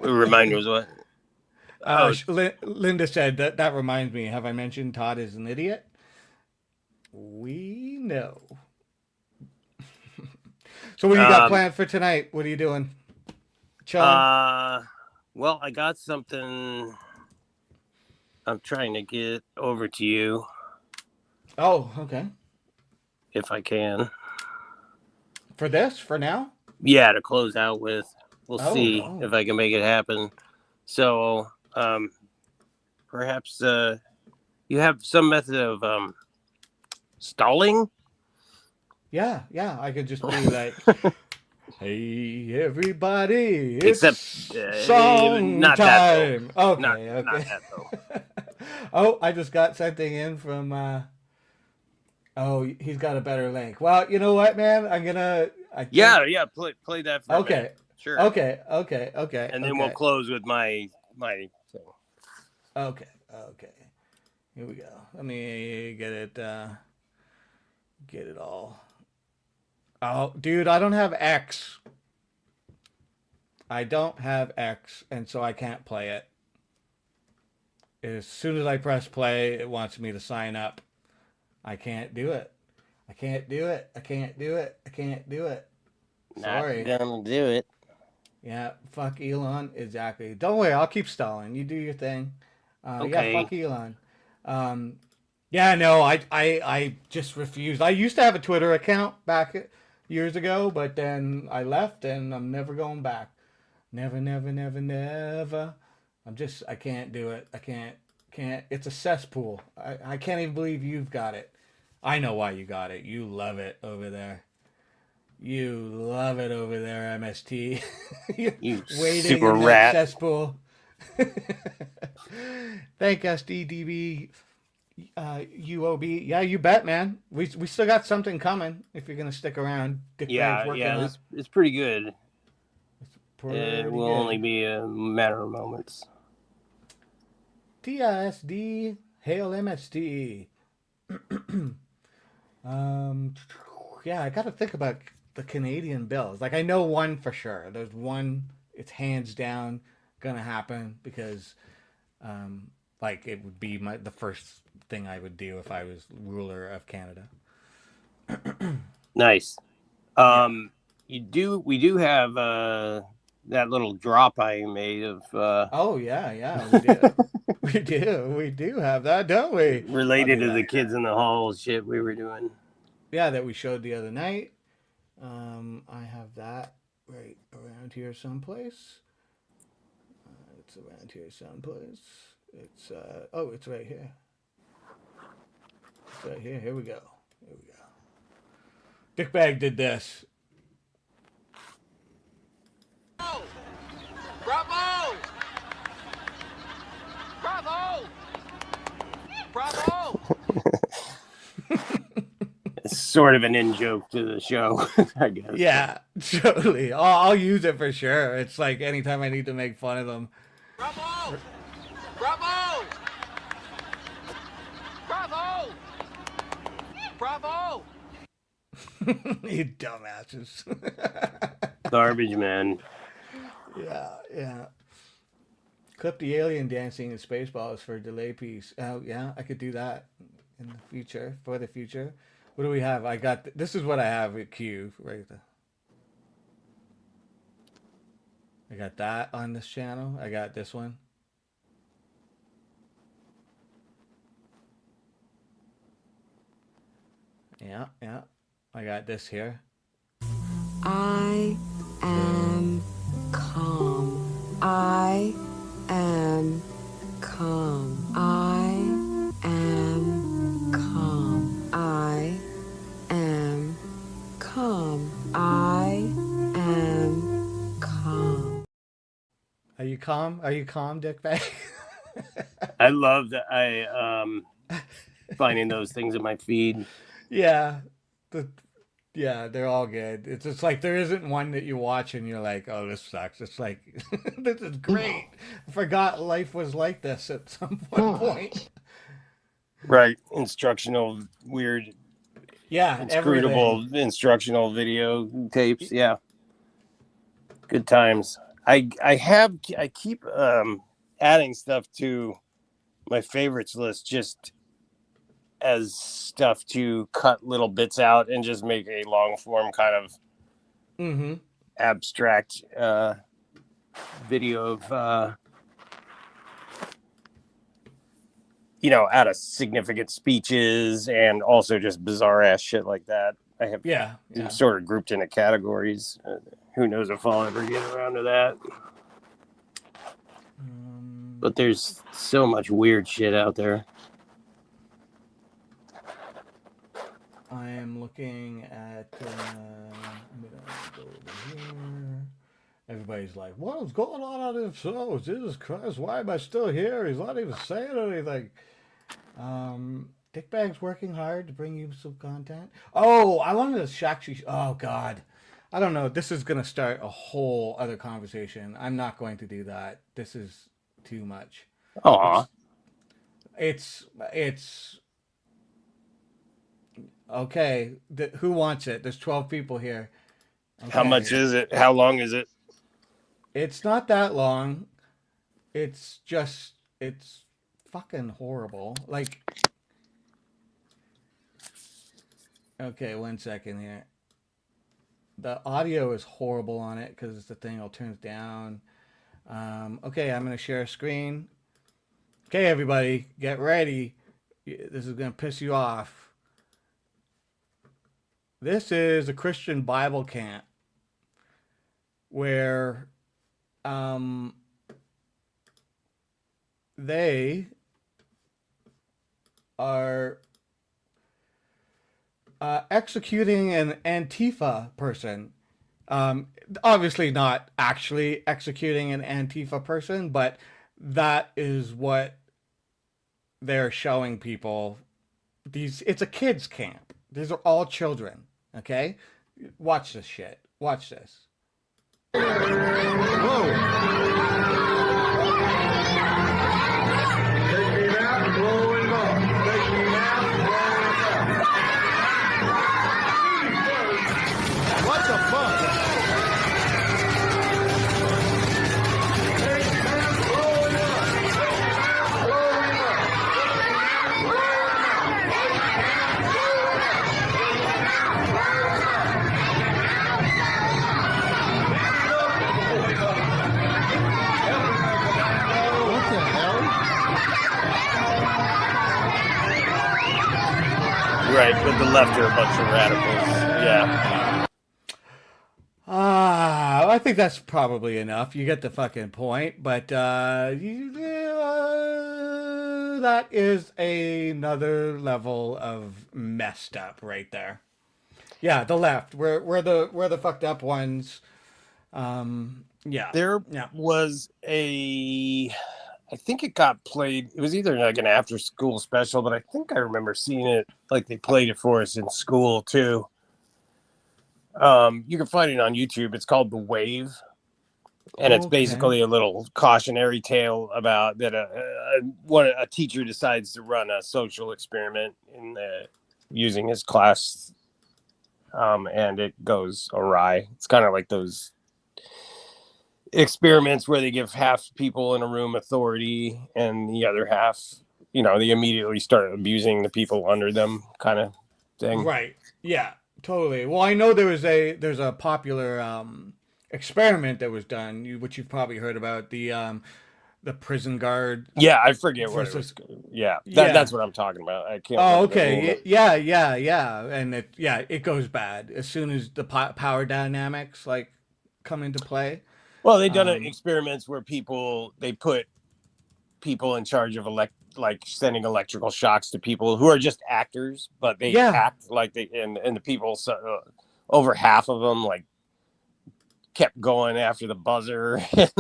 C: Reminders what?
B: Linda said that reminds me. Have I mentioned Todd is an idiot? We know. So what do you got planned for tonight? What are you doing? Chilling?
C: Well, I got something I'm trying to get over to you.
B: Oh, okay.
C: If I can.
B: For this? For now?
C: Yeah, to close out with. We'll see if I can make it happen. So, perhaps you have some method of stalling?
B: Yeah. I could just be like, hey, everybody, it's song
C: not
B: time.
C: That, though.
B: Okay, okay.
C: Not that, though.
B: Oh, I just got something in from... he's got a better link. Well, you know what, man? Yeah,
C: play that for a minute. Sure.
B: Okay.
C: And then we'll close with my thing.
B: Okay. Here we go. Let me get it all. Oh, dude, I don't have X. And so I can't play it. As soon as I press play, it wants me to sign up. I can't do it. Sorry.
C: Not gonna do it.
B: Yeah, fuck Elon. Exactly. Don't worry, I'll keep stalling. You do your thing.
C: Okay.
B: Yeah, fuck Elon. Yeah, no, I just refused. I used to have a Twitter account back years ago, but then I left and I'm never going back. Never, never, never, never. I can't do it. I can't. It's a cesspool. I can't even believe you've got it. I know why you got it. You love it over there. You love it over there, MST.
C: You
B: waiting
C: super
B: in that
C: rat.
B: cesspool. Thank SDDB UOB. Yeah, you bet, man. We still got something coming if you're gonna stick around.
C: Yeah, it's pretty good. It will only be a matter of moments.
B: TSD, hail MST. Yeah, I got to think about the Canadian bills. Like, I know one for sure. There's one, it's hands down gonna happen because, like, it would be the first thing I would do if I was ruler of Canada.
C: Nice. We do have that little drop I made of.
B: Oh yeah, we do have that, don't we?
C: Related to the kids in the hall shit we were doing.
B: Yeah, that we showed the other night. I have that right around here someplace. It's around here someplace. It's it's right here. It's right here. Here we go. Dickbag did this.
J: Bravo! Bravo! Bravo!
C: It's sort of an in-joke to the show, I guess.
B: Yeah, totally. I'll use it for sure. It's like anytime I need to make fun of them.
J: Bravo! Bravo! Bravo! Bravo!
B: You dumbasses.
C: Garbage man.
B: Yeah. Clip the alien dancing in Spaceballs for a delay piece. Oh, yeah, I could do that in the future, for the future. What do we have? I got, this is what I have at Q right there. I got that on this channel. I got this one. Yeah. I got this here.
K: I am calm. I am calm. I am calm. I am calm. I am calm.
B: Are you calm? Are you calm, Dickbag?
C: I love that. Finding those things in my feed.
B: Yeah. They're all good. It's just like there isn't one that you watch and you're like, oh, this sucks. It's like, this is great. I forgot life was like this at some point.
C: Right. Instructional, weird.
B: Yeah.
C: Inscrutable instructional video tapes. Yeah. Good times. I keep adding stuff to my favorites list just as stuff to cut little bits out and just make a long form kind of abstract video of out of significant speeches and also just bizarre ass shit like that. I have sort of grouped into categories. Who knows if I'll ever get around to that. But there's so much weird shit out there.
B: I am looking at. I'm gonna go over here. Everybody's like, "What is going on out of show? Jesus Christ, why am I still here? He's not even saying anything." Dickbag's working hard to bring you some content. Oh, I wanted to actually. Oh God, I don't know. This is gonna start a whole other conversation. I'm not going to do that. This is too much.
C: Aw.
B: It's okay. Who wants it? There's 12 people here. Okay.
C: How much is it? How long is it?
B: It's not that long. It's fucking horrible. Like, okay, 1 second here. The audio is horrible on it because the thing all turns down. Okay, I'm going to share a screen. Okay, everybody, get ready. This is going to piss you off. This is a Christian Bible camp where they are executing an Antifa person. Obviously not actually executing an Antifa person, but that is what they're showing people. It's a kids camp. These are all children. Okay, watch this shit. Watch this.
L: What the fuck?
C: Right, but the left are a bunch of radicals. Yeah.
B: I think that's probably enough. You get the fucking point, but that is another level of messed up right there. Yeah, the left. We're the fucked up ones. Yeah.
C: There was I think it got played. It was either like an after school special, but I think I remember seeing it, like they played it for us in school too. You can find it on YouTube. It's called The Wave. And it's basically a little cautionary tale about that a teacher decides to run a social experiment in using his class, and it goes awry. It's kind of like those experiments where they give half people in a room authority and the other half, they immediately start abusing the people under them, kind of thing.
B: Right. Yeah, totally. Well, I know there's a popular experiment that was done, which you've probably heard about, the prison guard.
C: Yeah, I forget what it was. Yeah, that's what I'm talking about. I can't.
B: Oh, okay. Yeah. And it goes bad as soon as the power dynamics come into play.
C: Well, they've done experiments where they put people in charge of sending electrical shocks to people who are just actors, but they act like and the people, over half of them kept going after the buzzer, and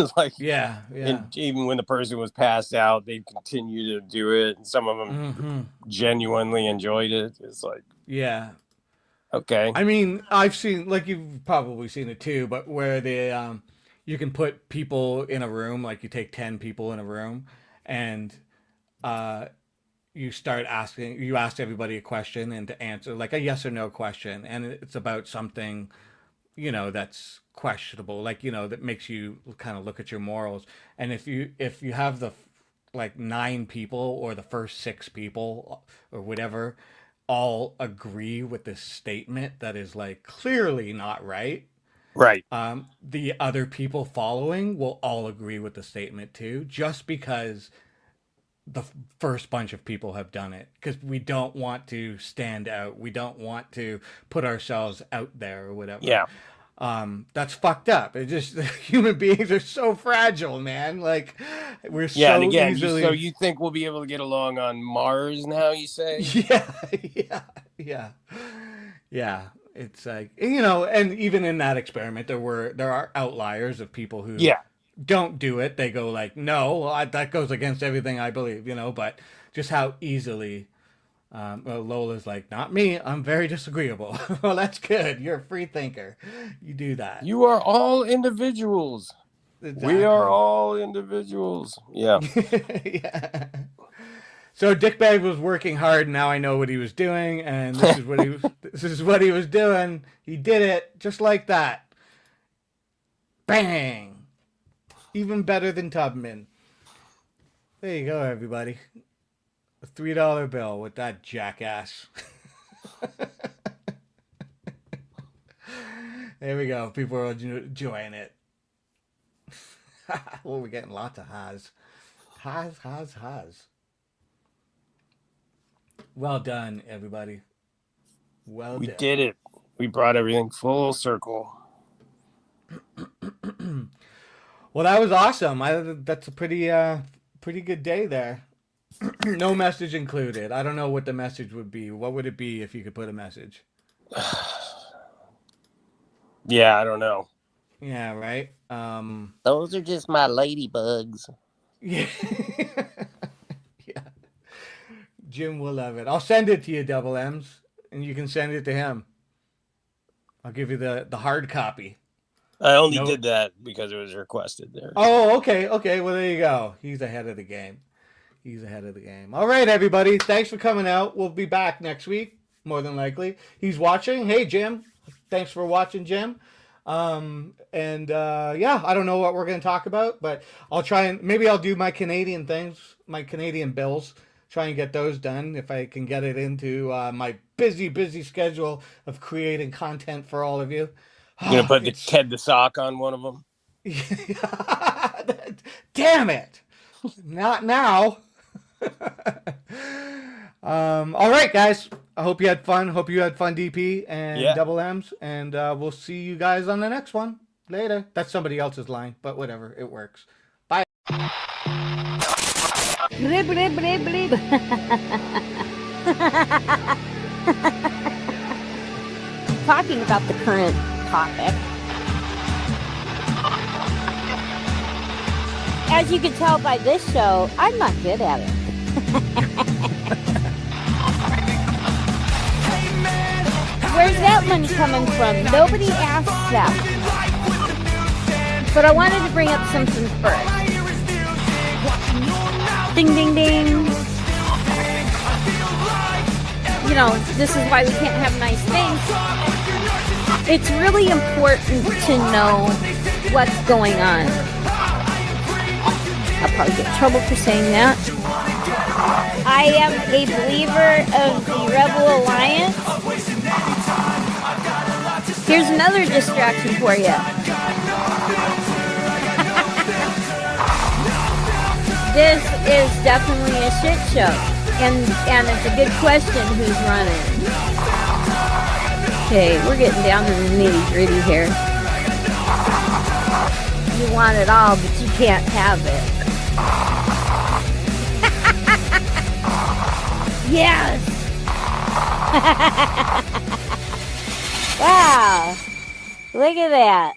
C: and even when the person was passed out, they continue to do it, and some of them genuinely enjoyed it. It's okay.
B: I mean, I've seen, you've probably seen it too, but where they you can put people in a room, you take 10 people in a room, and you ask everybody a question, and to answer a yes or no question, and it's about something that's questionable, that makes you kind of look at your morals. And if you have the 9 people, or the first 6 people or whatever, all agree with this statement that is clearly not right, the other people following will all agree with the statement too, just because the first bunch of people have done it, because we don't want to stand out, we don't want to put ourselves out there or whatever. That's fucked up. It just, human beings are so fragile, man. We're so
C: and again,
B: easily...
C: So you think we'll be able to get along on Mars now, you say?
B: Yeah. It's and even in that experiment, there are outliers of people who don't do it. They go no, that goes against everything I believe, but just how easily Lola's not me, I'm very disagreeable. Well, that's good. You're a free thinker. You do that.
C: You are all individuals. Exactly. We are all individuals. Yeah.
B: Yeah. So Dickbag was working hard. Now I know what he was doing, and this is what he was doing. He did it just like that. Bang! Even better than Tubman. There you go, everybody. A $3 bill with that jackass. There we go. People are enjoying it. Well, we're getting lots of ha's. Ha's. Well done, everybody. Well done.
C: We did it. We brought everything full circle.
B: Well, that was awesome. That's a pretty good day there. No message included. I don't know what the message would be. What would it be if you could put a message?
C: Yeah, I don't know.
B: Yeah, right.
C: Those are just my ladybugs.
B: Yeah. Yeah. Jim will love it. I'll send it to you, Double M's, and you can send it to him. I'll give you the hard copy.
C: I only did that because it was requested there.
B: Oh, okay. Okay. Well, there you go. He's ahead of the game. He's ahead of the game. All right, everybody. Thanks for coming out. We'll be back next week, more than likely. He's watching. Hey, Jim. Thanks for watching, Jim. Yeah, I don't know what we're going to talk about, but I'll try and maybe I'll do my Canadian things, my Canadian bills, try and get those done if I can get it into my busy schedule of creating content for all of you.
C: You're going to put the Ted the Sock on one of them?
B: Damn it. Not now. All right, guys. I hope you had fun. Hope you had fun, DP and Double M's. And we'll see you guys on the next one. Later. That's somebody else's line, but whatever. It works. Bye.
A: Blib, blib, blib, blib. Talking about the current topic. As you can tell by this show, I'm not good at it. Where's that money coming from? Nobody asked that. But I wanted to bring up something first. Ding, ding, ding. You know, this is why we can't have nice things. It's really important to know what's going on. I'll probably get in trouble for saying that. I am a believer of the Rebel Alliance. Here's another distraction for you. This is definitely a shit show. And it's a good question who's running. Okay, we're getting down to the nitty-gritty here. You want it all, but you can't have it. Yes! Wow! Look at that.